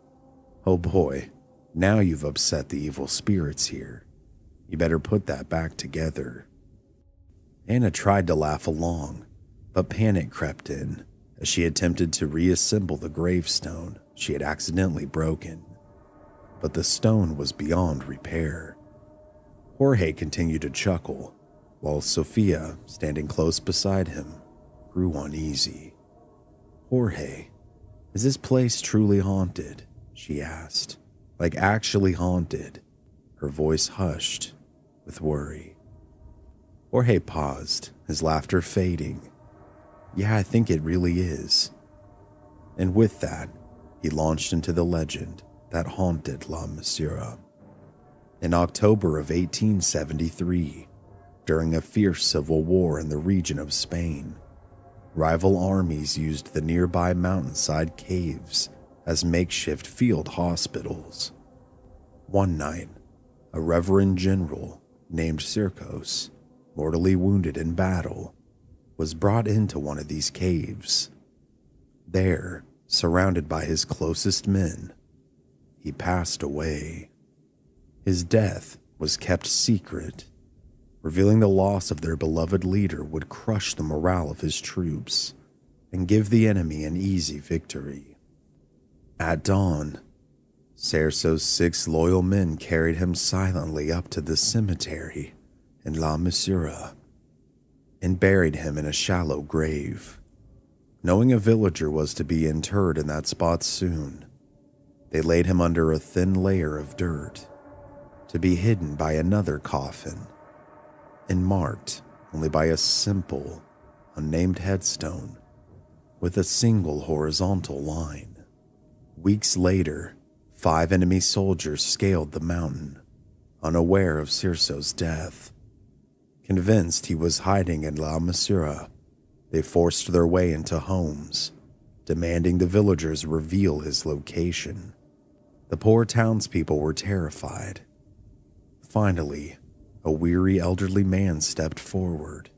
"Oh boy, now you've upset the evil spirits here. You better put that back together." Anna tried to laugh along, but panic crept in as she attempted to reassemble the gravestone she had accidentally broken. But the stone was beyond repair. Jorge continued to chuckle, while Sofia, standing close beside him, grew uneasy. "Jorge, is this place truly haunted?" she asked. "Like actually haunted?" Her voice hushed with worry. Jorge paused, his laughter fading. "Yeah, I think it really is." And with that, he launched into the legend that haunted La Mussara. In October of 1873, during a fierce civil war in the region of Spain, rival armies used the nearby mountainside caves as makeshift field hospitals. One night, a reverend general named Circos, mortally wounded in battle, was brought into one of these caves. There, surrounded by his closest men, he passed away. His death was kept secret, revealing the loss of their beloved leader would crush the morale of his troops and give the enemy an easy victory. At dawn, Cerso's 6 loyal men carried him silently up to the cemetery in La Mussara and buried him in a shallow grave. Knowing a villager was to be interred in that spot soon, they laid him under a thin layer of dirt, to be hidden by another coffin, and marked only by a simple, unnamed headstone with a single horizontal line. Weeks later, 5 enemy soldiers scaled the mountain, unaware of Cerso's death. Convinced he was hiding in La Mussara, they forced their way into homes, demanding the villagers reveal his location. The poor townspeople were terrified. Finally, a weary elderly man stepped forward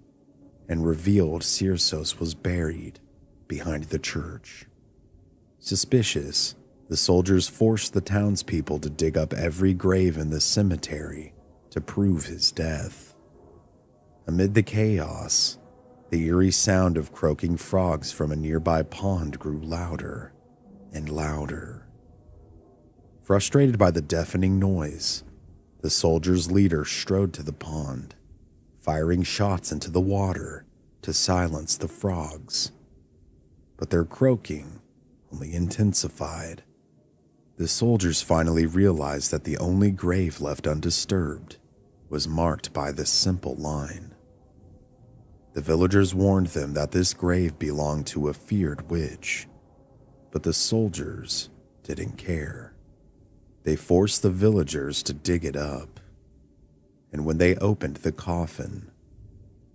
and revealed Cersos was buried behind the church. Suspicious, the soldiers forced the townspeople to dig up every grave in the cemetery to prove his death. Amid the chaos, the eerie sound of croaking frogs from a nearby pond grew louder and louder. Frustrated by the deafening noise, the soldiers' leader strode to the pond, firing shots into the water to silence the frogs. But their croaking only intensified. The soldiers finally realized that the only grave left undisturbed was marked by this simple line. The villagers warned them that this grave belonged to a feared witch, but the soldiers didn't care. They forced the villagers to dig it up, and when they opened the coffin,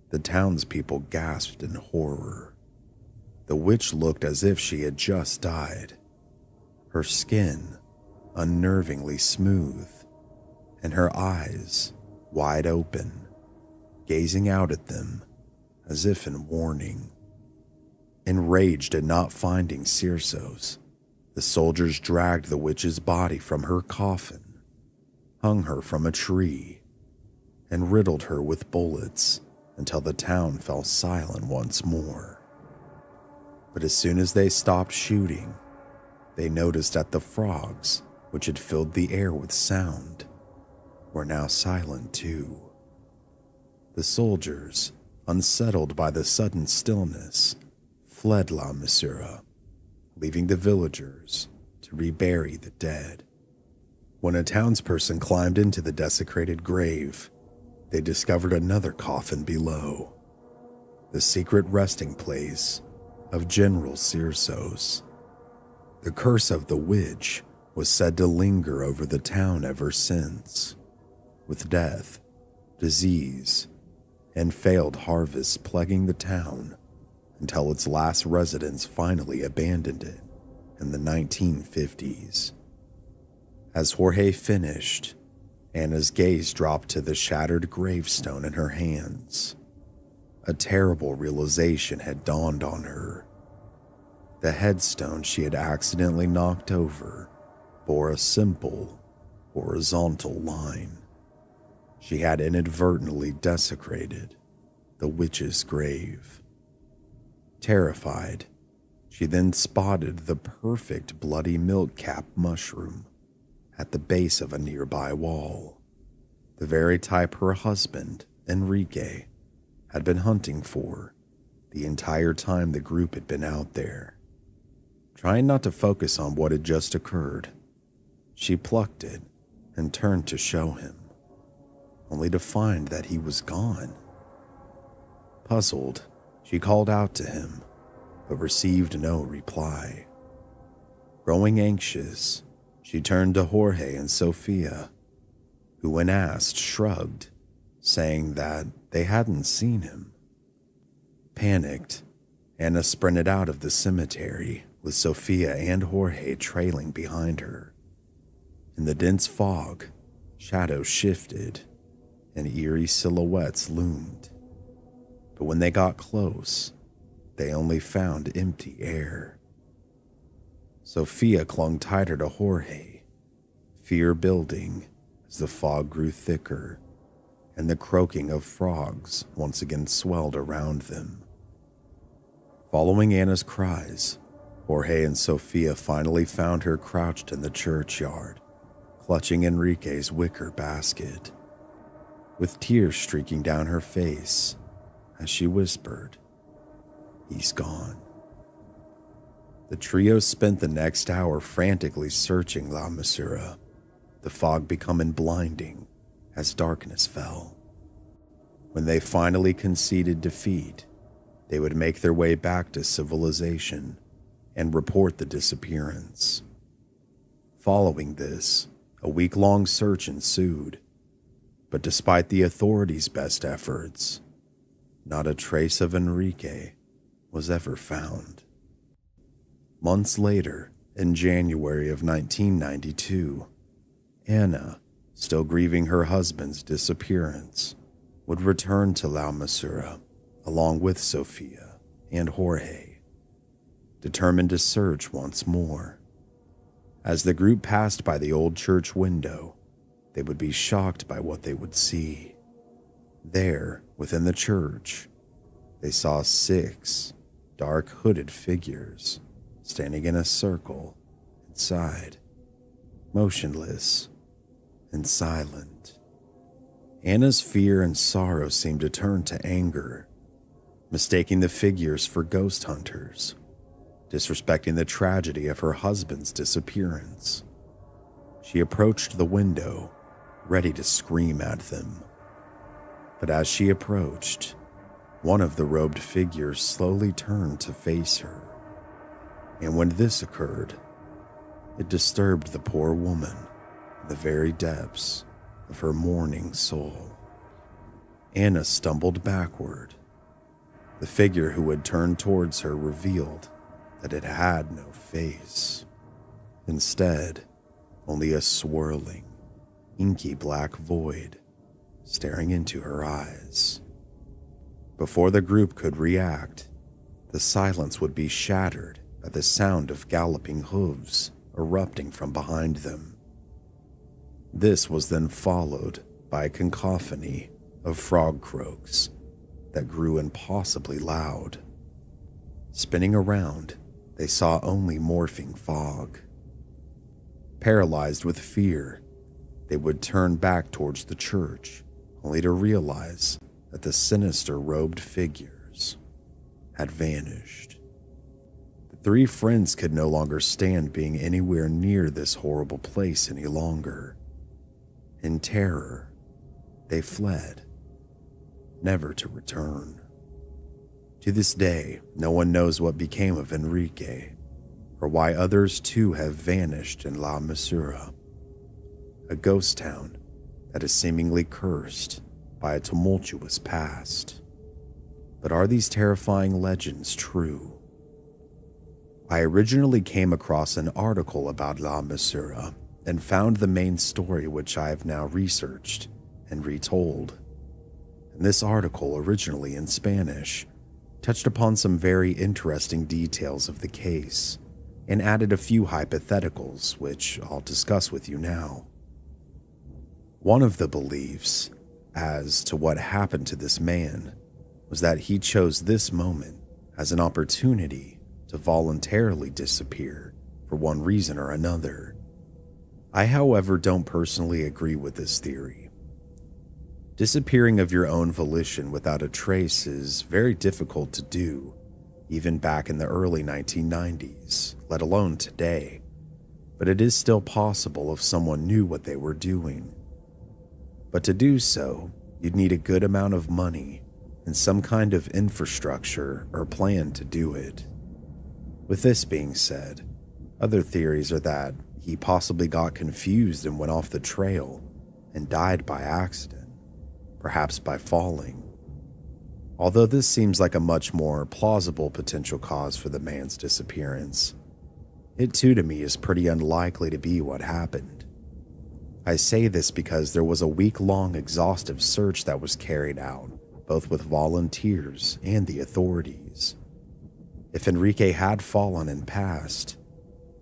the townspeople gasped in horror. The witch looked as if she had just died, her skin unnervingly smooth, and her eyes wide open, gazing out at them as if in warning. Enraged at not finding Circe's, the soldiers dragged the witch's body from her coffin, hung her from a tree, and riddled her with bullets until the town fell silent once more. But as soon as they stopped shooting, they noticed that the frogs, which had filled the air with sound, were now silent too. The soldiers, unsettled by the sudden stillness, fled La Mussara, leaving the villagers to rebury the dead. When a townsperson climbed into the desecrated grave, they discovered another coffin below, the secret resting place of General Circe's. The curse of the witch was said to linger over the town ever since, with death, disease, and failed harvests plaguing the town until its last residents finally abandoned it in the 1950s. As Jorge finished, Anna's gaze dropped to the shattered gravestone in her hands. A terrible realization had dawned on her. The headstone she had accidentally knocked over bore a simple, horizontal line. She had inadvertently desecrated the witch's grave. Terrified, she then spotted the perfect bloody milk cap mushroom at the base of a nearby wall, the very type her husband, Enrique, had been hunting for the entire time the group had been out there. Trying not to focus on what had just occurred, she plucked it and turned to show him, only to find that he was gone. Puzzled, she called out to him, but received no reply. Growing anxious, she turned to Jorge and Sofia, who when asked shrugged, saying that they hadn't seen him. Panicked, Anna sprinted out of the cemetery with Sofia and Jorge trailing behind her. In the dense fog, shadows shifted and eerie silhouettes loomed. But when they got close, they only found empty air. Sofia clung tighter to Jorge, fear building as the fog grew thicker and the croaking of frogs once again swelled around them. Following Anna's cries, Jorge and Sofia finally found her crouched in the churchyard, clutching Enrique's wicker basket, with tears streaking down her face as she whispered, "He's gone." The trio spent the next hour frantically searching La Mussara, the fog becoming blinding as darkness fell. When they finally conceded defeat, they would make their way back to civilization and report the disappearance. Following this, a week-long search ensued, but despite the authorities' best efforts, not a trace of Enrique was ever found. Months later, in January of 1992, Anna, still grieving her husband's disappearance, would return to La Mussara along with Sofia and Jorge. determined to search once more. As the group passed by the old church window, they would be shocked by what they would see. There, within the church, they saw 6 dark hooded figures standing in a circle inside, motionless and silent. Anna's fear and sorrow seemed to turn to anger, mistaking the figures for ghost hunters, disrespecting the tragedy of her husband's disappearance. She approached the window, ready to scream at them. But as she approached, one of the robed figures slowly turned to face her. And when this occurred, it disturbed the poor woman in the very depths of her mourning soul. Anna stumbled backward. The figure who had turned towards her revealed that it had no face. Instead, only a swirling, inky black void staring into her eyes. Before the group could react, the silence would be shattered by the sound of galloping hooves erupting from behind them. This was then followed by a cacophony of frog croaks that grew impossibly loud. Spinning around, they saw only morphing fog. Paralyzed with fear, they would turn back towards the church, only to realize that the sinister robed figures had vanished. The 3 friends could no longer stand being anywhere near this horrible place any longer. In terror, they fled, never to return. To this day, no one knows what became of Enrique, or why others too have vanished in La Mussara, a ghost town that is seemingly cursed by a tumultuous past. But are these terrifying legends true? I originally came across an article about La Mussara and found the main story, which I have now researched and retold. And this article, originally in Spanish, touched upon some very interesting details of the case and added a few hypotheticals, which I'll discuss with you now. One of the beliefs as to what happened to this man was that he chose this moment as an opportunity to voluntarily disappear for one reason or another. I, however, don't personally agree with this theory. Disappearing of your own volition without a trace is very difficult to do, even back in the early 1990s, let alone today. But it is still possible if someone knew what they were doing. But to do so, you'd need a good amount of money and some kind of infrastructure or plan to do it. With this being said, other theories are that he possibly got confused and went off the trail and died by accident, perhaps by falling. Although this seems like a much more plausible potential cause for the man's disappearance, it too to me is pretty unlikely to be what happened. I say this because there was a week-long exhaustive search that was carried out, both with volunteers and the authorities. If Enrique had fallen and passed,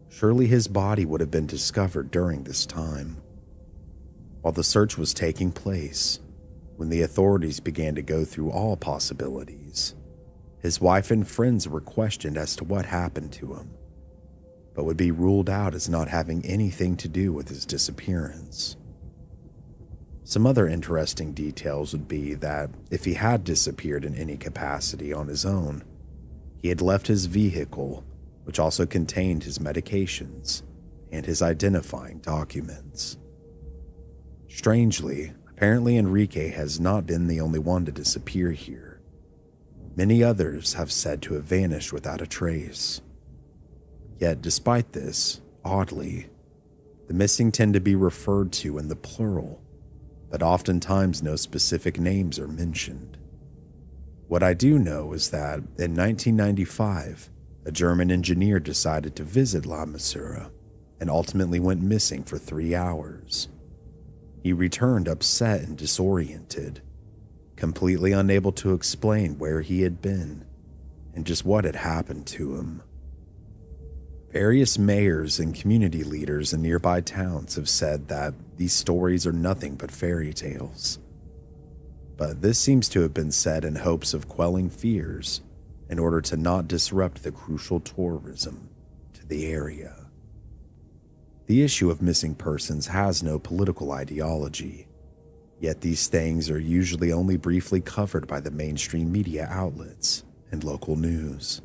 surely his body would have been discovered during this time. While the search was taking place, when the authorities began to go through all possibilities, his wife and friends were questioned as to what happened to him, but would be ruled out as not having anything to do with his disappearance. Some other interesting details would be that if he had disappeared in any capacity on his own, he had left his vehicle, which also contained his medications and his identifying documents. Strangely, apparently Enrique has not been the only one to disappear here. Many others have said to have vanished without a trace. Yet despite this, oddly, the missing tend to be referred to in the plural, but oftentimes no specific names are mentioned. What I do know is that in 1995, a German engineer decided to visit La Mussara and ultimately went missing for 3 hours. He returned upset and disoriented, completely unable to explain where he had been and just what had happened to him. Various mayors and community leaders in nearby towns have said that these stories are nothing but fairy tales. But this seems to have been said in hopes of quelling fears in order to not disrupt the crucial tourism to the area. The issue of missing persons has no political ideology, yet these things are usually only briefly covered by the mainstream media outlets and local news.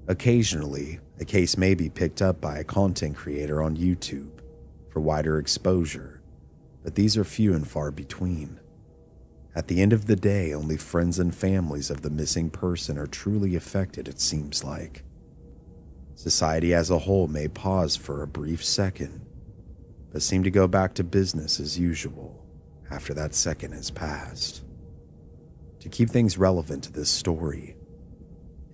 Occasionally, a case may be picked up by a content creator on YouTube for wider exposure, but these are few and far between. At the end of the day, only friends and families of the missing person are truly affected, it seems like. Society as a whole may pause for a brief second, but seem to go back to business as usual after that second has passed. To keep things relevant to this story,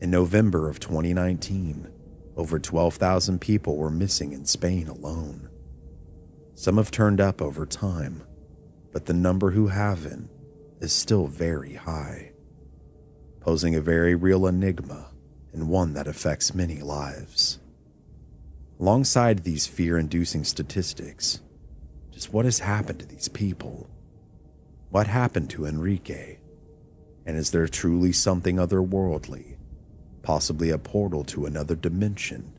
in November of 2019, over 12,000 people were missing in Spain alone. Some have turned up over time, but the number who haven't is still very high, posing a very real enigma and one that affects many lives. Alongside these fear-inducing statistics, just what has happened to these people? What happened to Enrique? And is there truly something otherworldly, possibly a portal to another dimension,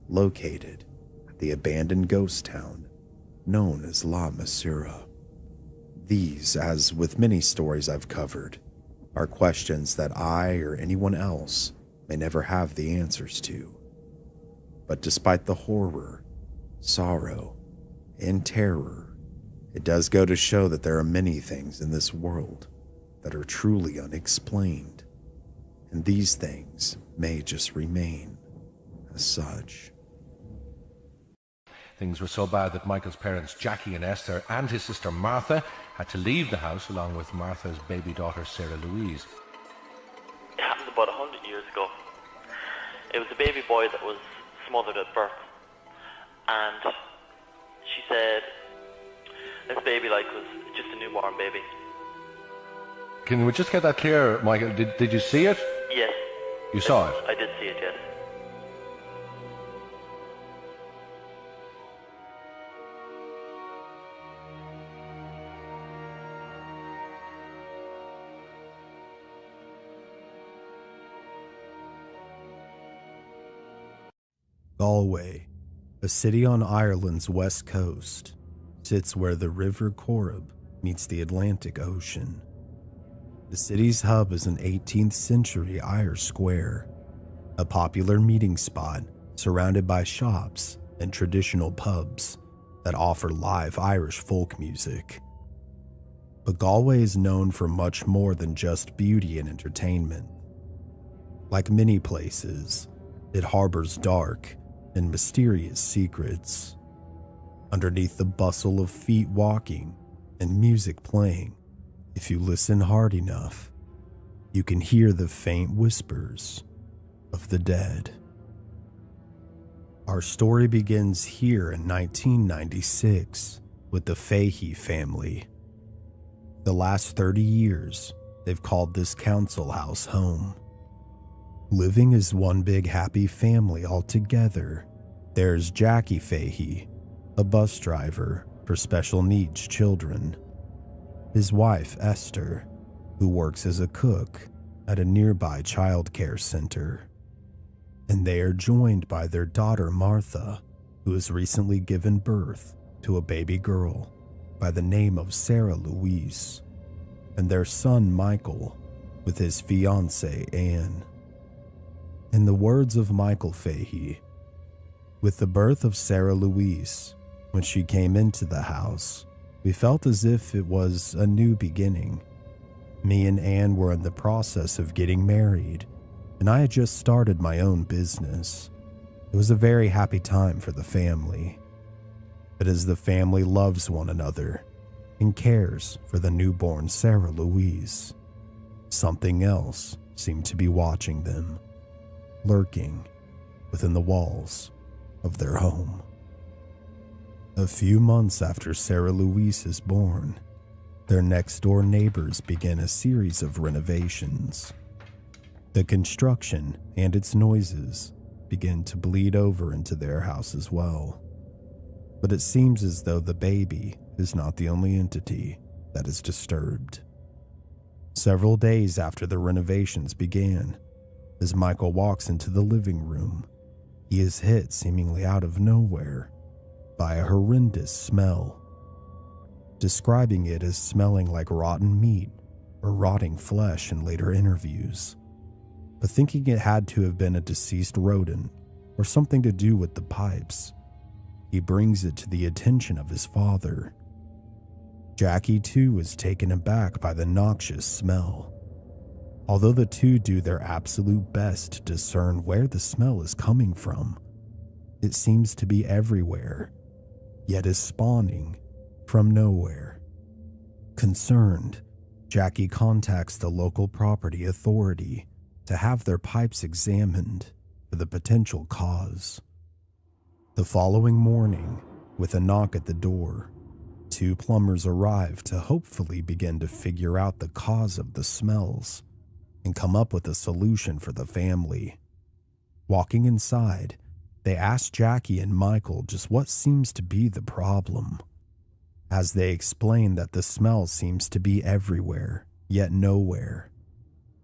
located at the abandoned ghost town known as La Mussara? These, as with many stories I've covered, are questions that I or anyone else may never have the answers to. But despite the horror, sorrow, and terror, it does go to show that there are many things in this world that are truly unexplained, and these things may just remain as such. Things were so bad that Michael's parents, Jackie and Esther, and his sister Martha, had to leave the house along with Martha's baby daughter, Sarah Louise. It happened about 100 years ago. It was a baby boy that was smothered at birth. And she said this baby was just a newborn baby. Can we just get that clear, Michael? Did you see it? Yes. You saw it? I did see it, yes. Galway, a city on Ireland's west coast, sits where the River Corrib meets the Atlantic Ocean. The city's hub is an 18th century Irish square, a popular meeting spot surrounded by shops and traditional pubs that offer live Irish folk music. But Galway is known for much more than just beauty and entertainment. Like many places, it harbors dark and mysterious secrets. Underneath the bustle of feet walking and music playing, if you listen hard enough, you can hear the faint whispers of the dead. Our story begins here in 1996 with the Fahey family. The last 30 years, they've called this council house home. Living as one big happy family all together, there's Jackie Fahey, a bus driver for special needs children. His wife, Esther, who works as a cook at a nearby child care center. And they are joined by their daughter, Martha, who has recently given birth to a baby girl by the name of Sarah Louise, and their son, Michael, with his fiancée, Anne. In the words of Michael Fahey, with the birth of Sarah Louise, when she came into the house, we felt as if it was a new beginning. Me and Anne were in the process of getting married, and I had just started my own business. It was a very happy time for the family. But as the family loves one another and cares for the newborn Sarah Louise, something else seemed to be watching them, lurking within the walls of their home. A few months after Sarah Louise is born, their next-door neighbors begin a series of renovations. The construction and its noises begin to bleed over into their house as well. But it seems as though the baby is not the only entity that is disturbed. Several days after the renovations began, as Michael walks into the living room, he is hit seemingly out of nowhere by a horrendous smell, describing it as smelling like rotten meat or rotting flesh in later interviews, but thinking it had to have been a deceased rodent or something to do with the pipes. He brings it to the attention of his father. Jackie too is taken aback by the noxious smell. Although the two do their absolute best to discern where the smell is coming from, it seems to be everywhere, yet is spawning from nowhere. Concerned, Jackie contacts the local property authority to have their pipes examined for the potential cause. The following morning, with a knock at the door, 2 plumbers arrive to hopefully begin to figure out the cause of the smells and come up with a solution for the family. Walking inside, they ask Jackie and Michael just what seems to be the problem, as they explain that the smell seems to be everywhere, yet nowhere,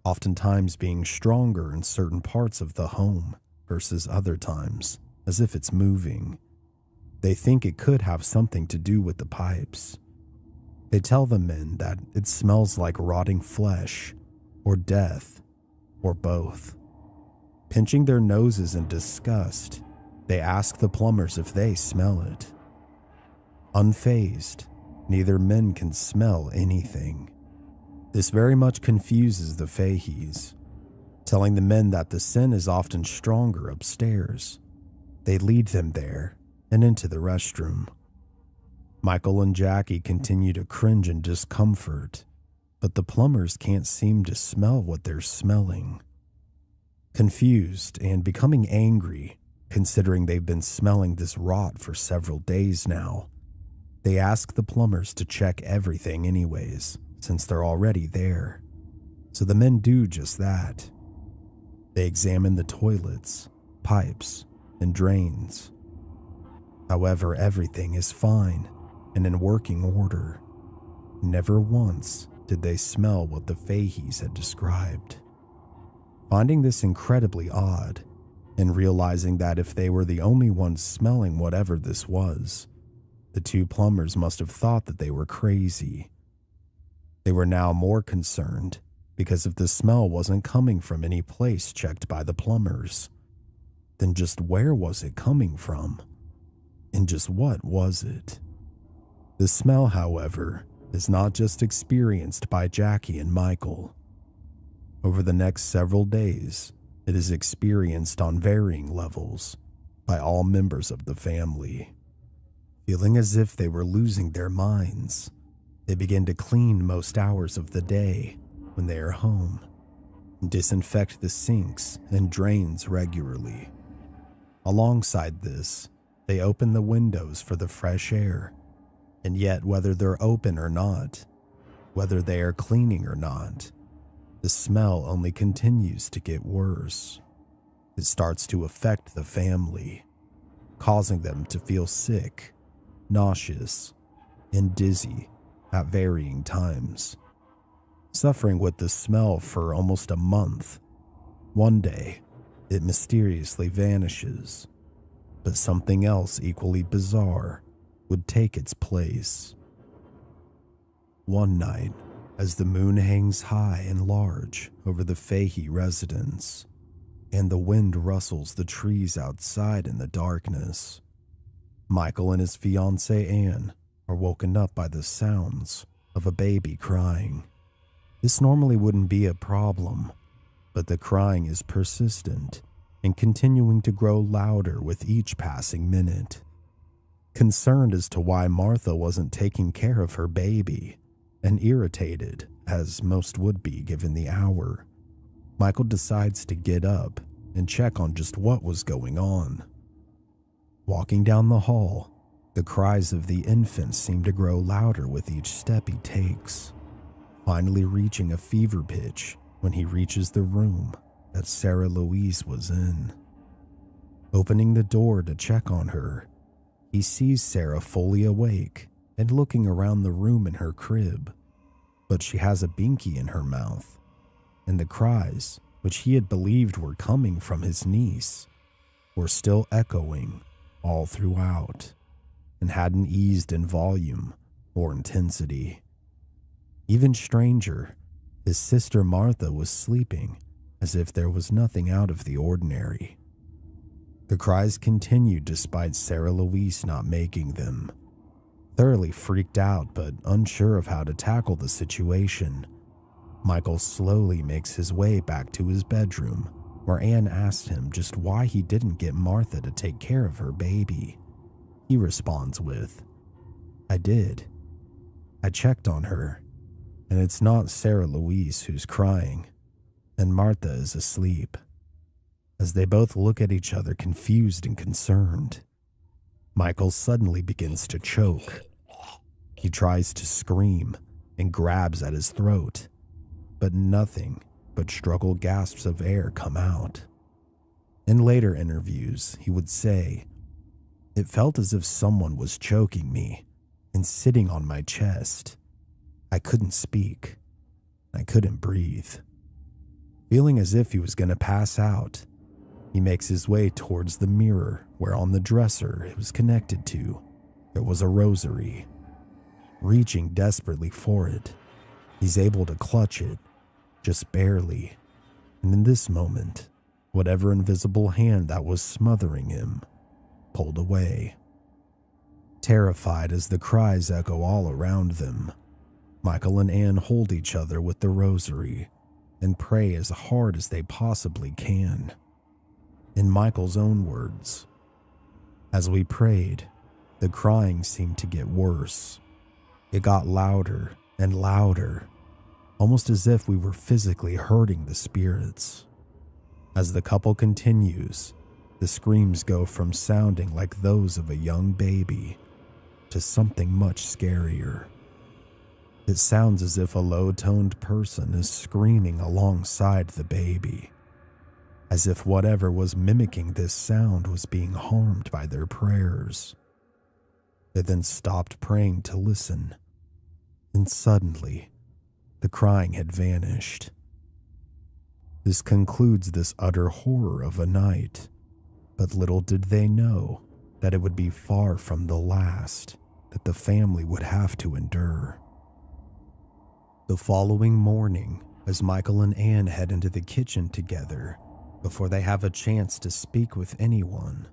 oftentimes being stronger in certain parts of the home versus other times, as if it's moving. They think it could have something to do with the pipes. They tell the men that it smells like rotting flesh, or death, or both. Pinching their noses in disgust, they ask the plumbers if they smell it. Unfazed, neither men can smell anything. This very much confuses the Faheys, telling the men that the scent is often stronger upstairs. They lead them there and into the restroom. Michael and Jackie continue to cringe in discomfort, but the plumbers can't seem to smell what they're smelling. Confused and becoming angry, considering they've been smelling this rot for several days now, they ask the plumbers to check everything anyways, since they're already there. So the men do just that. They examine the toilets, pipes, and drains. However, everything is fine and in working order. Never once did they smell what the Faheys had described. Finding this incredibly odd, and realizing that if they were the only ones smelling whatever this was, the 2 plumbers must have thought that they were crazy. They were now more concerned because if the smell wasn't coming from any place checked by the plumbers, then just where was it coming from? And just what was it? The smell, however, is not just experienced by Jackie and Michael. Over the next several days, it is experienced on varying levels by all members of the family. Feeling as if they were losing their minds, they begin to clean most hours of the day when they are home, and disinfect the sinks and drains regularly. Alongside this, they open the windows for the fresh air, and yet whether they're open or not, whether they are cleaning or not, the smell only continues to get worse. It starts to affect the family, causing them to feel sick, nauseous, and dizzy at varying times. Suffering with the smell for almost a month, one day, it mysteriously vanishes, but something else equally bizarre would take its place. One night, as the moon hangs high and large over the Fahey residence, and the wind rustles the trees outside in the darkness, Michael and his fiancée Anne are woken up by the sounds of a baby crying. This normally wouldn't be a problem, but the crying is persistent and continuing to grow louder with each passing minute. Concerned as to why Martha wasn't taking care of her baby, and irritated, as most would be given the hour, Michael decides to get up and check on just what was going on. Walking down the hall, the cries of the infant seem to grow louder with each step he takes, finally reaching a fever pitch when he reaches the room that Sarah Louise was in. Opening the door to check on her, he sees Sarah fully awake and looking around the room in her crib, but she has a binky in her mouth, and the cries, which he had believed were coming from his niece, were still echoing all throughout and hadn't eased in volume or intensity. Even stranger, his sister Martha was sleeping as if there was nothing out of the ordinary. The cries continued despite Sarah Louise not making them. Thoroughly freaked out but unsure of how to tackle the situation, Michael slowly makes his way back to his bedroom, where Anne asked him just why he didn't get Martha to take care of her baby. He responds with, "I did. I checked on her, and it's not Sarah Louise who's crying, and Martha is asleep." As they both look at each other confused and concerned, Michael suddenly begins to choke. He tries to scream and grabs at his throat, but nothing but struggled gasps of air come out. In later interviews, he would say, "It felt as if someone was choking me and sitting on my chest. I couldn't speak. I couldn't breathe." Feeling as if he was going to pass out, he makes his way towards the mirror where on the dresser it was connected to, there was a rosary. Reaching desperately for it, he's able to clutch it, just barely, and in this moment, whatever invisible hand that was smothering him pulled away. Terrified as the cries echo all around them, Michael and Anne hold each other with the rosary and pray as hard as they possibly can. In Michael's own words, "As we prayed, the crying seemed to get worse. It got louder and louder, almost as if we were physically hurting the spirits." As the couple continues, the screams go from sounding like those of a young baby to something much scarier. It sounds as if a low-toned person is screaming alongside the baby, as if whatever was mimicking this sound was being harmed by their prayers. They then stopped praying to listen, and suddenly, the crying had vanished. This concludes this utter horror of a night, but little did they know that it would be far from the last that the family would have to endure. The following morning, as Michael and Anne head into the kitchen together, before they have a chance to speak with anyone,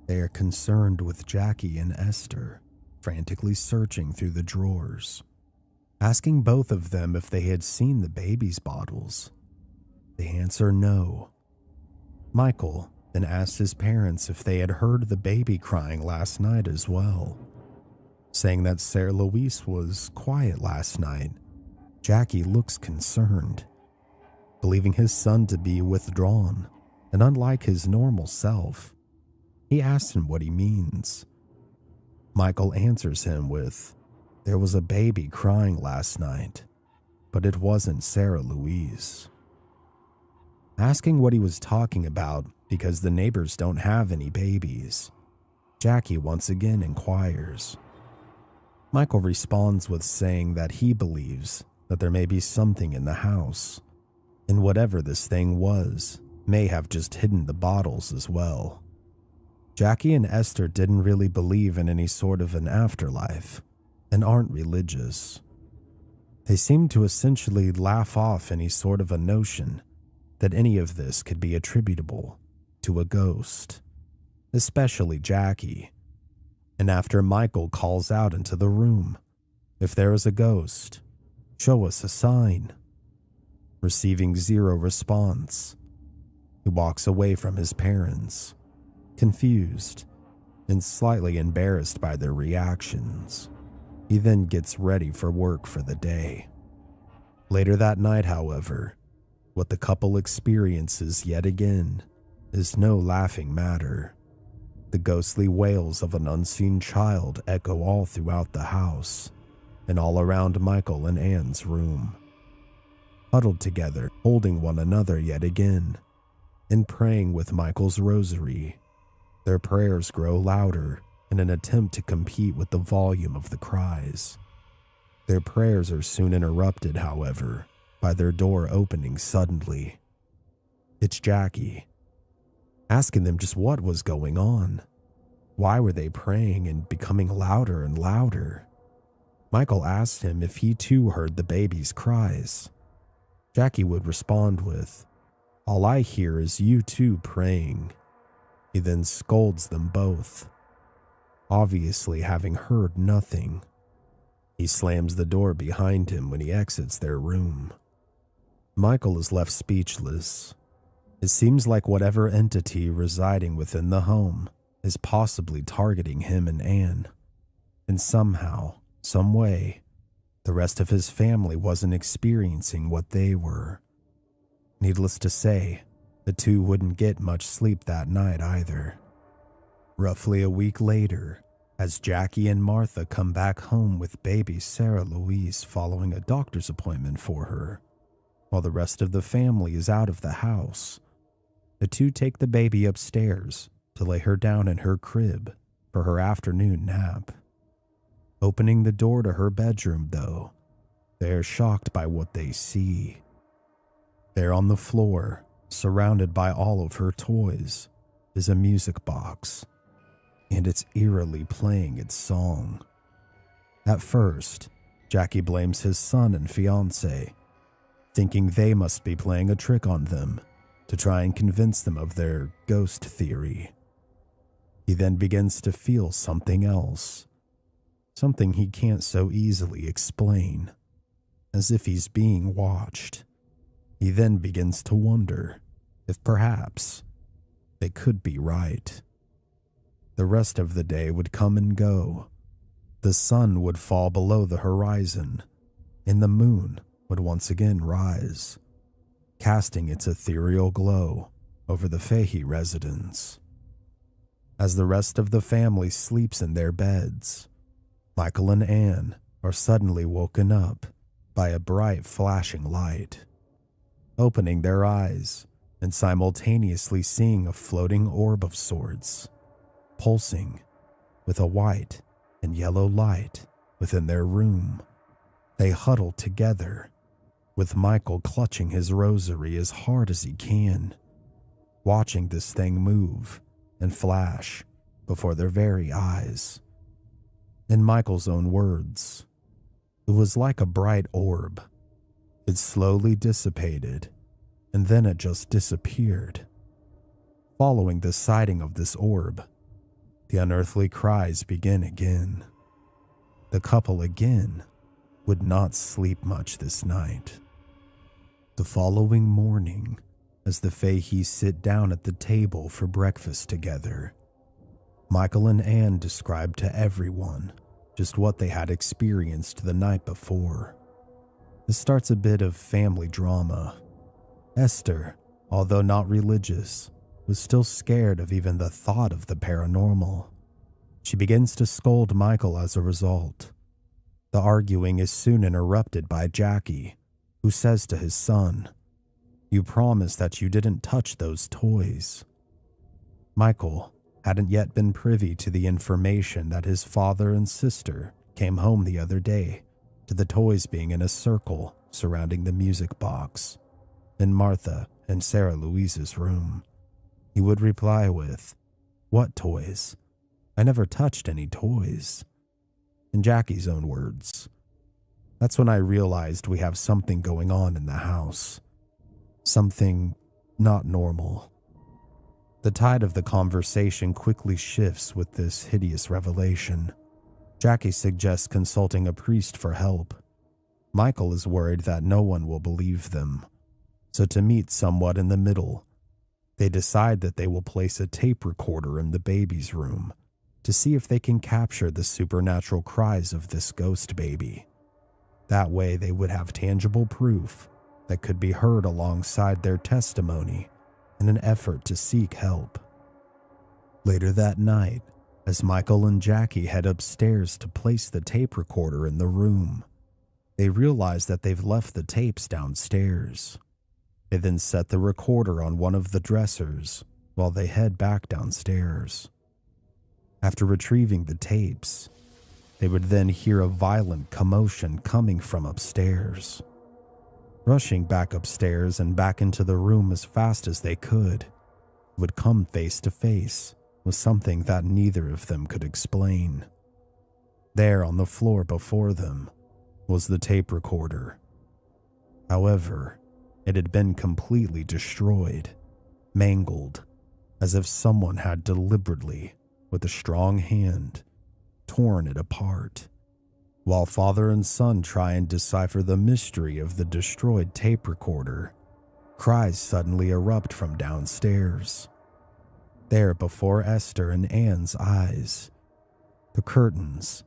they are concerned with Jackie and Esther, frantically searching through the drawers, asking both of them if they had seen the baby's bottles. They answer no. Michael then asks his parents if they had heard the baby crying last night as well. Saying that Sarah Louise was quiet last night, Jackie looks concerned, believing his son to be withdrawn and unlike his normal self. He asks him what he means. Michael answers him with, "There was a baby crying last night, but it wasn't Sarah Louise." Asking what he was talking about because the neighbors don't have any babies, Jackie once again inquires. Michael responds with saying that he believes that there may be something in the house, and whatever this thing was may have just hidden the bottles as well. Jackie and Esther didn't really believe in any sort of an afterlife and aren't religious. They seem to essentially laugh off any sort of a notion that any of this could be attributable to a ghost, especially Jackie. And after Michael calls out into the room, "If there is a ghost, show us a sign," receiving zero response, he walks away from his parents, confused and slightly embarrassed by their reactions. He then gets ready for work for the day. Later that night, however, what the couple experiences yet again is no laughing matter. The ghostly wails of an unseen child echo all throughout the house and all around Michael and Anne's room. Huddled together, holding one another yet again, and praying with Michael's rosary, Their prayers grow louder in an attempt to compete with the volume of the cries. Their prayers are soon interrupted, however, by their door opening suddenly. It's Jackie, asking them just what was going on. Why were they praying and becoming louder and louder? Michael asked him if he too heard the baby's cries. Jackie would respond with, "All I hear is you two praying." He then scolds them both, obviously having heard nothing. He slams the door behind him when he exits their room. Michael is left speechless. It seems like whatever entity residing within the home is possibly targeting him and Anne. And somehow, some way, the rest of his family wasn't experiencing what they were. Needless to say, the two wouldn't get much sleep that night either. Roughly a week later, as Jackie and Martha come back home with baby Sarah Louise following a doctor's appointment for her, while the rest of the family is out of the house, the two take the baby upstairs to lay her down in her crib for her afternoon nap. Opening the door to her bedroom, though, they are shocked by what they see. There on the floor, surrounded by all of her toys, is a music box, and it's eerily playing its song. At first, Jackie blames his son and fiancé, thinking they must be playing a trick on them to try and convince them of their ghost theory. He then begins to feel something else, something he can't so easily explain, as if he's being watched. He then begins to wonder if perhaps they could be right. The rest of the day would come and go. The sun would fall below the horizon, and the moon would once again rise, casting its ethereal glow over the Fahey residence. As the rest of the family sleeps in their beds, Michael and Anne are suddenly woken up by a bright flashing light. Opening their eyes and simultaneously seeing a floating orb of sorts, pulsing with a white and yellow light within their room, they huddle together, with Michael clutching his rosary as hard as he can, watching this thing move and flash before their very eyes. In Michael's own words, it was like a bright orb. It slowly dissipated, and then it just disappeared. Following the sighting of this orb, the unearthly cries begin again. The couple again would not sleep much this night. The following morning, as the Faheys sit down at the table for breakfast together, Michael and Anne described to everyone just what they had experienced the night before. This starts a bit of family drama. Esther, although not religious, was still scared of even the thought of the paranormal. She begins to scold Michael as a result. The arguing is soon interrupted by Jackie, who says to his son, "You promised that you didn't touch those toys." Michael hadn't yet been privy to the information that his father and sister came home the other day to the toys being in a circle surrounding the music box in Martha and Sarah Louise's room. He would reply with, "What toys? I never touched any toys." In Jackie's own words, "That's when I realized we have something going on in the house. Something not normal." The tide of the conversation quickly shifts with this hideous revelation. Jackie suggests consulting a priest for help. Michael is worried that no one will believe them, so to meet somewhat in the middle, they decide that they will place a tape recorder in the baby's room to see if they can capture the supernatural cries of this ghost baby. That way they would have tangible proof that could be heard alongside their testimony in an effort to seek help. Later that night, as Michael and Jackie head upstairs to place the tape recorder in the room, they realize that they've left the tapes downstairs. They then set the recorder on one of the dressers while they head back downstairs. After retrieving the tapes, they would then hear a violent commotion coming from upstairs. Rushing back upstairs and back into the room as fast as they could, would come face to face with something that neither of them could explain. There on the floor before them was the tape recorder. However, it had been completely destroyed, mangled, as if someone had deliberately, with a strong hand, torn it apart. While father and son try and decipher the mystery of the destroyed tape recorder, cries suddenly erupt from downstairs. There before Esther and Anne's eyes, the curtains,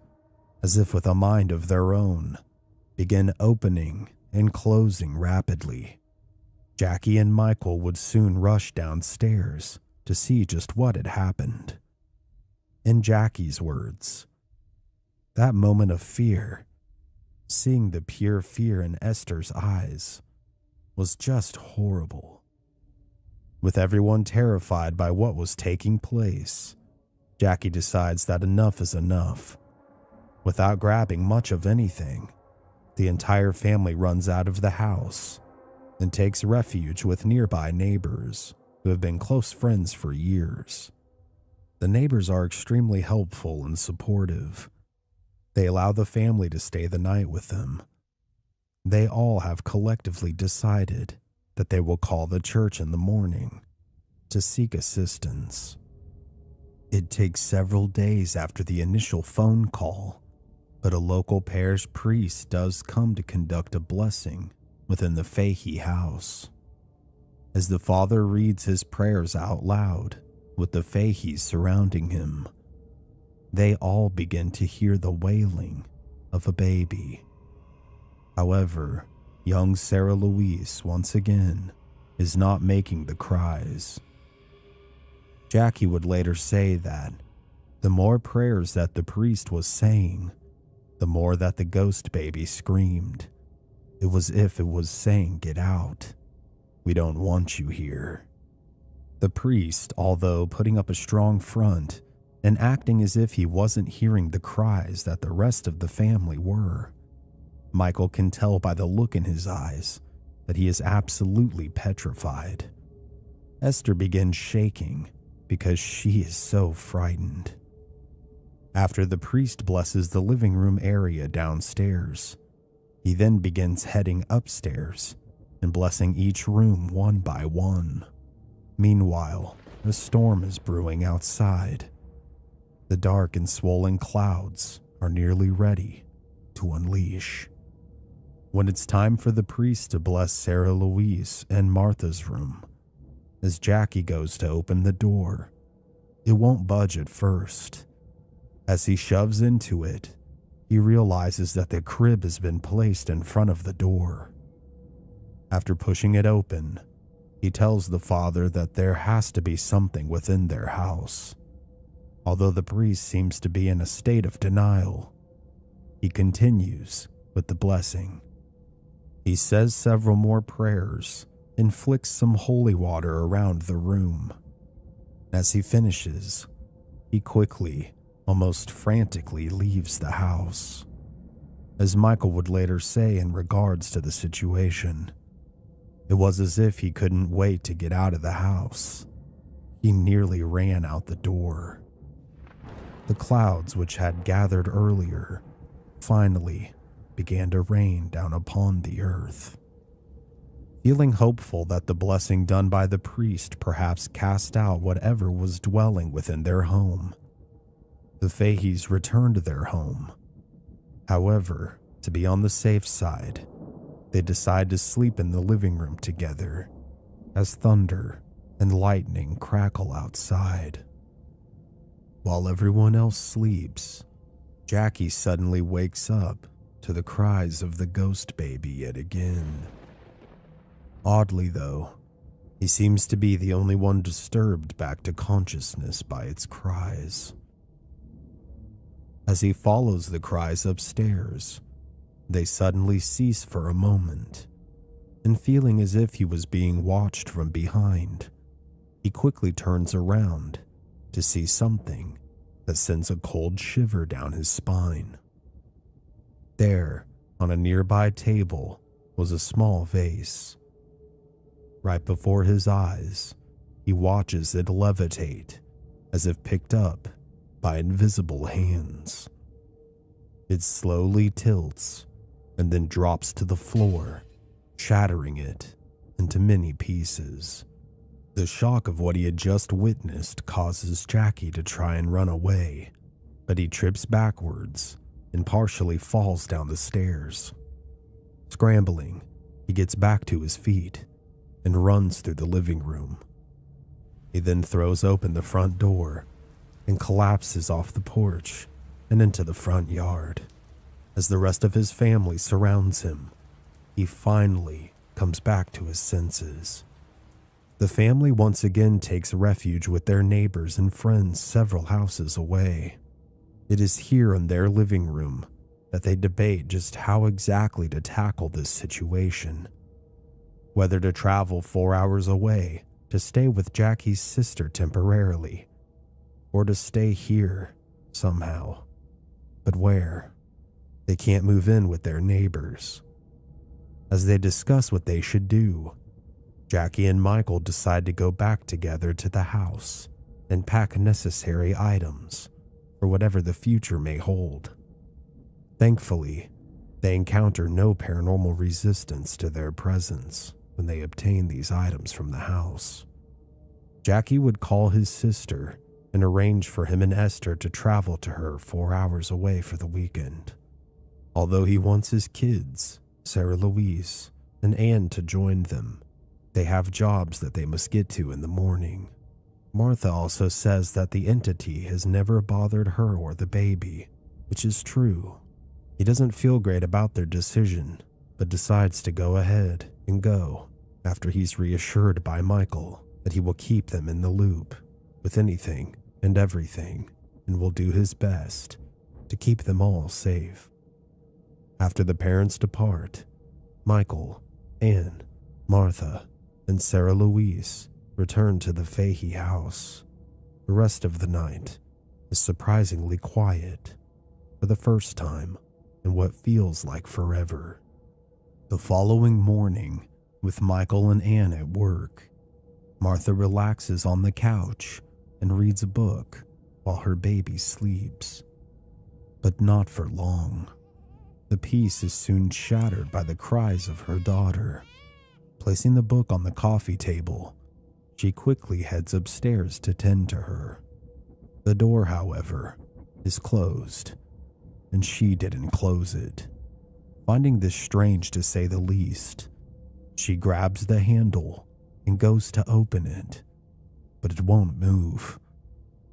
as if with a mind of their own, begin opening and closing rapidly. Jackie and Michael would soon rush downstairs to see just what had happened. In Jackie's words, that moment of fear, seeing the pure fear in Esther's eyes, was just horrible. With everyone terrified by what was taking place, Jackie decides that enough is enough. Without grabbing much of anything, the entire family runs out of the house and takes refuge with nearby neighbors who have been close friends for years. The neighbors are extremely helpful and supportive. They allow the family to stay the night with them. They all have collectively decided that they will call the church in the morning to seek assistance. It takes several days after the initial phone call, but a local parish priest does come to conduct a blessing within the Fahey house. As the father reads his prayers out loud, with the Faheys surrounding him, they all begin to hear the wailing of a baby. However, young Sarah Louise, once again, is not making the cries. Jackie would later say that the more prayers that the priest was saying, the more that the ghost baby screamed. It was as if it was saying, "Get out. We don't want you here." The priest, although putting up a strong front and acting as if he wasn't hearing the cries that the rest of the family were, Michael can tell by the look in his eyes that he is absolutely petrified. Esther begins shaking because she is so frightened. After the priest blesses the living room area downstairs, he then begins heading upstairs and blessing each room one by one. Meanwhile, a storm is brewing outside. The dark and swollen clouds are nearly ready to unleash. When it's time for the priest to bless Sarah Louise and Martha's room, as Jackie goes to open the door, it won't budge at first. As he shoves into it, he realizes that the crib has been placed in front of the door. After pushing it open, he tells the father that there has to be something within their house. Although the priest seems to be in a state of denial, he continues with the blessing. He says several more prayers and flicks some holy water around the room. As he finishes, he quickly, almost frantically leaves the house. As Michael would later say in regards to the situation, it was as if he couldn't wait to get out of the house. He nearly ran out the door. The clouds which had gathered earlier finally began to rain down upon the earth. Feeling hopeful that the blessing done by the priest perhaps cast out whatever was dwelling within their home, the Faheys returned to their home. However, to be on the safe side, they decide to sleep in the living room together as thunder and lightning crackle outside. While everyone else sleeps, Jackie suddenly wakes up to the cries of the ghost baby yet again. Oddly though, he seems to be the only one disturbed back to consciousness by its cries. As he follows the cries upstairs, they suddenly cease for a moment, and feeling as if he was being watched from behind, he quickly turns around to see something that sends a cold shiver down his spine. There, on a nearby table, was a small vase. Right before his eyes, he watches it levitate, as if picked up by invisible hands. It slowly tilts and then drops to the floor, shattering it into many pieces. The shock of what he had just witnessed causes Jackie to try and run away, but he trips backwards and partially falls down the stairs. Scrambling, he gets back to his feet and runs through the living room. He then throws open the front door and collapses off the porch and into the front yard. As the rest of his family surrounds him, he finally comes back to his senses. The family once again takes refuge with their neighbors and friends several houses away. It is here in their living room that they debate just how exactly to tackle this situation. Whether to travel 4 hours away to stay with Jackie's sister temporarily, or to stay here somehow. But where? They can't move in with their neighbors. As they discuss what they should do, Jackie and Michael decide to go back together to the house and pack necessary items for whatever the future may hold. Thankfully, they encounter no paranormal resistance to their presence when they obtain these items from the house. Jackie would call his sister and arrange for him and Esther to travel to her 4 hours away for the weekend. Although he wants his kids, Sarah Louise and Anne, to join them, they have jobs that they must get to in the morning. Martha also says that the entity has never bothered her or the baby, which is true. He doesn't feel great about their decision, but decides to go ahead and go after he's reassured by Michael that he will keep them in the loop with anything and everything and will do his best to keep them all safe. After the parents depart, Michael, Anne, Martha, and Sarah Louise return to the Fahey house. The rest of the night is surprisingly quiet for the first time in what feels like forever. The following morning, with Michael and Anne at work, Martha relaxes on the couch and reads a book while her baby sleeps. But not for long. The peace is soon shattered by the cries of her daughter. Placing the book on the coffee table, she quickly heads upstairs to tend to her. The door, however, is closed, and she didn't close it. Finding this strange to say the least, she grabs the handle and goes to open it, but it won't move.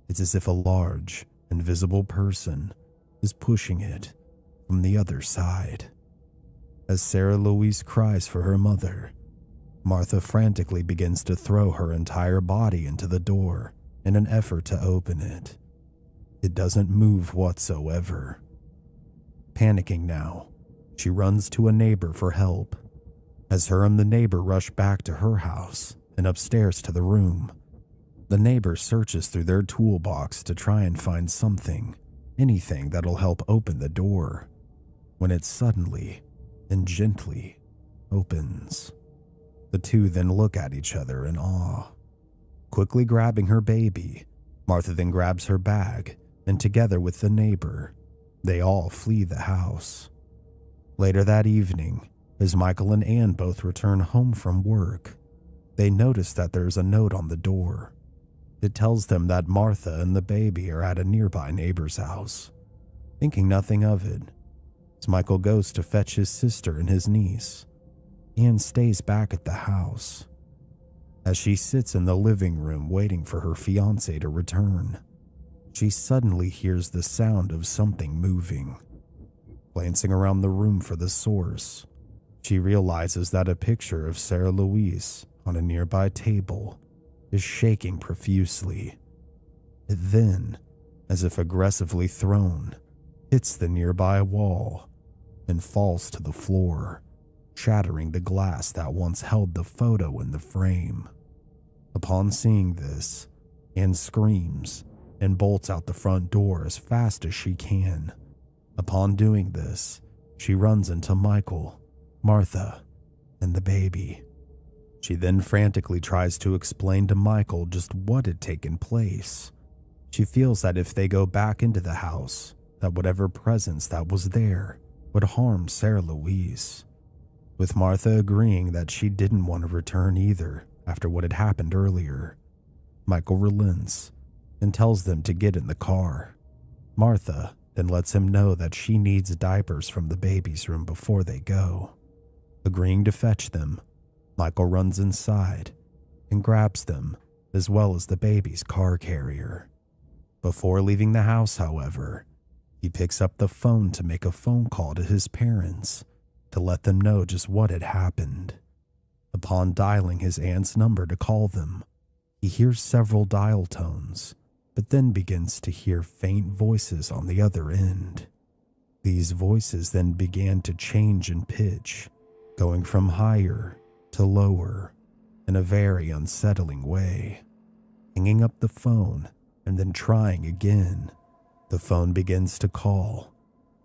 It's as if a large, invisible person is pushing it from the other side. As Sarah Louise cries for her mother, Martha frantically begins to throw her entire body into the door in an effort to open it. It doesn't move whatsoever. Panicking now, she runs to a neighbor for help. As her and the neighbor rush back to her house and upstairs to the room, the neighbor searches through their toolbox to try and find something, anything that'll help open the door, when it suddenly and gently opens. The two then look at each other in awe. Quickly grabbing her baby, Martha then grabs her bag, and together with the neighbor, they all flee the house. Later that evening, as Michael and Anne both return home from work, they notice that there's a note on the door. It tells them that Martha and the baby are at a nearby neighbor's house. Thinking nothing of it, as Michael goes to fetch his sister and his niece, Anne stays back at the house. As she sits in the living room waiting for her fiancé to return, she suddenly hears the sound of something moving. Glancing around the room for the source, she realizes that a picture of Sarah Louise on a nearby table is shaking profusely. It then, as if aggressively thrown, hits the nearby wall and falls to the floor, shattering the glass that once held the photo in the frame. Upon seeing this, Anne screams and bolts out the front door as fast as she can. Upon doing this, she runs into Michael, Martha, and the baby. She then frantically tries to explain to Michael just what had taken place. She feels that if they go back into the house, that whatever presence that was there would harm Sarah Louise, with Martha agreeing that she didn't want to return either after what had happened earlier. Michael relents and tells them to get in the car. Martha then lets him know that she needs diapers from the baby's room before they go. Agreeing to fetch them, Michael runs inside and grabs them, as well as the baby's car carrier. Before leaving the house, however, he picks up the phone to make a phone call to his parents to let them know just what had happened. Upon dialing his aunt's number to call them, he hears several dial tones, but then begins to hear faint voices on the other end. These voices then began to change in pitch, going from higher to lower in a very unsettling way. Hanging up the phone and then trying again, the phone begins to call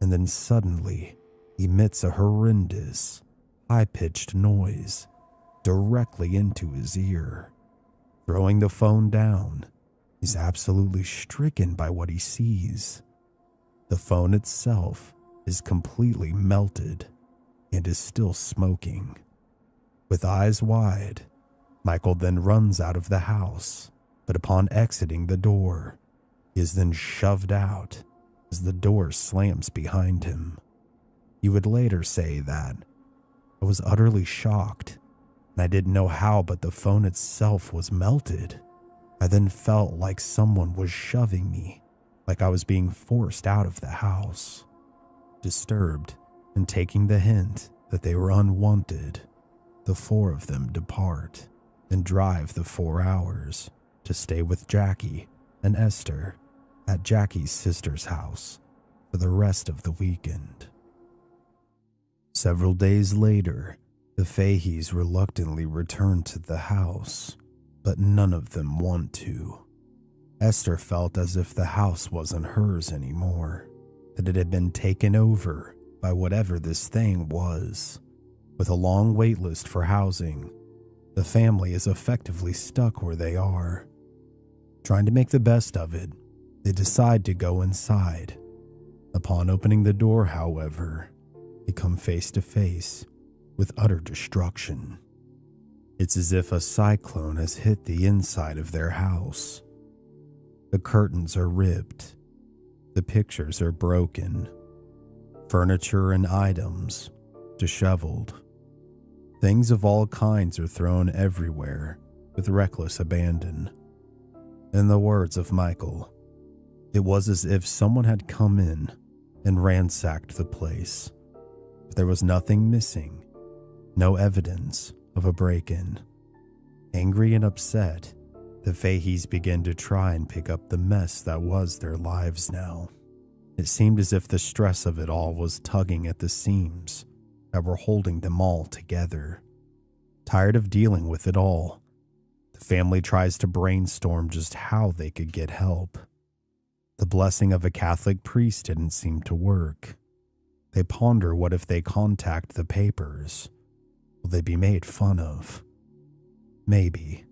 and then suddenly emits a horrendous, high-pitched noise directly into his ear. Throwing the phone down, he's absolutely stricken by what he sees. The phone itself is completely melted and is still smoking. With eyes wide, Michael then runs out of the house, but upon exiting the door, he is then shoved out as the door slams behind him. He would later say that, "I was utterly shocked, and I didn't know how, but the phone itself was melted. I then felt like someone was shoving me, like I was being forced out of the house." Disturbed and taking the hint that they were unwanted, the four of them depart and drive the 4 hours to stay with Jackie and Esther at Jackie's sister's house for the rest of the weekend. Several days later, the Faheys reluctantly return to the house, but none of them want to. Esther felt as if the house wasn't hers anymore, that it had been taken over by whatever this thing was. With a long wait list for housing, the family is effectively stuck where they are. Trying to make the best of it, they decide to go inside. Upon opening the door, however, they come face to face with utter destruction. It's as if a cyclone has hit the inside of their house. The curtains are ripped. The pictures are broken. Furniture and items disheveled. Things of all kinds are thrown everywhere with reckless abandon. In the words of Michael, it was as if someone had come in and ransacked the place. But there was nothing missing, no evidence of a break-in. Angry and upset, the Faheys began to try and pick up the mess that was their lives now. It seemed as if the stress of it all was tugging at the seams that were holding them all together. Tired of dealing with it all, the family tries to brainstorm just how they could get help. The blessing of a Catholic priest didn't seem to work. They ponder, what if they contact the papers? Will they be made fun of? Maybe.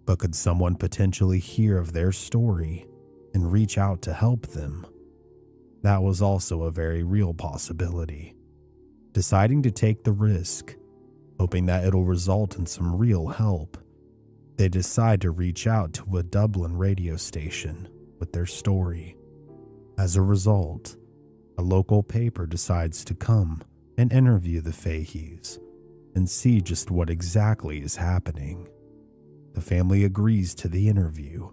But could someone potentially hear of their story and reach out to help them? That was also a very real possibility. Deciding to take the risk, hoping that it'll result in some real help, they decide to reach out to a Dublin radio station with their story. As a result, a local paper decides to come and interview the Faheys and see just what exactly is happening. The family agrees to the interview,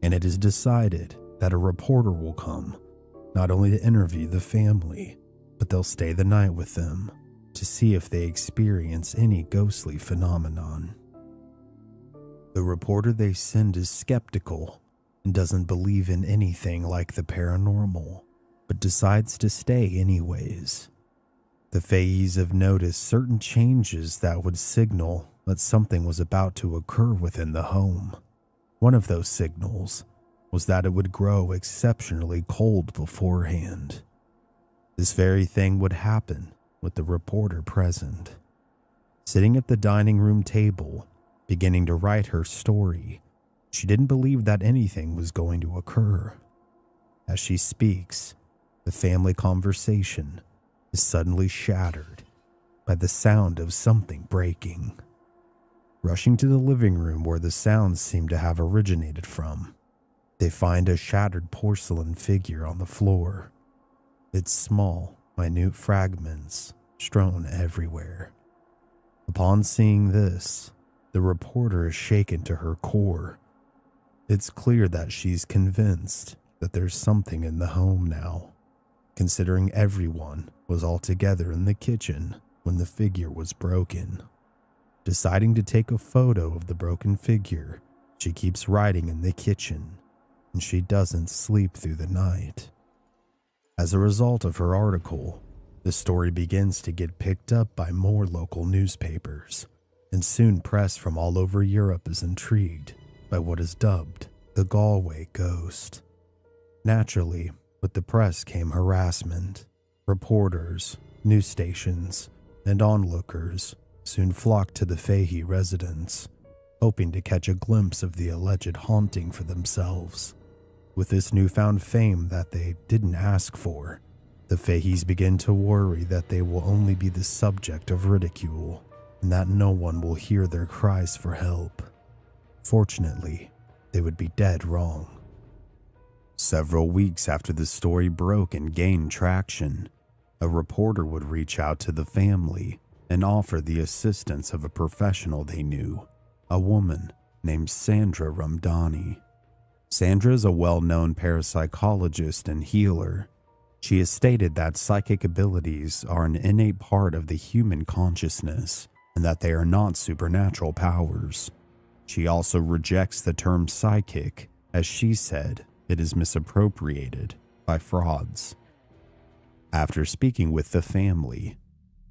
and it is decided that a reporter will come, not only to interview the family, but they'll stay the night with them to see if they experience any ghostly phenomenon. The reporter they send is skeptical and doesn't believe in anything like the paranormal, but decides to stay anyways. The Faheys have noticed certain changes that would signal that something was about to occur within the home. One of those signals was that it would grow exceptionally cold beforehand. This very thing would happen with the reporter present. Sitting at the dining room table, beginning to write her story, she didn't believe that anything was going to occur. As she speaks, the family conversation is suddenly shattered by the sound of something breaking. Rushing to the living room where the sounds seem to have originated from, they find a shattered porcelain figure on the floor. Its small, minute fragments strewn everywhere. Upon seeing this, the reporter is shaken to her core. It's clear that she's convinced that there's something in the home now, considering everyone was all together in the kitchen when the figure was broken. Deciding to take a photo of the broken figure, she keeps writing in the kitchen, and she doesn't sleep through the night. As a result of her article, the story begins to get picked up by more local newspapers, and soon press from all over Europe is intrigued by what is dubbed the Galway Ghost. Naturally, with the press came harassment. Reporters, news stations, and onlookers soon flocked to the Fahey residence, hoping to catch a glimpse of the alleged haunting for themselves. With this newfound fame that they didn't ask for, the Faheys begin to worry that they will only be the subject of ridicule and that no one will hear their cries for help. Fortunately, they would be dead wrong. Several weeks after the story broke and gained traction, a reporter would reach out to the family and offer the assistance of a professional they knew, a woman named Sandra Ramdani. Sandra is a well-known parapsychologist and healer. She has stated that psychic abilities are an innate part of the human consciousness and that they are not supernatural powers. She also rejects the term psychic, as she said it is misappropriated by frauds. After speaking with the family,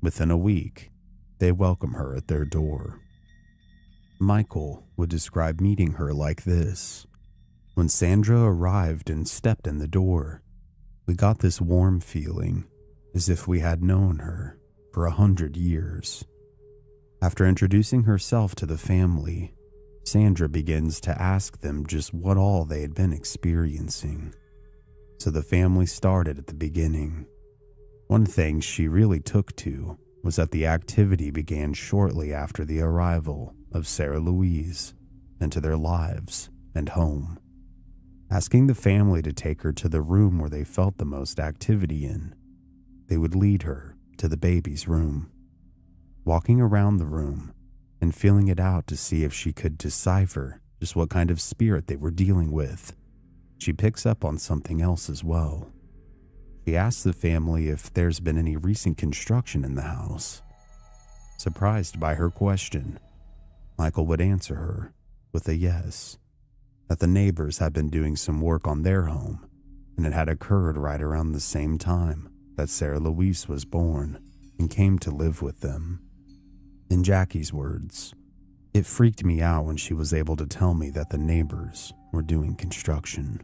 within a week, they welcome her at their door. Michael would describe meeting her like this. When Sandra arrived and stepped in the door, we got this warm feeling as if we had known her for 100 years. After introducing herself to the family, Sandra begins to ask them just what all they had been experiencing. So the family started at the beginning. One thing she really took to was that the activity began shortly after the arrival of Sarah Louise into their lives and home. Asking the family to take her to the room where they felt the most activity in, they would lead her to the baby's room. Walking around the room and feeling it out to see if she could decipher just what kind of spirit they were dealing with, she picks up on something else as well. She asks the family if there's been any recent construction in the house. Surprised by her question, Michael would answer her with a yes, that the neighbors had been doing some work on their home, and it had occurred right around the same time that Sarah Louise was born and came to live with them. In Jackie's words, "It freaked me out when she was able to tell me that the neighbors were doing construction."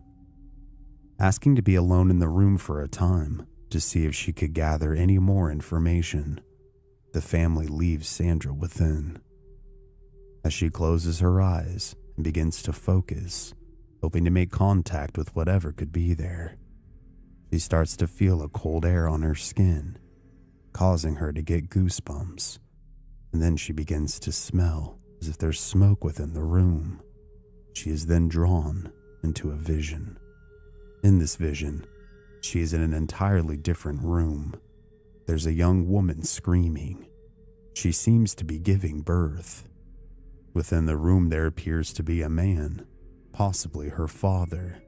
Asking to be alone in the room for a time to see if she could gather any more information, the family leaves Sandra within. As she closes her eyes and begins to focus, hoping to make contact with whatever could be there, she starts to feel a cold air on her skin, causing her to get goosebumps, and then she begins to smell as if there's smoke within the room. She is then drawn into a vision. In this vision, she is in an entirely different room. There's a young woman screaming. She seems to be giving birth. Within the room there appears to be a man, possibly her father.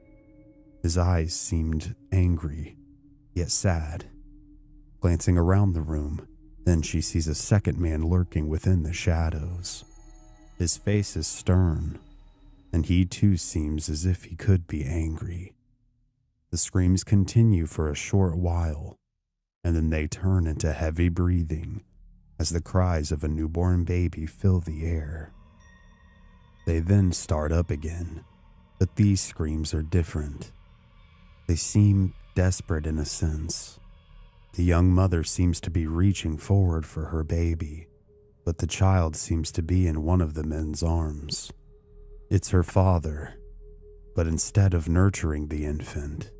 His eyes seemed angry, yet sad. Glancing around the room, then she sees a second man lurking within the shadows. His face is stern, and he too seems as if he could be angry. The screams continue for a short while, and then they turn into heavy breathing as the cries of a newborn baby fill the air. They then start up again, But these screams are different. They seem desperate in a sense. The young mother seems to be reaching forward for her baby, but the child seems to be in one of the men's arms. It's her father, but instead of nurturing the infant,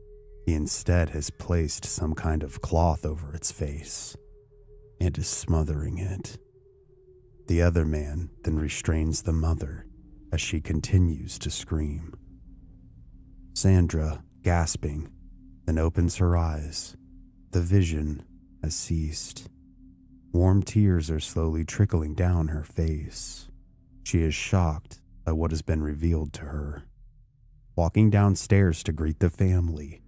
he instead has placed some kind of cloth over its face and is smothering it. The other man then restrains the mother as she continues to scream. Sandra, gasping, then opens her eyes. The vision has ceased. Warm tears are slowly trickling down her face. She is shocked by what has been revealed to her. Walking downstairs to greet the family,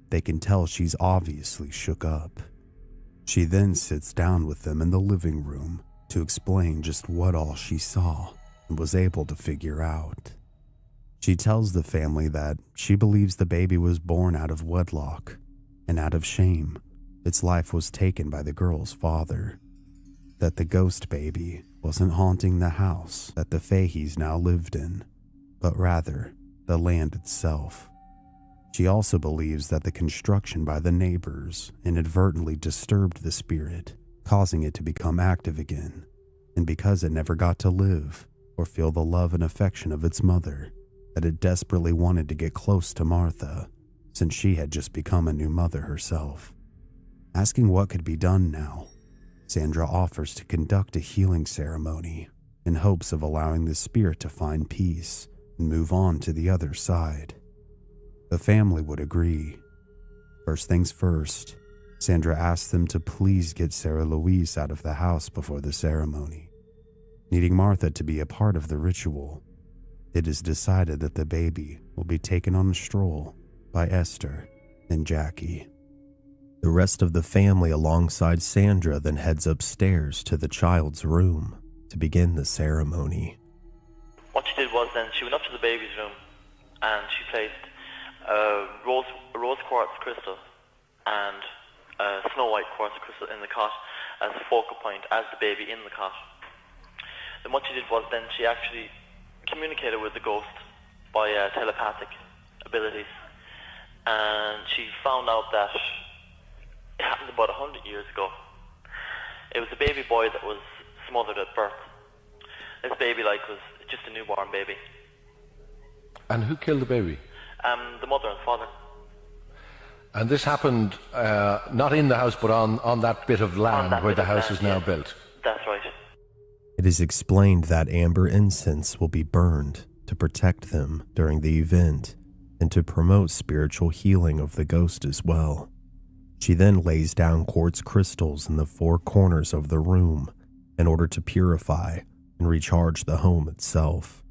they can tell she's obviously shook up. She then sits down with them in the living room to explain just what all she saw and was able to figure out. She tells the family that she believes the baby was born out of wedlock, and out of shame, its life was taken by the girl's father. That the ghost baby wasn't haunting the house that the Faheys now lived in, but rather the land itself. She also believes that the construction by the neighbors inadvertently disturbed the spirit, causing it to become active again, and because it never got to live or feel the love and affection of its mother, that it desperately wanted to get close to Martha, since she had just become a new mother herself. Asking what could be done now, Sandra offers to conduct a healing ceremony in hopes of allowing the spirit to find peace and move on to the other side. The family would agree. First things first, Sandra asked them to please get Sarah Louise out of the house before the ceremony. Needing Martha to be a part of the ritual, it is decided that the baby will be taken on a stroll by Esther and Jackie. The rest of the family alongside Sandra then heads upstairs to the child's room to begin the ceremony. What she did was then she went up to the baby's room and she placed a rose quartz crystal and a snow white quartz crystal in the cot as a focal point, as the baby in the cot. Then what she did was then she actually communicated with the ghost by telepathic abilities, and she found out that it happened about 100 years ago. It was a baby boy that was smothered at birth. This baby was just a newborn baby. And who killed the baby? The mother and father. And this happened not in the house, but on that bit of land where the house is now built. That's right. It is explained that amber incense will be burned to protect them during the event and to promote spiritual healing of the ghost as well. She then lays down quartz crystals in the four corners of the room in order to purify and recharge the home itself.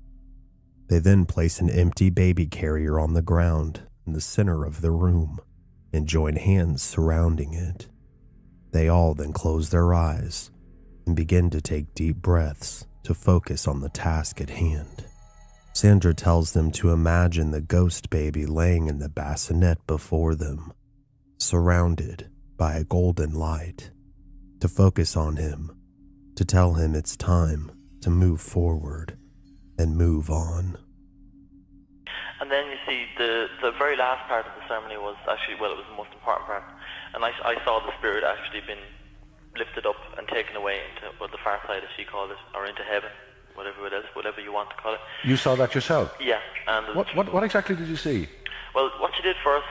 They then place an empty baby carrier on the ground in the center of the room and join hands surrounding it. They all then close their eyes and begin to take deep breaths to focus on the task at hand. Sandra tells them to imagine the ghost baby laying in the bassinet before them, surrounded by a golden light, to focus on him, to tell him it's time to move forward and move on. And then you see the very last part of the ceremony was actually, well, it was the most important part. And I saw the spirit actually been lifted up and taken away into, well, the far side, as she called it, or into heaven, whatever it is, whatever you want to call it. You saw that yourself? Yeah. And what exactly did you see? Well, what she did first,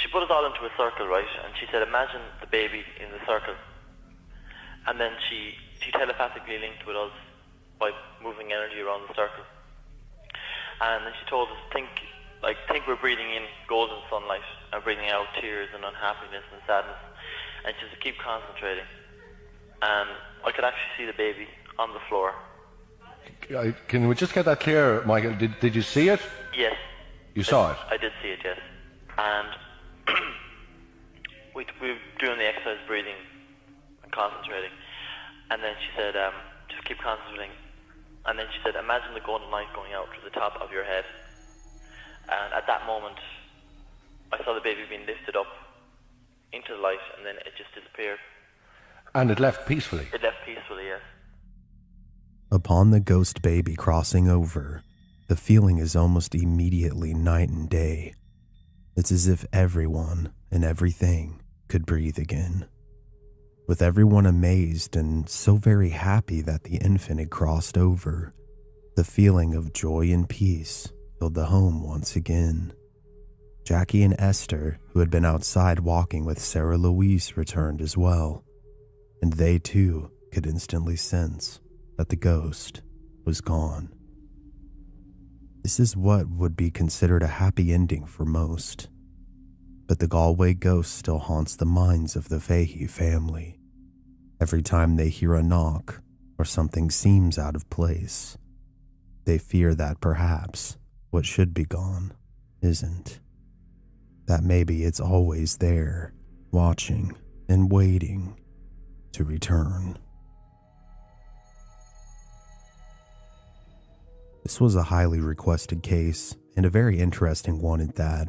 she put us all into a circle, right? And she said, imagine the baby in the circle. And then she telepathically linked with us by moving energy around the circle. And then she told us, think we're breathing in golden sunlight and breathing out tears and unhappiness and sadness. And she said, keep concentrating. And I could actually see the baby on the floor. Can we just get that clear, Michael? Did you see it? Yes. You saw it? I did see it, yes. And we were doing the exercise, breathing and concentrating. And then she said, just keep concentrating. And then she said, imagine the golden light going out to the top of your head. And at that moment, I saw the baby being lifted up into the light, and then it just disappeared. And it left peacefully? It left peacefully, yes. Upon the ghost baby crossing over, the feeling is almost immediately night and day. It's as if everyone and everything could breathe again. With everyone amazed and so very happy that the infant had crossed over, the feeling of joy and peace filled the home once again. Jackie and Esther, who had been outside walking with Sarah Louise, returned as well, and they too could instantly sense that the ghost was gone. This is what would be considered a happy ending for most, but the Galway ghost still haunts the minds of the Fahey family. Every time they hear a knock or something seems out of place, they fear that perhaps what should be gone isn't. That maybe it's always there, watching and waiting to return. This was a highly requested case, and a very interesting one at that.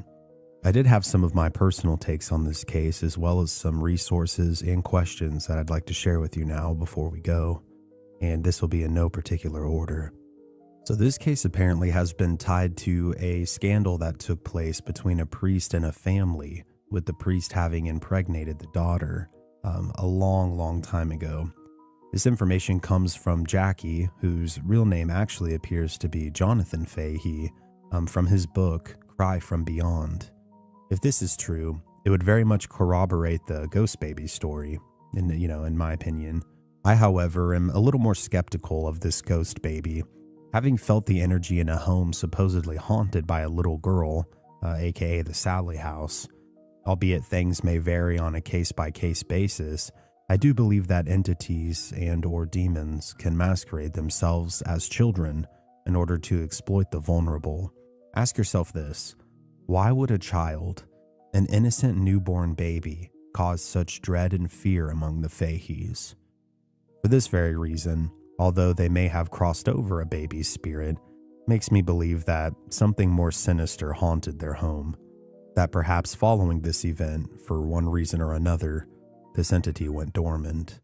I did have some of my personal takes on this case, as well as some resources and questions that I'd like to share with you now before we go, and this will be in no particular order. So this case apparently has been tied to a scandal that took place between a priest and a family, with the priest having impregnated the daughter a long time ago. This information comes from Jackie, whose real name actually appears to be Jonathan Fahey, from his book, Cry from Beyond. If this is true, it would very much corroborate the ghost baby story, in my opinion. I, however, am a little more skeptical of this ghost baby, having felt the energy in a home supposedly haunted by a little girl, aka the Sallie house. Albeit things may vary on a case-by-case basis, I do believe that entities and/or demons can masquerade themselves as children in order to exploit the vulnerable. Ask yourself this: why would a child, an innocent newborn baby, cause such dread and fear among the Faheys? For this very reason, although they may have crossed over a baby's spirit, makes me believe that something more sinister haunted their home. That perhaps following this event, for one reason or another, this entity went dormant.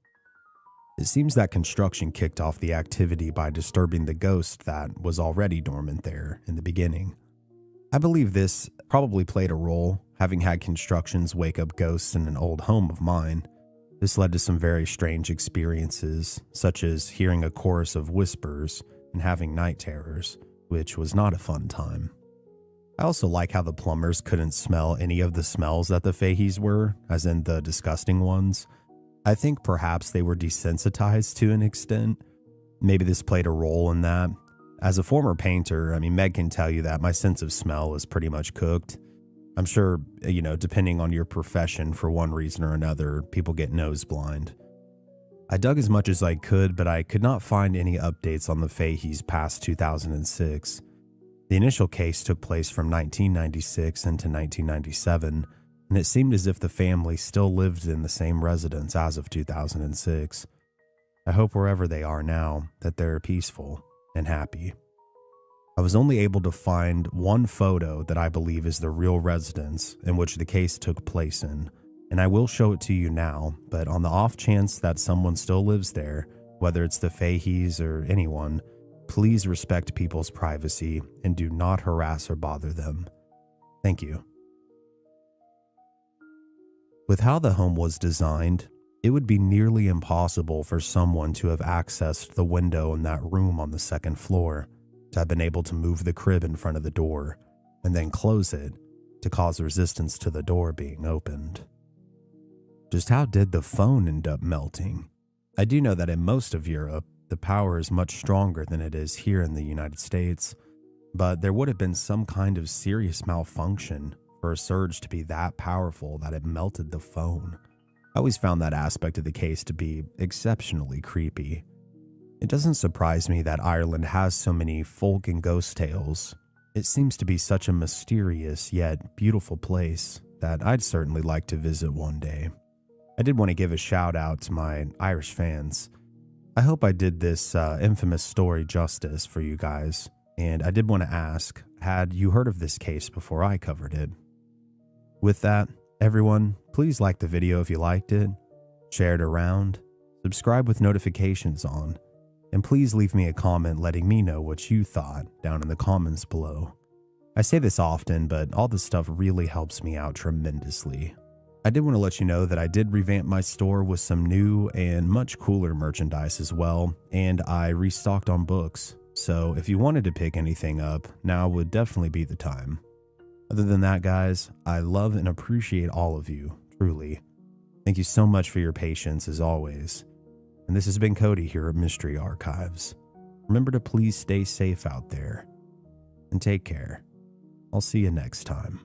It seems that construction kicked off the activity by disturbing the ghost that was already dormant there in the beginning. I believe this probably played a role, having had constructions wake up ghosts in an old home of mine. This led to some very strange experiences, such as hearing a chorus of whispers and having night terrors, which was not a fun time. I also like how the plumbers couldn't smell any of the smells that the Faheys were, as in the disgusting ones. I think perhaps they were desensitized to an extent. Maybe this played a role in that. As a former painter, Meg can tell you that my sense of smell is pretty much cooked. I'm sure, depending on your profession, for one reason or another, people get nose blind. I dug as much as I could, but I could not find any updates on the Faheys past 2006. The initial case took place from 1996 into 1997, and it seemed as if the family still lived in the same residence as of 2006. I hope wherever they are now, that they're peaceful and happy. I was only able to find one photo that I believe is the real residence in which the case took place in, and I will show it to you now, but on the off chance that someone still lives there, whether it's the Faheys or anyone, please respect people's privacy and do not harass or bother them. Thank you. With how the home was designed, it would be nearly impossible for someone to have accessed the window in that room on the second floor, to have been able to move the crib in front of the door, and then close it to cause resistance to the door being opened. Just how did the phone end up melting? I do know that in most of Europe, the power is much stronger than it is here in the United States, but there would have been some kind of serious malfunction for a surge to be that powerful that it melted the phone. I always found that aspect of the case to be exceptionally creepy. It doesn't surprise me that Ireland has so many folk and ghost tales. It seems to be such a mysterious yet beautiful place that I'd certainly like to visit one day. I did want to give a shout out to my Irish fans. I hope I did this infamous story justice for you guys, and I did want to ask, had you heard of this case before I covered it? With that, everyone, please like the video if you liked it, share it around, subscribe with notifications on, And please leave me a comment letting me know what you thought down in the comments below. I say this often, but all this stuff really helps me out tremendously. I did want to let you know that I did revamp my store with some new and much cooler merchandise as well, and I restocked on books. So if you wanted to pick anything up, now would definitely be the time. Other than that, guys, I love and appreciate all of you, truly. Thank you so much for your patience as always. And this has been Cody here at Mystery Archives. Remember to please stay safe out there and take care. I'll see you next time.